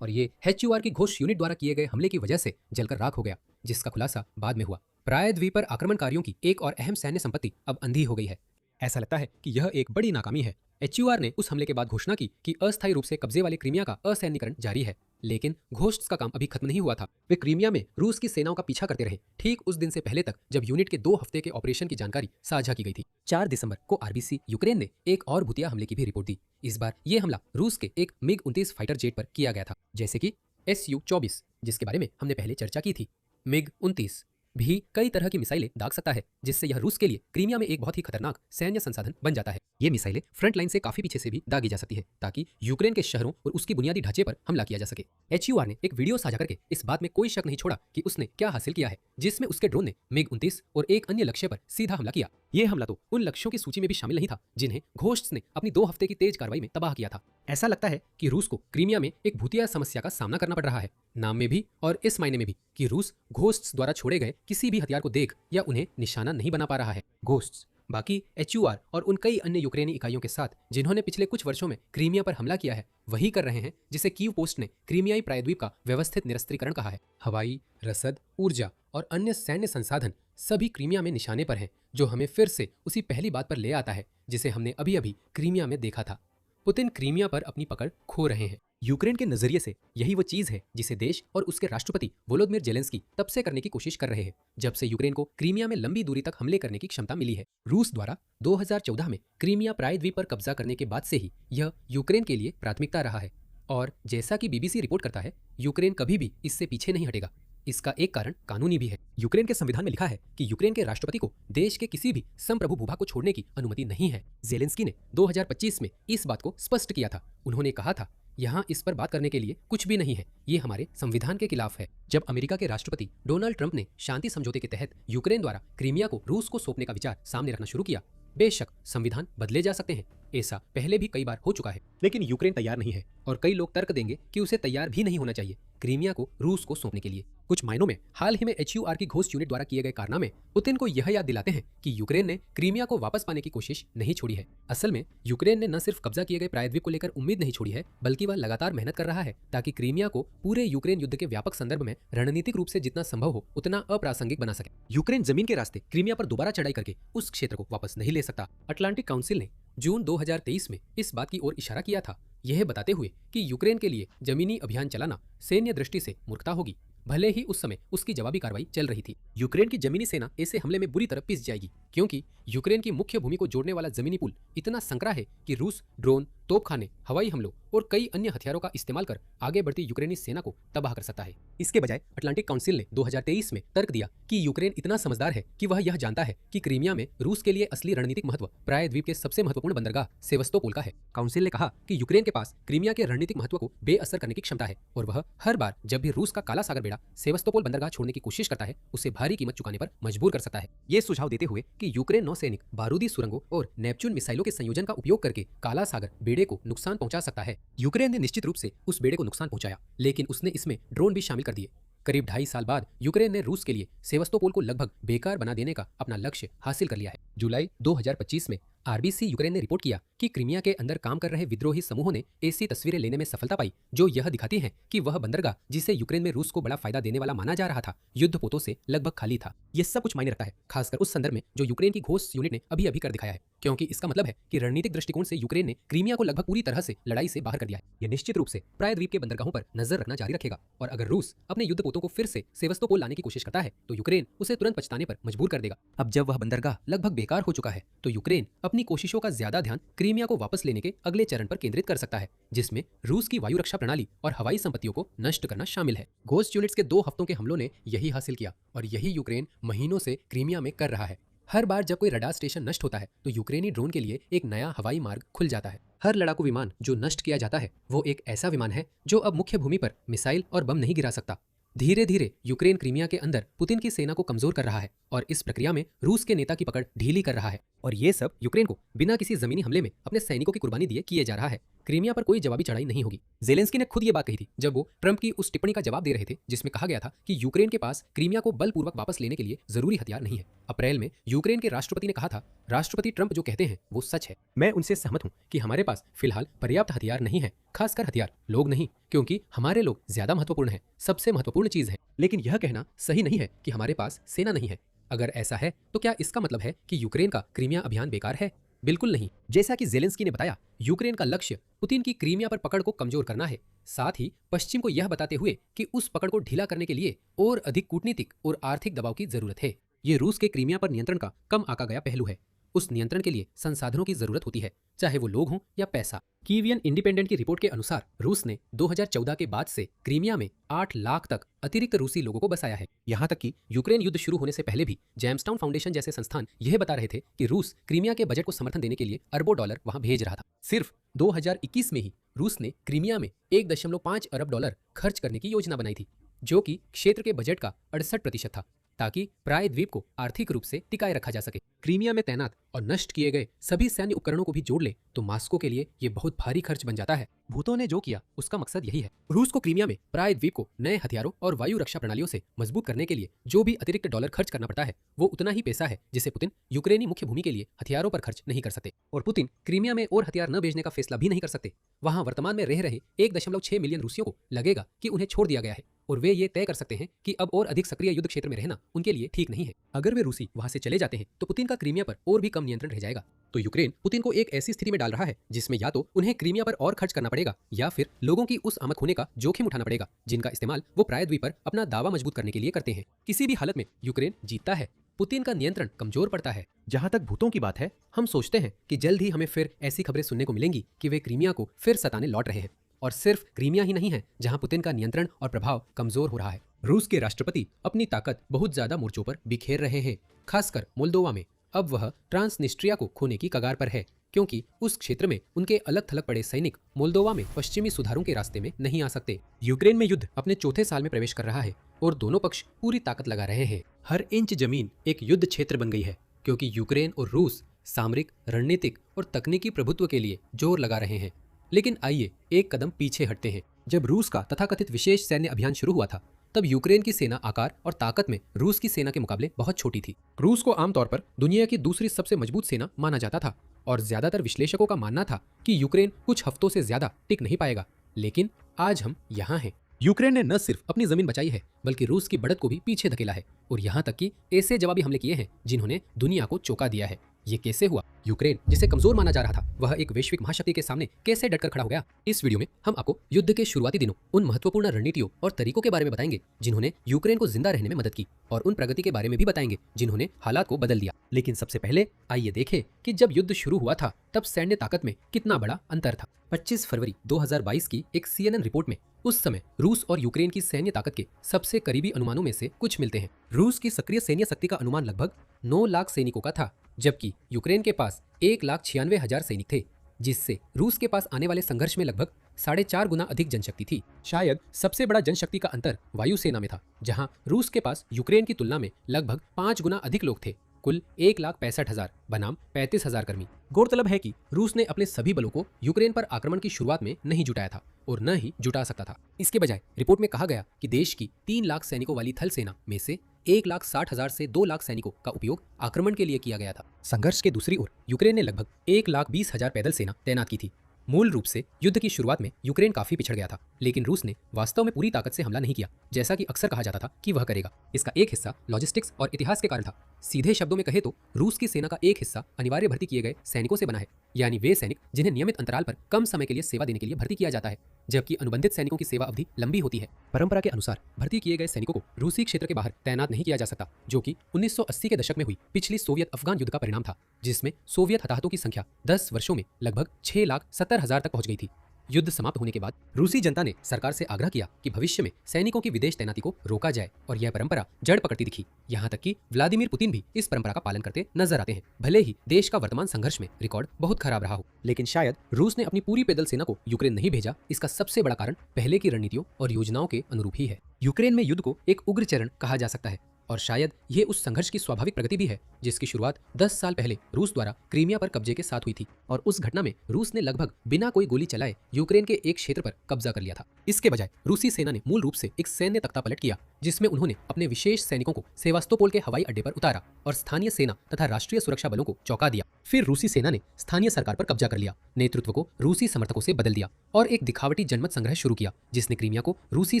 और ये HUR की घोस्ट यूनिट द्वारा किए गए हमले की वजह से जलकर राख हो गया, जिसका खुलासा बाद में हुआ। प्रायद्वीप पर आक्रमणकारियों की एक और अहम सैन्य संपत्ति अब अंधी हो गई है। ऐसा लगता है कि यह एक बड़ी नाकामी है। HUR ने उस हमले के बाद घोषणा की कि अस्थायी रूप से कब्जे वाले क्रीमिया का असैन्यकरण जारी है, लेकिन घोस्ट्स का काम अभी खत्म नहीं हुआ था। वे क्रीमिया में रूस की सेनाओं का पीछा करते रहे, ठीक उस दिन से पहले तक जब यूनिट के 2 हफ्ते के ऑपरेशन की जानकारी साझा की गई थी। 4 दिसंबर को आरबीसी यूक्रेन ने एक और भूतिया हमले की भी रिपोर्ट दी। इस बार ये हमला रूस के एक MiG-29 फाइटर जेट पर किया गया था, जैसे कि Su-24 जिसके बारे में हमने पहले चर्चा की थी। MiG-29 भी कई तरह की मिसाइलें दाग सकता है, जिससे यह रूस के लिए क्रीमिया में एक बहुत ही खतरनाक सैन्य संसाधन बन जाता है। ये मिसाइलें फ्रंट लाइन से काफी पीछे से भी दागी जा सकती है ताकि यूक्रेन के शहरों और उसकी बुनियादी ढांचे पर हमला किया जा सके। HUR ने एक वीडियो साझा करके इस बात में कोई शक नहीं छोड़ा कि उसने क्या हासिल किया है, जिसमें उसके ड्रोन ने MiG-29 और एक अन्य लक्ष्य पर सीधा हमला किया। ये हमला तो उन लक्ष्यों की सूची में भी शामिल नहीं था जिन्हें घोस्ट्स ने अपनी 2 हफ्ते की तेज कार्रवाई में तबाह किया था। ऐसा लगता है कि रूस को क्रीमिया में एक भूतिया समस्या का सामना करना पड़ रहा है, नाम में भी और इस मायने में भी कि रूस घोस्ट्स द्वारा छोड़े गए किसी भी हथियार को देख या उन्हें निशाना नहीं बना पा रहा है। घोस्ट्स बाकी HUR और उन कई अन्य यूक्रेनी इकाइयों के साथ जिन्होंने पिछले कुछ वर्षों में क्रीमिया पर हमला किया है वही कर रहे हैं जिसे कीव पोस्ट ने क्रीमियाई प्रायद्वीप का व्यवस्थित निरस्त्रीकरण कहा है। हवाई, रसद, ऊर्जा और अन्य सैन्य संसाधन सभी क्रीमिया में निशाने पर हैं, जो हमें फिर से उसी पहली बात पर ले आता है जिसे हमने अभी अभी क्रीमिया में देखा था। पुतिन क्रीमिया पर अपनी पकड़ खो रहे हैं। यूक्रेन के नजरिए से यही वो चीज है जिसे देश और उसके राष्ट्रपति वोलोदिमीर जेलेंस्की तब से करने की कोशिश कर रहे हैं जब से यूक्रेन को क्रीमिया में लंबी दूरी तक हमले करने की क्षमता मिली है। रूस द्वारा 2014 में क्रीमिया प्रायद्वीप पर कब्जा करने के बाद से ही यह यूक्रेन के लिए प्राथमिकता रहा है और जैसा कि BBC रिपोर्ट करता है, यूक्रेन कभी भी इससे पीछे नहीं हटेगा। इसका एक कारण कानूनी भी है। यूक्रेन के संविधान में लिखा है कि यूक्रेन के राष्ट्रपति को देश के किसी भी संप्रभु भूभाग को छोड़ने की अनुमति नहीं है। जेलेंस्की ने 2025 में इस बात को स्पष्ट किया था। उन्होंने कहा था, यहाँ इस पर बात करने के लिए कुछ भी नहीं है, ये हमारे संविधान के खिलाफ है। जब अमेरिका के राष्ट्रपति डोनाल्ड ट्रंप ने शांति समझौते के तहत यूक्रेन द्वारा क्रीमिया को रूस को सौंपने का विचार सामने रखना शुरू किया, बेशक संविधान बदले जा सकते हैं, ऐसा पहले भी कई बार हो चुका है, लेकिन यूक्रेन तैयार नहीं है और कई लोग तर्क देंगे कि उसे तैयार भी नहीं होना चाहिए क्रीमिया को रूस को सौंपने के लिए। कुछ मायनों में हाल ही में HUR की घोस्ट यूनिट द्वारा किए गए कारनामे पुतिन को यह याद दिलाते हैं कि यूक्रेन ने क्रीमिया को वापस पाने की कोशिश नहीं छोड़ी है। असल में यूक्रेन ने न सिर्फ कब्जा किए गए प्रायद्वीप को लेकर उम्मीद नहीं छोड़ी है, बल्कि वह लगातार मेहनत कर रहा है ताकि क्रीमिया को पूरे यूक्रेन युद्ध के व्यापक संदर्भ में रणनीतिक रूप से जितना संभव हो उतना अप्रासंगिक बना सके। यूक्रेन जमीन के रास्ते क्रीमिया पर दोबारा चढ़ाई करके उस क्षेत्र को वापस नहीं ले सकता। अटलांटिक काउंसिल ने जून 2023 में इस बात की ओर इशारा किया था, यह बताते हुए कि यूक्रेन के लिए जमीनी अभियान चलाना सैन्य दृष्टि से मूर्खता होगी, भले ही उस समय उसकी जवाबी कार्रवाई चल रही थी। यूक्रेन की जमीनी सेना ऐसे हमले में बुरी तरह पिस जाएगी, क्योंकि यूक्रेन की मुख्य भूमि को जोड़ने वाला जमीनी पुल इतना संकरा है कि रूस ड्रोन, तोपखाने, हवाई हमलों और कई अन्य हथियारों का इस्तेमाल कर आगे बढ़ती यूक्रेनी सेना को तबाह कर सकता है। इसके बजाय अटलांटिक काउंसिल ने 2023 में तर्क दिया कि यूक्रेन इतना समझदार है कि वह यह जानता है कि क्रीमिया में रूस के लिए असली रणनीतिक महत्व प्रायद्वीप के सबसे महत्वपूर्ण बंदरगाह सेवस्तोपोल का है। काउंसिल ने कहा कि यूक्रेन के पास क्रीमिया के रणनीतिक महत्व को बेअसर करने की क्षमता है और वह हर बार जब भी रूस का काला सागर बेड़ा सेवस्तोपोल बंदरगाह छोड़ने की कोशिश करता है, उसे भारी कीमत चुकाने पर मजबूर कर सकता है। ये सुझाव देते हुए कि यूक्रेन नौसैनिक बारूदी सुरंगों और नेपच्यून मिसाइलों के संयोजन का उपयोग करके काला सागर बेड़े को नुकसान पहुंचा सकता है। यूक्रेन ने निश्चित रूप से उस बेड़े को नुकसान पहुंचाया, लेकिन उसने इसमें ड्रोन भी शामिल कर दिए। करीब 2.5 साल बाद यूक्रेन ने रूस के लिए सेवस्तोपोल को लगभग बेकार बना देने का अपना लक्ष्य हासिल कर लिया है। जुलाई 2025 में RBC यूक्रेन ने रिपोर्ट किया कि क्रीमिया के अंदर काम कर रहे विद्रोही समूहों ने ऐसी तस्वीरें लेने में सफलता पाई जो यह दिखाती हैं कि वह बंदरगाह, जिसे यूक्रेन में रूस को बड़ा फायदा देने वाला माना जा रहा था, युद्धपोतों से लगभग खाली था। यह सब कुछ मायने रखता है, खासकर उस संदर्भ में जो यूक्रेन की घोस्ट यूनिट ने अभी कर दिखाया है, क्योंकि इसका मतलब है कि रणनीतिक दृष्टिकोण से यूक्रेन ने क्रीमिया को लगभग पूरी तरह से लड़ाई से बाहर कर दिया है। यह निश्चित रूप से प्रायद्वीप के बंदरगाहों पर नजर रखना जारी रखेगा और अगर रूस अपने युद्धपोतों को फिर से सेवस्तोपोल लाने की कोशिश करता है तो यूक्रेन उसे तुरंत पछताने पर मजबूर कर देगा। अब जब वह बंदरगाह लगभग बेकार हो चुका है तो यूक्रेन अपनी कोशिशों का ज्यादा ध्यान क्रीमिया को वापस लेने के अगले चरण पर केंद्रित कर सकता है, जिसमें रूस की वायु रक्षा प्रणाली और हवाई संपत्तियों को नष्ट करना शामिल है। घोस्ट यूनिट्स के 2 हफ्तों के हमलों ने यही हासिल किया और यही यूक्रेन महीनों से क्रीमिया में कर रहा है। हर बार जब कोई रडार स्टेशन नष्ट होता है तो यूक्रेनी ड्रोन के लिए एक नया हवाई मार्ग खुल जाता है। हर लड़ाकू विमान जो नष्ट किया जाता है वो एक ऐसा विमान है जो अब मुख्य भूमि पर मिसाइल और बम नहीं गिरा सकता। धीरे धीरे यूक्रेन क्रीमिया के अंदर पुतिन की सेना को कमजोर कर रहा है और इस प्रक्रिया में रूस के नेता की पकड़ ढीली कर रहा है, और ये सब यूक्रेन को बिना किसी जमीनी हमले में अपने सैनिकों की कुर्बानी दिए किए जा रहा है। क्रीमिया पर कोई जवाबी चढ़ाई नहीं होगी। जेलेंस्की ने खुद ये बात कही थी जब वो ट्रंप की उस टिप्पणी का जवाब दे रहे थे जिसमें कहा गया था कि यूक्रेन के पास क्रीमिया को बलपूर्वक वापस लेने के लिए जरूरी हथियार नहीं है। अप्रैल में यूक्रेन के राष्ट्रपति ने कहा था, राष्ट्रपति ट्रंप जो कहते हैं वो सच है। मैं उनसे सहमत हूँ कि हमारे पास फिलहाल पर्याप्त हथियार नहीं है, खासकर हथियार, लोग नहीं, क्योंकि हमारे लोग ज्यादा महत्वपूर्ण है, सबसे महत्वपूर्ण चीज है। लेकिन यह कहना सही नहीं है कि हमारे पास सेना नहीं है। अगर ऐसा है तो क्या इसका मतलब है कि यूक्रेन का क्रीमिया अभियान बेकार है? बिल्कुल नहीं। जैसा कि जेलेंस्की ने बताया, यूक्रेन का लक्ष्य पुतिन की क्रीमिया पर पकड़ को कमजोर करना है, साथ ही पश्चिम को यह बताते हुए कि उस पकड़ को ढीला करने के लिए और अधिक कूटनीतिक और आर्थिक दबाव की जरूरत है। ये रूस के क्रीमिया पर नियंत्रण का कम आंका गया पहलू है। उस नियंत्रण के लिए संसाधनों की जरूरत होती है, चाहे वो लोग हों या पैसा। कीवियन इंडिपेंडेंट की रिपोर्ट के अनुसार रूस ने 2014 के बाद से क्रीमिया में 8 लाख तक अतिरिक्त रूसी लोगों को बसाया है। यहाँ तक कि यूक्रेन युद्ध शुरू होने से पहले भी जेम्सटाउन फाउंडेशन जैसे संस्थान यह बता रहे थे कि रूस क्रीमिया के बजट को समर्थन देने के लिए अरबों डॉलर वहां भेज रहा था। सिर्फ 2021 में ही रूस ने क्रीमिया में 1.5 अरब डॉलर खर्च करने की योजना बनाई थी, जो कि क्षेत्र के बजट का 68% था, ताकि प्रायद्वीप को आर्थिक रूप से टिकाए रखा जा सके। क्रीमिया में तैनात और नष्ट किए गए सभी सैन्य उपकरणों को भी जोड़ ले तो मास्को के लिए ये बहुत भारी खर्च बन जाता है। भूतों ने जो किया उसका मकसद यही है। रूस को क्रीमिया में प्रायद्वीप को नए हथियारों और वायु रक्षा प्रणालियों से मजबूत करने के लिए जो भी अतिरिक्त डॉलर खर्च करना पड़ता है वो उतना ही पैसा है जिसे पुतिन यूक्रेनी मुख्य भूमि के लिए हथियारों पर खर्च नहीं कर सकते। और पुतिन क्रीमिया में और हथियार न भेजने का फैसला भी नहीं कर सकते। वहां वर्तमान में रह रहे 1.6 मिलियन रूसियों को लगेगा कि उन्हें छोड़ दिया गया है और वे ये तय कर सकते हैं कि अब और अधिक सक्रिय युद्ध क्षेत्र में रहना उनके लिए ठीक नहीं है। अगर वे रूसी वहां से चले जाते हैं तो पुतिन का क्रीमिया पर और भी कम नियंत्रण रह जाएगा। तो यूक्रेन पुतिन को एक ऐसी स्थिति में डाल रहा है जिसमें या तो उन्हें क्रीमिया पर और खर्च करना पड़ेगा या फिर लोगों की उस आमद होने का जोखिम उठाना पड़ेगा जिनका इस्तेमाल वो प्रायद्वीप पर अपना दावा मजबूत करने के लिए करते हैं। किसी भी हालत में यूक्रेन जीतता है, पुतिन का नियंत्रण कमजोर पड़ता है। जहां तक भूतों की बात है, हम सोचते हैं कि जल्द ही हमें फिर ऐसी खबरें सुनने को मिलेंगी कि वे क्रीमिया को फिर सताने लौट रहे हैं, और सिर्फ क्रीमिया ही नहीं है जहां पुतिन का नियंत्रण और प्रभाव कमजोर हो रहा है। रूस के राष्ट्रपति अपनी ताकत बहुत ज्यादा मोर्चों पर बिखेर रहे हैं, खासकर मोल्दोवा में। अब वह ट्रांसनिस्ट्रिया को खोने की कगार पर है, क्योंकि उस क्षेत्र में उनके अलग थलग पड़े सैनिक मोल्दोवा में पश्चिमी सुधारों के रास्ते में नहीं आ सकते। यूक्रेन में युद्ध अपने चौथे साल में प्रवेश कर रहा है और दोनों पक्ष पूरी ताकत लगा रहे हैं। हर इंच जमीन एक युद्ध क्षेत्र बन गई है, क्योंकि यूक्रेन और रूस सामरिक, रणनीतिक और तकनीकी प्रभुत्व के लिए जोर लगा रहे हैं। लेकिन आइए एक कदम पीछे हटते हैं। जब रूस का तथाकथित विशेष सैन्य अभियान शुरू हुआ था, तब यूक्रेन की सेना आकार और ताकत में रूस की सेना के मुकाबले बहुत छोटी थी। रूस को आमतौर पर दुनिया की दूसरी सबसे मजबूत सेना माना जाता था और ज्यादातर विश्लेषकों का मानना था कि यूक्रेन कुछ हफ्तों से ज्यादा टिक नहीं पाएगा। लेकिन आज हम यहाँ हैं। यूक्रेन ने न सिर्फ अपनी जमीन बचाई है, बल्कि रूस की बढ़त को भी पीछे धकेला है और यहाँ तक कि ऐसे जवाबी हमले किए हैं जिन्होंने दुनिया को चौंका दिया है। ये कैसे हुआ? यूक्रेन, जिसे कमजोर माना जा रहा था, वह एक वैश्विक महाशक्ति के सामने कैसे डटकर खड़ा हो गया? इस वीडियो में हम आपको युद्ध के शुरुआती दिनों उन महत्वपूर्ण रणनीतियों और तरीकों के बारे में बताएंगे जिन्होंने यूक्रेन को जिंदा रहने में मदद की, और उन प्रगति के बारे में भी बताएंगे जिन्होंने हालात को बदल दिया। लेकिन सबसे पहले आइए देखें कि जब युद्ध शुरू हुआ था तब सैन्य ताकत में कितना बड़ा अंतर था। 25 फरवरी 2022 की एक CNN रिपोर्ट में उस समय रूस और यूक्रेन की सैन्य ताकत के सबसे करीबी अनुमानों में से कुछ मिलते हैं। रूस की सक्रिय सैन्य शक्ति का अनुमान लगभग 9 लाख सैनिकों का था, जबकि यूक्रेन के पास 1,96,000 सैनिक थे, जिससे रूस के पास आने वाले संघर्ष में लगभग 4.5 गुना अधिक जनशक्ति थी। शायद सबसे बड़ा जनशक्ति का अंतर वायुसेना में था, जहां रूस के पास यूक्रेन की तुलना में लगभग 5 गुना अधिक लोग थे, कुल 1,65,000 बनाम 35,000 कर्मी। गौरतलब है कि रूस ने अपने सभी बलों को यूक्रेन पर आक्रमण की शुरुआत में नहीं जुटाया था और न ही जुटा सकता था। इसके बजाय रिपोर्ट में कहा गया कि देश की 3 लाख सैनिकों वाली थल सेना में से 1,60,000 से 2 लाख सैनिकों का उपयोग आक्रमण के लिए किया गया था। संघर्ष के दूसरी ओर यूक्रेन ने लगभग 1,20,000 पैदल सेना तैनात की थी। मूल रूप से युद्ध की शुरुआत में यूक्रेन काफी पिछड़ गया था, लेकिन रूस ने वास्तव में पूरी ताकत से हमला नहीं किया, जैसा कि अक्सर कहा जाता था कि वह करेगा। इसका एक हिस्सा लॉजिस्टिक्स और इतिहास के कारण था। सीधे शब्दों में कहे तो रूस की सेना का एक हिस्सा अनिवार्य भर्ती किए गए सैनिकों से बना है, यानी वे सैनिक जिन्हें नियमित अंतराल पर कम समय के लिए सेवा देने के लिए भर्ती किया जाता है, जबकि अनुबंधित सैनिकों की सेवा अवधि लंबी होती है। परंपरा के अनुसार भर्ती किए गए सैनिकों को रूसी क्षेत्र के बाहर तैनात नहीं किया जा सकता, जो कि 1980 के दशक में हुई पिछली सोवियत अफगान युद्ध का परिणाम था, जिसमें सोवियत हताहतों की संख्या 10 वर्षों में लगभग 6,70,000 तक पहुंच गई थी। युद्ध समाप्त होने के बाद रूसी जनता ने सरकार से आग्रह किया कि भविष्य में सैनिकों की विदेश तैनाती को रोका जाए, और यह परंपरा जड़ पकड़ती दिखी। यहाँ तक कि व्लादिमीर पुतिन भी इस परंपरा का पालन करते नजर आते हैं, भले ही देश का वर्तमान संघर्ष में रिकॉर्ड बहुत खराब रहा हो। लेकिन शायद रूस ने अपनी पूरी पैदल सेना को यूक्रेन नहीं भेजा, इसका सबसे बड़ा कारण पहले की रणनीतियों और योजनाओं के अनुरूप ही है। यूक्रेन में युद्ध को एक उग्र चरण कहा जा सकता है, और शायद ये उस संघर्ष की स्वाभाविक प्रगति भी है जिसकी शुरुआत 10 साल पहले रूस द्वारा क्रीमिया पर कब्जे के साथ हुई थी, और उस घटना में रूस ने लगभग बिना कोई गोली चलाए यूक्रेन के एक क्षेत्र पर कब्जा कर लिया था। इसके बजाय रूसी सेना ने मूल रूप से एक सैन्य तख्तापलट किया, जिसमें उन्होंने अपने विशेष सैनिकों को सेवास्तोपोल के हवाई अड्डे पर उतारा और स्थानीय सेना तथा राष्ट्रीय सुरक्षा बलों को चौंका दिया। फिर रूसी सेना ने स्थानीय सरकार पर कब्जा कर लिया, नेतृत्व को रूसी समर्थकों से बदल दिया और एक दिखावटी जनमत संग्रह शुरू किया, जिसने क्रीमिया को रूसी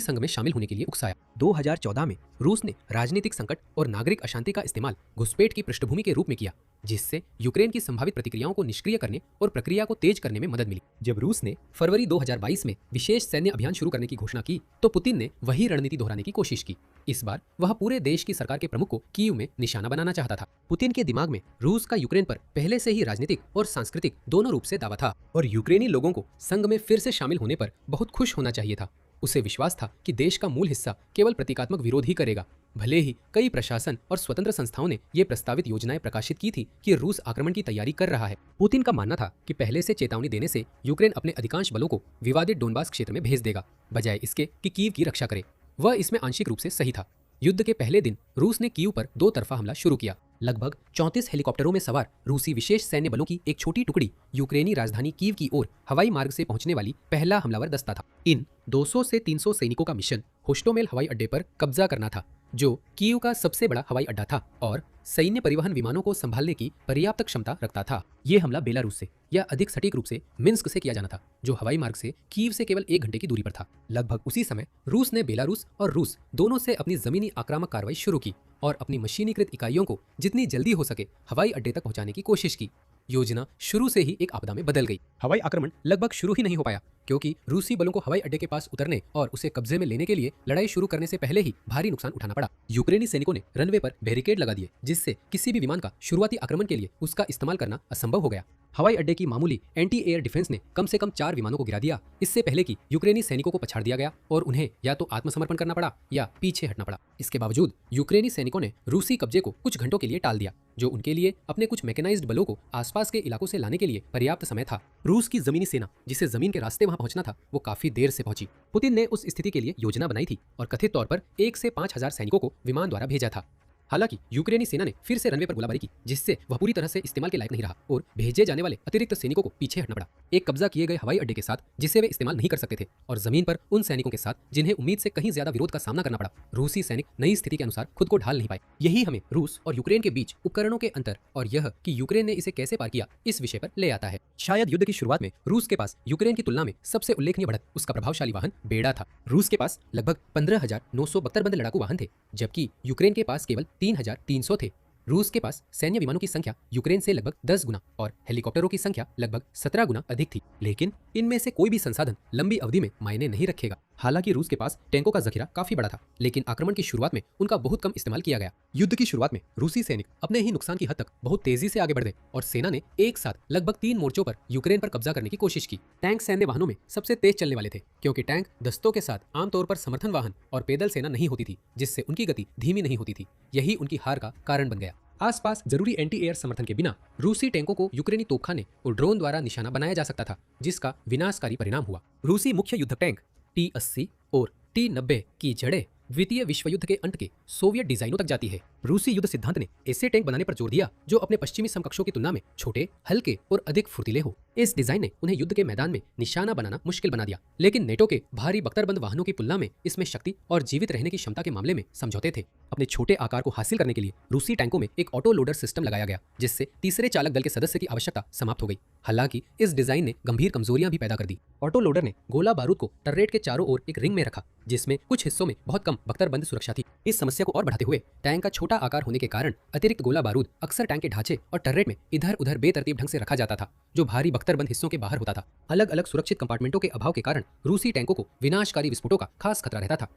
संघ में शामिल होने के लिए उकसाया। 2014 में रूस ने राजनीतिक संकट और नागरिक अशांति का इस्तेमाल घुसपैठ की पृष्ठभूमि के रूप में किया, जिससे यूक्रेन की संभावित प्रतिक्रियाओं को निष्क्रिय करने और प्रक्रिया को तेज करने में मदद मिली। जब रूस ने फरवरी 2022 में विशेष सैन्य अभियान शुरू करने की घोषणा की, तो पुतिन ने वही रणनीति दोहराने की कोशिश की। इस बार वह पूरे देश की सरकार के प्रमुख को कीव में निशाना बनाना चाहता था। पुतिन के दिमाग में रूस का यूक्रेन पर पहले से ही राजनीतिक और सांस्कृतिक दोनों रूप से दावा था, और यूक्रेनी लोगों को संघ में फिर से शामिल होने पर बहुत खुश होना चाहिए था। उसे विश्वास था कि देश का मूल हिस्सा केवल प्रतीकात्मक विरोध ही करेगा। भले ही कई प्रशासन और स्वतंत्र संस्थाओं ने ये प्रस्तावित योजनाएं प्रकाशित की थी कि रूस आक्रमण की तैयारी कर रहा है। पुतिन का मानना था कि पहले से चेतावनी देने से यूक्रेन अपने अधिकांश बलों को विवादित डोनबास क्षेत्र में भेज देगा, बजाय इसके कि कीव की रक्षा करे। वह इसमें आंशिक रूप से सही था। युद्ध के पहले दिन रूस ने कीव पर 2 तरफा हमला शुरू किया। लगभग 34 हेलीकॉप्टरों में सवार रूसी विशेष सैन्य बलों की एक छोटी टुकड़ी यूक्रेनी राजधानी कीव की ओर हवाई मार्ग से पहुंचने वाली पहला हमलावर दस्ता था। इन 200 से 300 सैनिकों का मिशन होस्टोमेल हवाई अड्डे पर कब्जा करना था, जो कीव का सबसे बड़ा हवाई अड्डा था और सैन्य परिवहन विमानों को संभालने की पर्याप्त क्षमता रखता था। ये हमला बेलारूस से, या अधिक सटीक रूप से मिन्स्क से किया जाना था, जो हवाई मार्ग से कीव से केवल 1 घंटे की दूरी पर था। लगभग उसी समय रूस ने बेलारूस और रूस दोनों से अपनी जमीनी आक्रामक कार्रवाई शुरू की और अपनी मशीनीकृत इकाइयों को जितनी जल्दी हो सके हवाई अड्डे तक पहुंचाने की कोशिश की। योजना शुरू से ही एक आपदा में बदल गई। हवाई आक्रमण लगभग शुरू ही नहीं हो पाया, क्योंकि रूसी बलों को हवाई अड्डे के पास उतरने और उसे कब्जे में लेने के लिए लड़ाई शुरू करने से पहले ही भारी नुकसान उठाना पड़ा। यूक्रेनी सैनिकों ने रनवे पर बैरिकेड लगा दिए, जिससे किसी भी विमान का शुरुआती आक्रमण के लिए उसका इस्तेमाल करना असंभव हो गया। हवाई अड्डे की मामूली एंटी एयर डिफेंस ने कम से कम 4 विमानों को गिरा दिया, इससे पहले कि यूक्रेनी सैनिकों को पछाड़ दिया गया और उन्हें या तो आत्मसमर्पण करना पड़ा या पीछे हटना पड़ा। इसके बावजूद यूक्रेनी सैनिकों ने रूसी कब्जे को कुछ घंटों के लिए टाल दिया, जो उनके लिए अपने कुछ मैकेनाइज्ड बलों को आसपास के इलाकों से लाने के लिए पर्याप्त समय था। रूस की जमीनी सेना, जिसे जमीन के रास्ते वहां पहुंचना था, वो काफी देर से पहुंची। पुतिन ने उस स्थिति के लिए योजना बनाई थी और कथित तौर पर 1 से 5,000 सैनिकों को विमान द्वारा भेजा था। हालांकि यूक्रेनी सेना ने फिर से रनवे पर गोलाबारी की, जिससे वह पूरी तरह से इस्तेमाल के लायक नहीं रहा और भेजे जाने वाले अतिरिक्त सैनिकों को पीछे हटना पड़ा, एक कब्जा किए गए हवाई अड्डे के साथ जिसे वे इस्तेमाल नहीं कर सकते थे, और जमीन पर उन सैनिकों के साथ जिन्हें उम्मीद से कहीं ज्यादा विरोध का सामना करना पड़ा। रूसी सैनिक नई स्थिति के अनुसार खुद को ढाल नहीं पाए। यही हमें रूस और यूक्रेन के बीच उपकरणों के अंतर और यह कि यूक्रेन ने इसे कैसे पार किया, इस विषय पर ले आता है। शायद युद्ध की शुरुआत में रूस के पास यूक्रेन की तुलना में सबसे उल्लेखनीय बढ़त उसका प्रभावशाली वाहन बेड़ा था। रूस के पास लगभग 15,900 बख्तरबंद लड़ाकू वाहन थे, जबकि यूक्रेन के पास केवल 3,300 थे। रूस के पास सैन्य विमानों की संख्या यूक्रेन से लगभग 10 गुना और हेलीकॉप्टरों की संख्या लगभग 17 गुना अधिक थी, लेकिन इनमें से कोई भी संसाधन लंबी अवधि में मायने नहीं रखेगा। हालांकि रूस के पास टैंकों का जखीरा काफी बड़ा था, लेकिन आक्रमण की शुरुआत में उनका बहुत कम इस्तेमाल किया गया। युद्ध की शुरुआत में रूसी सैनिक अपने ही नुकसान की हद तक बहुत तेजी से आगे बढ़ गए और सेना ने एक साथ लगभग 3 मोर्चों पर यूक्रेन पर कब्जा करने की कोशिश की। टैंक सैन्य वाहनों में सबसे तेज चलने वाले थे, क्योंकि टैंक दस्तों के साथ आमतौर पर समर्थन वाहन और पैदल सेना नहीं होती थी, जिससे उनकी गति धीमी नहीं होती थी। यही उनकी हार का कारण बन गया। आसपास जरूरी एंटी एयर समर्थन के बिना रूसी टैंकों को यूक्रेनी तोपखाने और ड्रोन द्वारा निशाना बनाया जा सकता था, जिसका विनाशकारी परिणाम हुआ। रूसी मुख्य युद्ध टैंक T-80 और T-90 की जड़ें द्वितीय विश्व युद्ध के अंत के सोवियत डिजाइनों तक जाती है। रूसी युद्ध सिद्धांत ने ऐसे टैंक बनाने पर जोर दिया जो अपने पश्चिमी समकक्षों की तुलना में छोटे, हल्के और अधिक फुर्तीले हो। इस डिजाइन ने उन्हें युद्ध के मैदान में निशाना बनाना मुश्किल बना दिया, लेकिन नेटो के भारी बख्तरबंद वाहनों की तुलना में इसमें शक्ति और जीवित रहने की क्षमता के मामले में समझौते थे। अपने छोटे आकार को हासिल करने के लिए रूसी टैंकों में एक ऑटो लोडर सिस्टम लगाया गया, जिससे तीसरे चालक दल के सदस्य की आवश्यकता समाप्त हो गई। हालांकि इस डिजाइन ने गंभीर कमजोरियां भी पैदा कर दी। ऑटो लोडर ने गोला बारूद को टर्रेट के चारों ओर एक रिंग में रखा, जिसमें कुछ हिस्सों में बहुत कम बख्तरबंद सुरक्षा थी। इस समस्या को और बढ़ाते हुए टैंक का छोटा आकार होने के कारण अतिरिक्त गोला बारूद अक्सर टैंक के ढांचे और टर्रेट में इधर उधर बेतरतीब ढंग से रखा जाता था, जो भारी बख्तरबंद हिस्सों के बाहर होता था। अलग अलग सुरक्षित कंपार्टमेंटों के अभाव के कारण रूसी टैंकों को विनाशकारी विस्फोटों का खास खतरा रहता था।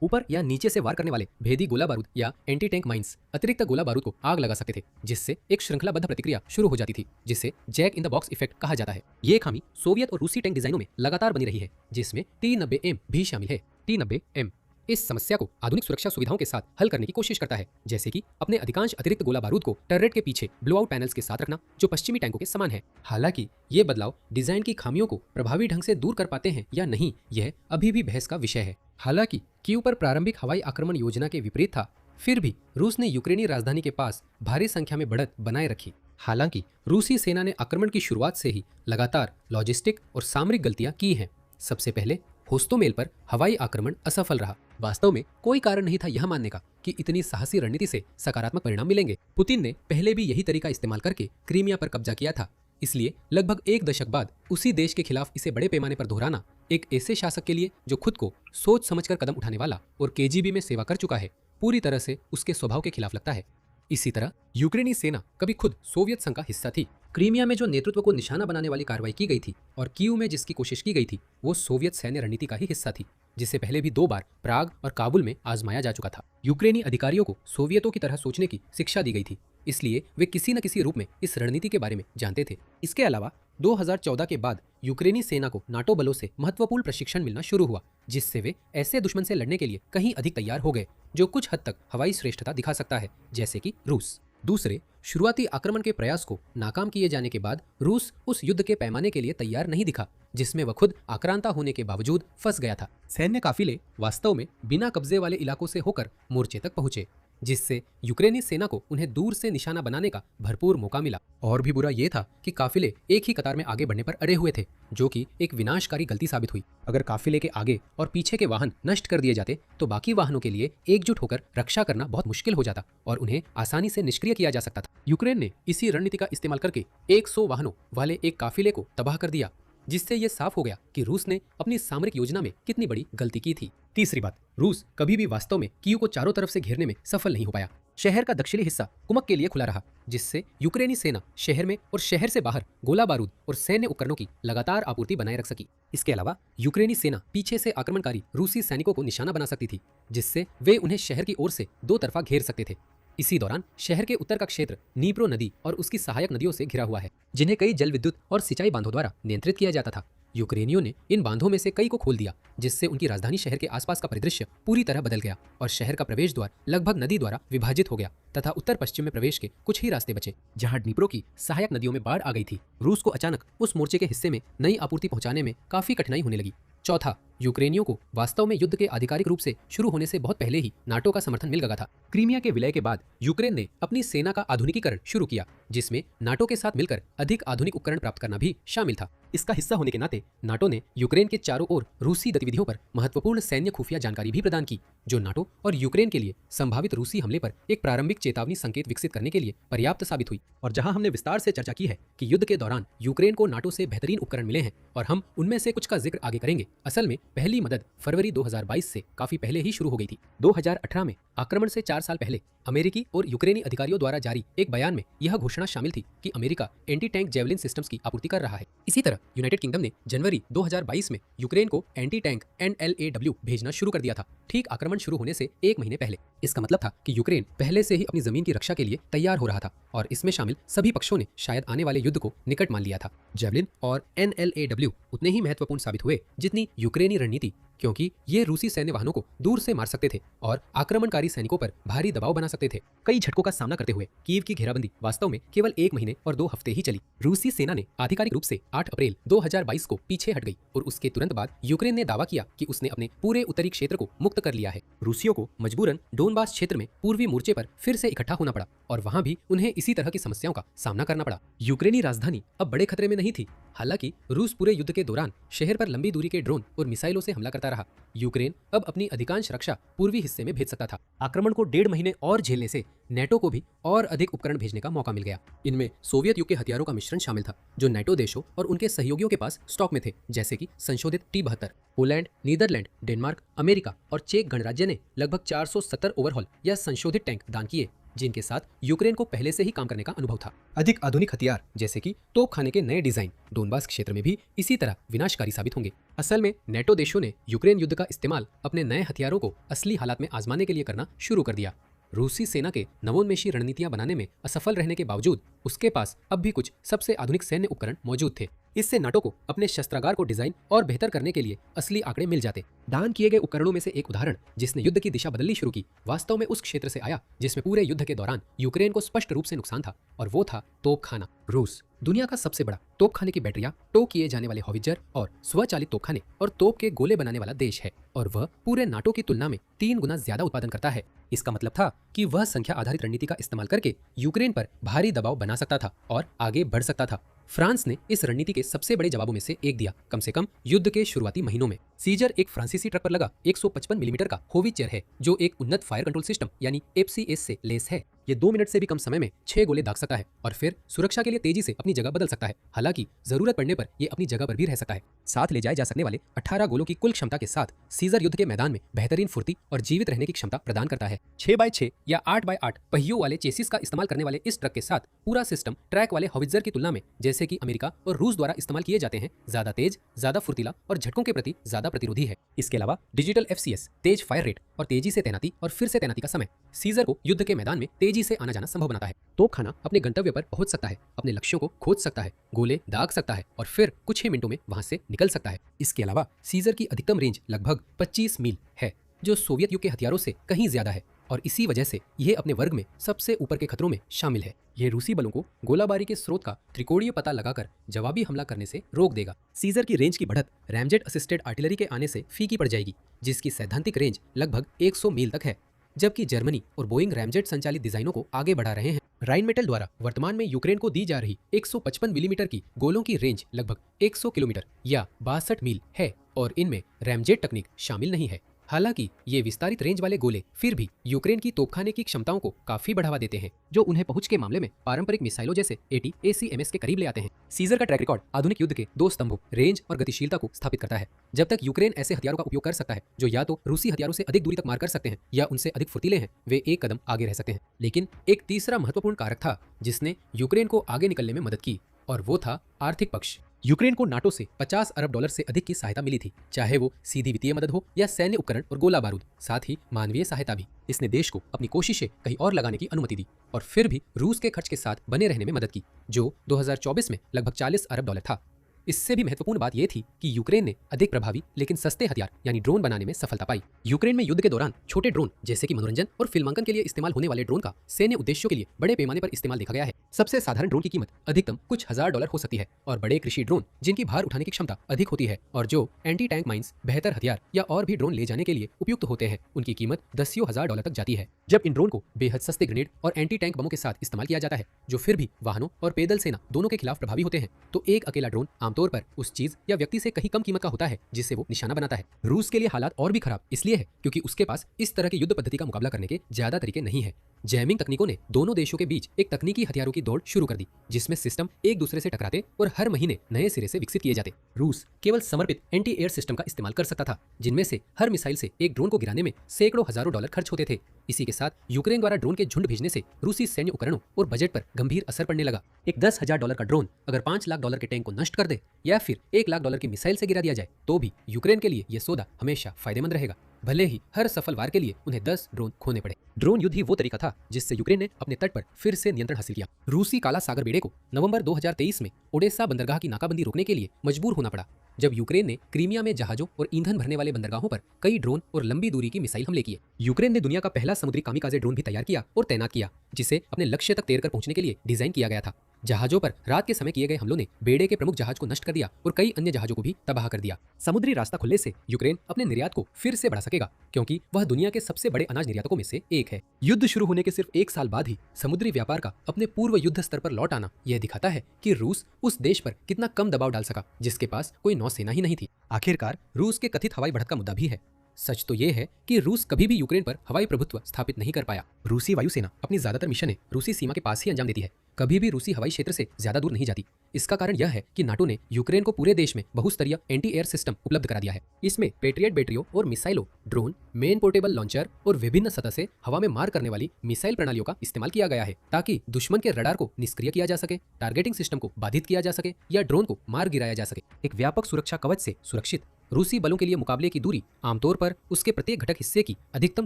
ऊपर या नीचे से वार करने वाले भेदी गोला बारूद या एंटी टैंक माइंस अतिरिक्त गोला बारूद को आग लगा सकते थे, जिससे एक श्रृंखलाबद्ध प्रतिक्रिया शुरू हो जाती थी, जिसे jack in the box effect कहा जाता है। ये खामी सोवियत और रूसी टैंक डिजाइनों में लगातार बनी रही है, जिसमें T-90M भी शामिल है। T-90M इस समस्या को आधुनिक सुरक्षा सुविधाओं के साथ हल करने की कोशिश करता है, जैसे कि अपने अधिकांश अतिरिक्त गोला बारूद को टर्रेट के पीछे ब्लोआउट पैनल्स के साथ रखना, जो पश्चिमी टैंकों के समान है। हालांकि ये बदलाव डिजाइन की खामियों को प्रभावी ढंग से दूर कर पाते हैं या नहीं, यह अभी भी बहस का विषय है। हालांकि कीव पर प्रारंभिक हवाई आक्रमण योजना के विपरीत था, फिर भी रूस ने यूक्रेनी राजधानी के पास भारी संख्या में बढ़त बनाए रखी। हालांकि रूसी सेना ने आक्रमण की शुरुआत से ही लगातार लॉजिस्टिक और सामरिक गलतियां की हैं। सबसे पहले होस्तोमेल पर हवाई आक्रमण असफल रहा। वास्तव में कोई कारण नहीं था यह मानने का कि इतनी साहसी रणनीति से सकारात्मक परिणाम मिलेंगे। पुतिन ने पहले भी यही तरीका इस्तेमाल करके क्रीमिया पर कब्जा किया था, इसलिए लगभग 1 दशक बाद उसी देश के खिलाफ इसे बड़े पैमाने पर दोहराना एक ऐसे शासक के लिए जो खुद को सोच समझकर कदम उठाने वाला और KGB में सेवा कर चुका है, पूरी तरह से उसके स्वभाव के खिलाफ लगता है। इसी तरह यूक्रेनी सेना कभी खुद सोवियत संघ का हिस्सा थी। क्रीमिया में जो नेतृत्व को निशाना बनाने वाली कार्रवाई की गई थी और कीव में जिसकी कोशिश की गई थी, वो सोवियत सैन्य रणनीति का ही हिस्सा थी, जिसे पहले भी 2 बार प्राग और काबुल में आजमाया जा चुका था। यूक्रेनी अधिकारियों को सोवियतों की तरह सोचने की शिक्षा दी गई थी, इसलिए वे किसी न किसी रूप में इस रणनीति के बारे में जानते थे। इसके अलावा 2014 के बाद यूक्रेनी सेना को नाटो बलों से महत्वपूर्ण प्रशिक्षण मिलना शुरू हुआ, जिससे वे ऐसे दुश्मन से लड़ने के लिए कहीं अधिक तैयार हो गए जो कुछ हद तक हवाई श्रेष्ठता दिखा सकता है, जैसे कि रूस। दूसरे शुरुआती आक्रमण के प्रयास को नाकाम किए जाने के बाद रूस उस युद्ध के पैमाने के लिए तैयार नहीं दिखा, जिसमें वह खुद आक्रांता होने के बावजूद फंस गया था। सैन्य काफिले वास्तव में बिना कब्जे वाले इलाकों से होकर मोर्चे तक पहुंचे, जिससे यूक्रेनी सेना को उन्हें दूर से निशाना बनाने का भरपूर मौका मिला। और भी बुरा ये था कि काफिले एक ही कतार में आगे बढ़ने पर अड़े हुए थे, जो कि एक विनाशकारी गलती साबित हुई। अगर काफिले के आगे और पीछे के वाहन नष्ट कर दिए जाते तो बाकी वाहनों के लिए एकजुट होकर रक्षा करना बहुत मुश्किल हो जाता और उन्हें आसानी से निष्क्रिय किया जा सकता था। यूक्रेन ने इसी रणनीति का इस्तेमाल करके 100 वाहनों वाले एक काफिले को तबाह कर दिया, जिससे यह साफ हो गया कि रूस ने अपनी सामरिक योजना में कितनी बड़ी गलती की थी। तीसरी बात, रूस कभी भी वास्तव में कीव को चारों तरफ से घेरने में सफल नहीं हो पाया। शहर का दक्षिणी हिस्सा कुमक के लिए खुला रहा, जिससे यूक्रेनी सेना शहर में और शहर से बाहर गोला बारूद और सैन्य उपकरणों की लगातार आपूर्ति बनाए रख सकी। इसके अलावा यूक्रेनी सेना पीछे से आक्रमणकारी रूसी सैनिकों को निशाना बना सकती थी, जिससे वे उन्हें शहर की ओर से 2 तरफा घेर सकते थे। इसी दौरान शहर के उत्तर का क्षेत्र नीप्रो नदी और उसकी सहायक नदियों से घिरा हुआ है, जिन्हें कई जल विद्युत और सिंचाई बांधों द्वारा नियंत्रित किया जाता था। यूक्रेनियों ने इन बांधों में से कई को खोल दिया, जिससे उनकी राजधानी शहर के आसपास का परिदृश्य पूरी तरह बदल गया और शहर का प्रवेश द्वार लगभग नदी द्वारा विभाजित हो गया तथा उत्तर पश्चिम में प्रवेश के कुछ ही रास्ते बचे, जहां ड्नीप्रो की सहायक नदियों में बाढ़ आ गई थी। रूस को अचानक उस मोर्चे के हिस्से में नई आपूर्ति पहुंचाने में काफी कठिनाई होने लगी। चौथा, यूक्रेनियों को वास्तव में युद्ध के आधिकारिक रूप से शुरू होने से बहुत पहले ही नाटो का समर्थन मिल गया था। क्रीमिया के विलय के बाद यूक्रेन ने अपनी सेना का आधुनिकीकरण शुरू किया, जिसमें नाटो के साथ मिलकर अधिक आधुनिक उपकरण प्राप्त करना भी शामिल था। इसका हिस्सा होने के नाते नाटो ने यूक्रेन के चारों ओर रूसी गतिविधियों पर महत्वपूर्ण सैन्य खुफिया जानकारी भी प्रदान की, जो नाटो और यूक्रेन के लिए संभावित रूसी हमले पर एक प्रारंभिक चेतावनी संकेत विकसित करने के लिए पर्याप्त साबित हुई। और जहां हमने विस्तार से चर्चा की है कि युद्ध के दौरान यूक्रेन को नाटो से बेहतरीन उपकरण मिले हैं और हम उनमें से कुछ का जिक्र आगे करेंगे, असल में पहली मदद फरवरी 2022 से काफी पहले ही शुरू हो गई थी। 2018 में आक्रमण से 4 साल पहले अमेरिकी और यूक्रेनी अधिकारियों द्वारा जारी एक बयान में यह घोषणा शामिल थी कि America anti tank javelin systems की आपूर्ति कर रहा है। इसी तरह यूनाइटेड किंगडम ने जनवरी 2022 में यूक्रेन को एंटी टैंक NLAW भेजना शुरू कर दिया था, ठीक आक्रमण शुरू होने से 1 महीने पहले। इसका मतलब था कि यूक्रेन पहले से ही अपनी जमीन की रक्षा के लिए तैयार हो रहा था और इसमें शामिल सभी पक्षों ने शायद आने वाले युद्ध को निकट मान लिया था। जेवलिन और NLAW उतने ही महत्वपूर्ण साबित हुए जितनी यूक्रेनी रणनीति, क्योंकि ये रूसी सैन्य वाहनों को दूर से मार सकते थे और आक्रमणकारी सैनिकों पर भारी दबाव बना सकते थे। कई झटकों का सामना करते हुए कीव की घेराबंदी वास्तव में केवल 1 महीने और 2 हफ्ते ही चली। रूसी सेना ने आधिकारिक रूप से 8 अप्रैल 2022 को पीछे हट गई और उसके तुरंत बाद यूक्रेन ने दावा किया कि उसने अपने पूरे उत्तरी क्षेत्र को मुक्त कर लिया है। रूसियों को मजबूरन डोनबास क्षेत्र में पूर्वी मोर्चे पर फिर से इकट्ठा होना पड़ा और वहां भी उन्हें इसी तरह की समस्याओं का सामना करना पड़ा। यूक्रेनी राजधानी अब बड़े खतरे में नहीं थी। हालांकि रूस पूरे युद्ध के दौरान शहर पर लंबी दूरी के ड्रोन और मिसाइलों से हमला करता रहा। यूक्रेन अब अपनी अधिकांश रक्षा पूर्वी हिस्से में भेज सकता था। आक्रमण को 1.5 महीने और झेलने से नेटो को भी और अधिक उपकरण भेजने का मौका मिल गया। इनमें सोवियत युग के हथियारों का मिश्रण शामिल था, जो नेटो देशों और उनके सहयोगियों के पास स्टॉक में थे, जैसे कि संशोधित T-72। Poland, Netherlands, Denmark, America और चेक गणराज्य ने लगभग 470 ओवरहॉल या संशोधित टैंक दान किए, जिनके साथ यूक्रेन को पहले से ही काम करने का अनुभव था। अधिक आधुनिक हथियार जैसे कि तोपखाने के नए डिजाइन डोनबास क्षेत्र में भी इसी तरह विनाशकारी साबित होंगे। असल में नेटो देशों ने यूक्रेन युद्ध का इस्तेमाल अपने नए हथियारों को असली हालात में आजमाने के लिए करना शुरू कर दिया। रूसी सेना के नवोन्मेषी रणनीतियां बनाने में असफल रहने के बावजूद उसके पास अब भी कुछ सबसे आधुनिक सैन्य उपकरण मौजूद थे। इससे नाटो को अपने शस्त्रागार को डिजाइन और बेहतर करने के लिए असली आंकड़े मिल जाते। दान किए गए उपकरणों में से एक उदाहरण जिसने युद्ध की दिशा बदलनी शुरू की, वास्तव में उस क्षेत्र से आया जिसमें पूरे युद्ध के दौरान यूक्रेन को स्पष्ट रूप से नुकसान था, और वो था तोपखाना। रूस दुनिया का सबसे बड़ा तोपखाने की बैटरियां, टो किए जाने वाले हॉवित्जर और स्वचालित तोपखाने और तोप के गोले बनाने वाला देश है, और वह पूरे नाटो की तुलना में 3 गुना ज्यादा उत्पादन करता है। इसका मतलब था कि वह संख्या आधारित रणनीति का इस्तेमाल करके यूक्रेन पर भारी दबाव बना सकता था और आगे बढ़ सकता था। फ्रांस ने इस रणनीति के सबसे बड़े जवाबों में से एक दिया, कम से कम युद्ध के शुरुआती महीनों में। सीजर एक फ्रांसीसी ट्रक पर लगा 155 मिलीमीटर का होवित्जर है, जो एक उन्नत फायर कंट्रोल सिस्टम यानी FCS से लेस है। ये 2 मिनट से भी कम समय में 6 गोले दाग सकता है और फिर सुरक्षा के लिए तेजी से अपनी जगह बदल सकता है। हालांकि जरूरत पड़ने पर ये अपनी जगह पर भी रह सकता है। साथ ले जाए जा सकने वाले 18 गोलों की कुल क्षमता के साथ सीजर युद्ध के मैदान में बेहतरीन फुर्ती और जीवित रहने की क्षमता प्रदान करता है। 6x6 या 8x8 पहियों वाले चेसिस का इस्तेमाल करने वाले इस ट्रक के साथ पूरा सिस्टम ट्रैक वाले हॉवित्जर की तुलना में, जैसे कि अमेरिका और रूस द्वारा इस्तेमाल किए जाते हैं, ज्यादा तेज, ज्यादा फुर्तीला और झटकों के प्रति ज्यादा प्रतिरोधी है। इसके अलावा डिजिटल FCS, तेज फायर रेट और तेजी से तैनाती और फिर से तैनाती का समय सीजर को युद्ध के मैदान में तेजी से आना जाना संभव बनाता है। तोपखाना अपने गंतव्य पर पहुंच सकता है, अपने लक्ष्यों को खोज सकता है, गोले दाग सकता है और फिर कुछ ही मिनटों में वहां से निकल सकता है। इसके अलावा सीजर की अधिकतम रेंज लगभग 25 मील है, जो सोवियत युग के हथियारों से कहीं ज्यादा है, और इसी वजह से यह अपने वर्ग में सबसे ऊपर के खतरों में शामिल है। यह रूसी बलों को गोलाबारी के स्रोत का त्रिकोणीय पता लगाकर जवाबी हमला करने से रोक देगा। सीजर की रेंज की बढ़त रैमजेट असिस्टेड आर्टिलरी के आने से फीकी पड़ जाएगी, जिसकी सैद्धांतिक रेंज लगभग 100 मील तक है, जबकि जर्मनी और बोइंग रैमजेट संचालित डिजाइनों को आगे बढ़ा रहे हैं। राइनमेटल द्वारा वर्तमान में यूक्रेन को दी जा रही 155 मिलीमीटर की गोलों की रेंज लगभग 100 किलोमीटर या 62 मील है, और इनमें रैमजेट तकनीक शामिल नहीं है। हालांकि ये विस्तारित रेंज वाले गोले फिर भी यूक्रेन की तोपखाने की क्षमताओं को काफी बढ़ावा देते हैं, जो उन्हें पहुंच के मामले में पारंपरिक मिसाइलों जैसे AT-ACMS के करीब ले आते हैं। सीजर का ट्रैक रिकॉर्ड आधुनिक युद्ध के 2 स्तंभों, रेंज और गतिशीलता को स्थापित करता है। जब तक यूक्रेन ऐसे हथियारों का उपयोग कर सकता है जो या तो रूसी हथियारों से अधिक दूरी तक मार कर सकते हैं या उनसे अधिक फुर्तीले हैं, वे एक कदम आगे रह सकते हैं। लेकिन एक तीसरा महत्वपूर्ण कारक था जिसने यूक्रेन को आगे निकलने में मदद की, और वो था आर्थिक पक्ष। यूक्रेन को नाटो से 50 अरब डॉलर से अधिक की सहायता मिली थी, चाहे वो सीधी वित्तीय मदद हो या सैन्य उपकरण और गोला बारूद, साथ ही मानवीय सहायता भी। इसने देश को अपनी कोशिशें कहीं और लगाने की अनुमति दी और फिर भी रूस के खर्च के साथ बने रहने में मदद की, जो 2024 में लगभग 40 अरब डॉलर था। इससे भी महत्वपूर्ण बात यह थी कि यूक्रेन ने अधिक प्रभावी लेकिन सस्ते हथियार यानी ड्रोन बनाने में सफलता पाई। यूक्रेन में युद्ध के दौरान छोटे ड्रोन जैसे कि मनोरंजन और फिल्मांकन के लिए इस्तेमाल होने वाले ड्रोन का सैन्य उद्देश्यों के लिए बड़े पैमाने पर इस्तेमाल देखा गया है। सबसे साधारण ड्रोन की कीमत अधिकतम कुछ हजार डॉलर हो सकती है और बड़े कृषि ड्रोन जिनकी भार उठाने की क्षमता अधिक होती है और जो एंटी टैंक माइंस, बेहतर हथियार या और भी ड्रोन ले जाने के लिए उपयुक्त होते हैं, उनकी कीमत दसियों हजार डॉलर तक जाती है। जब इन ड्रोन को बेहद सस्ते ग्रेनेड और एंटी टैंक बमों के साथ इस्तेमाल किया जाता है जो फिर भी वाहनों और पैदल सेना दोनों के खिलाफ प्रभावी होते हैं, तो एक अकेला ड्रोन आमतौर पर उस चीज या व्यक्ति से कहीं कम कीमत का होता है जिससे वो निशाना बनाता है। रूस के लिए हालात और भी खराब इसलिए है क्योंकि उसके पास इस तरह की युद्ध पद्धति का मुकाबला करने के ज्यादा तरीके नहीं है। जैमिंग तकनीकों ने दोनों देशों के बीच एक तकनीकी हथियारों की दौड़ शुरू कर दी जिसमें सिस्टम एक दूसरे से टकराते और हर महीने नए सिरे से विकसित किए जाते। रूस केवल समर्पित एंटी एयर सिस्टम का इस्तेमाल कर सकता था जिनमें से हर मिसाइल से एक ड्रोन को गिराने में सैकड़ों हजारों डॉलर खर्च होते थे। इसी के साथ यूक्रेन द्वारा ड्रोन के झुंड भेजने से रूसी सैन्य उपकरणों और बजट पर गंभीर असर पड़ने लगा। एक 10,000 डॉलर का ड्रोन अगर 5 लाख डॉलर के टैंक को नष्ट कर दे या फिर 1 लाख डॉलर की मिसाइल से गिरा दिया जाए तो भी यूक्रेन के लिए यह सौदा हमेशा फायदेमंद रहेगा, भले ही हर सफल वार के लिए उन्हें 10 ड्रोन खोने पड़े। ड्रोन युद्ध ही वो तरीका था जिससे यूक्रेन ने अपने तट पर फिर से नियंत्रण हासिल किया। रूसी काला सागर बेड़े को नवंबर 2023 में ओडेसा बंदरगाह की नाकाबंदी रोकने के लिए मजबूर होना पड़ा जब यूक्रेन ने क्रीमिया में जहाजों और ईंधन भरने वाले बंदरगाहों पर कई ड्रोन और लंबी दूरी की मिसाइल हमले किए। यूक्रेन ने दुनिया का पहला समुद्री कामिकाजे ड्रोन भी तैयार किया और तैनात किया जिसे अपने लक्ष्य तक तैरकर पहुंचने के लिए डिजाइन किया गया था। जहाजों पर रात के समय किए गए हमलों ने बेड़े के प्रमुख जहाज को नष्ट कर दिया और कई अन्य जहाजों को भी तबाह कर दिया। समुद्री रास्ता खुलने से यूक्रेन अपने निर्यात को फिर से बढ़ा सकेगा क्योंकि वह दुनिया के सबसे बड़े अनाज निर्यातकों में से एक है। युद्ध शुरू होने के सिर्फ 1 साल बाद ही समुद्री व्यापार का अपने पूर्व युद्ध स्तर पर लौट आना यह दिखाता है कि रूस उस देश पर कितना कम दबाव डाल सका जिसके पास कोई नौसेना ही नहीं थी। आखिरकार रूस के कथित हवाई बढ़त का मुद्दा भी है। सच तो यह है कि रूस कभी भी यूक्रेन पर हवाई प्रभुत्व स्थापित नहीं कर पाया। रूसी वायुसेना अपनी ज्यादातर मिशनें रूसी सीमा के पास ही अंजाम देती है, कभी भी रूसी हवाई क्षेत्र से ज्यादा दूर नहीं जाती। इसका कारण यह है कि नाटो ने यूक्रेन को पूरे देश में बहुस्तरीय एंटी एयर सिस्टम उपलब्ध करा दिया है। इसमें पेट्रियट बैटरियों और मिसाइलों, ड्रोन, मेन पोर्टेबल लॉन्चर और विभिन्न सतह से हवा में मार करने वाली मिसाइल प्रणालियों का इस्तेमाल किया गया है ताकि दुश्मन के रडार को निष्क्रिय किया जा सके, टारगेटिंग सिस्टम को बाधित किया जा सके या ड्रोन को मार गिराया जा सके। एक व्यापक सुरक्षा कवच से सुरक्षित रूसी बलों के लिए मुकाबले की दूरी आमतौर पर उसके प्रत्येक घटक हिस्से की अधिकतम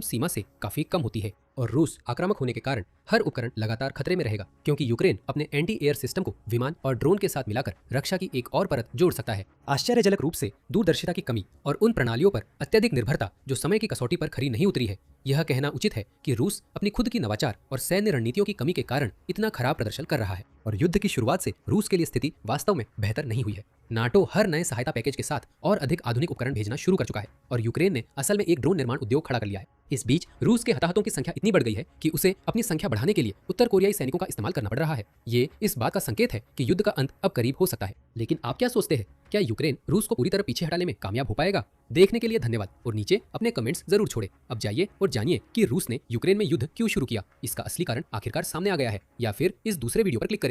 सीमा से काफी कम होती है और रूस आक्रामक होने के कारण हर उपकरण लगातार खतरे में रहेगा क्योंकि यूक्रेन अपने एंटी एयर सिस्टम को विमान और ड्रोन के साथ मिलाकर रक्षा की एक और परत जोड़ सकता है। आश्चर्यजनक रूप से दूरदर्शिता की कमी और उन प्रणालियों पर अत्यधिक निर्भरता जो समय की कसौटी पर खरी नहीं उतरी है, यह कहना उचित है कि रूस अपनी खुद की नवाचार और सैन्य रणनीतियों की कमी के कारण इतना खराब प्रदर्शन कर रहा है और युद्ध की शुरुआत से रूस के लिए स्थिति वास्तव में बेहतर नहीं हुई है। नाटो हर नए सहायता पैकेज के साथ और अधिक आधुनिक उपकरण भेजना शुरू कर चुका है और यूक्रेन ने असल में एक ड्रोन निर्माण उद्योग खड़ा कर लिया है। इस बीच रूस के हताहतों की संख्या इतनी बढ़ गई है कि उसे अपनी संख्या बढ़ाने के लिए उत्तर कोरियाई सैनिकों का इस्तेमाल करना पड़ रहा है। ये इस बात का संकेत है कि युद्ध का अंत अब करीब हो सकता है। लेकिन आप क्या सोचते हैं, क्या यूक्रेन रूस को पूरी तरह पीछे हटाने में कामयाब हो पाएगा? देखने के लिए धन्यवाद और नीचे अपने कमेंट्स जरूर छोड़े। अब जाइए और जानिए कि रूस ने यूक्रेन में युद्ध क्यों शुरू किया। इसका असली कारण आखिरकार सामने आ गया है या फिर इस दूसरे वीडियो पर क्लिक करें।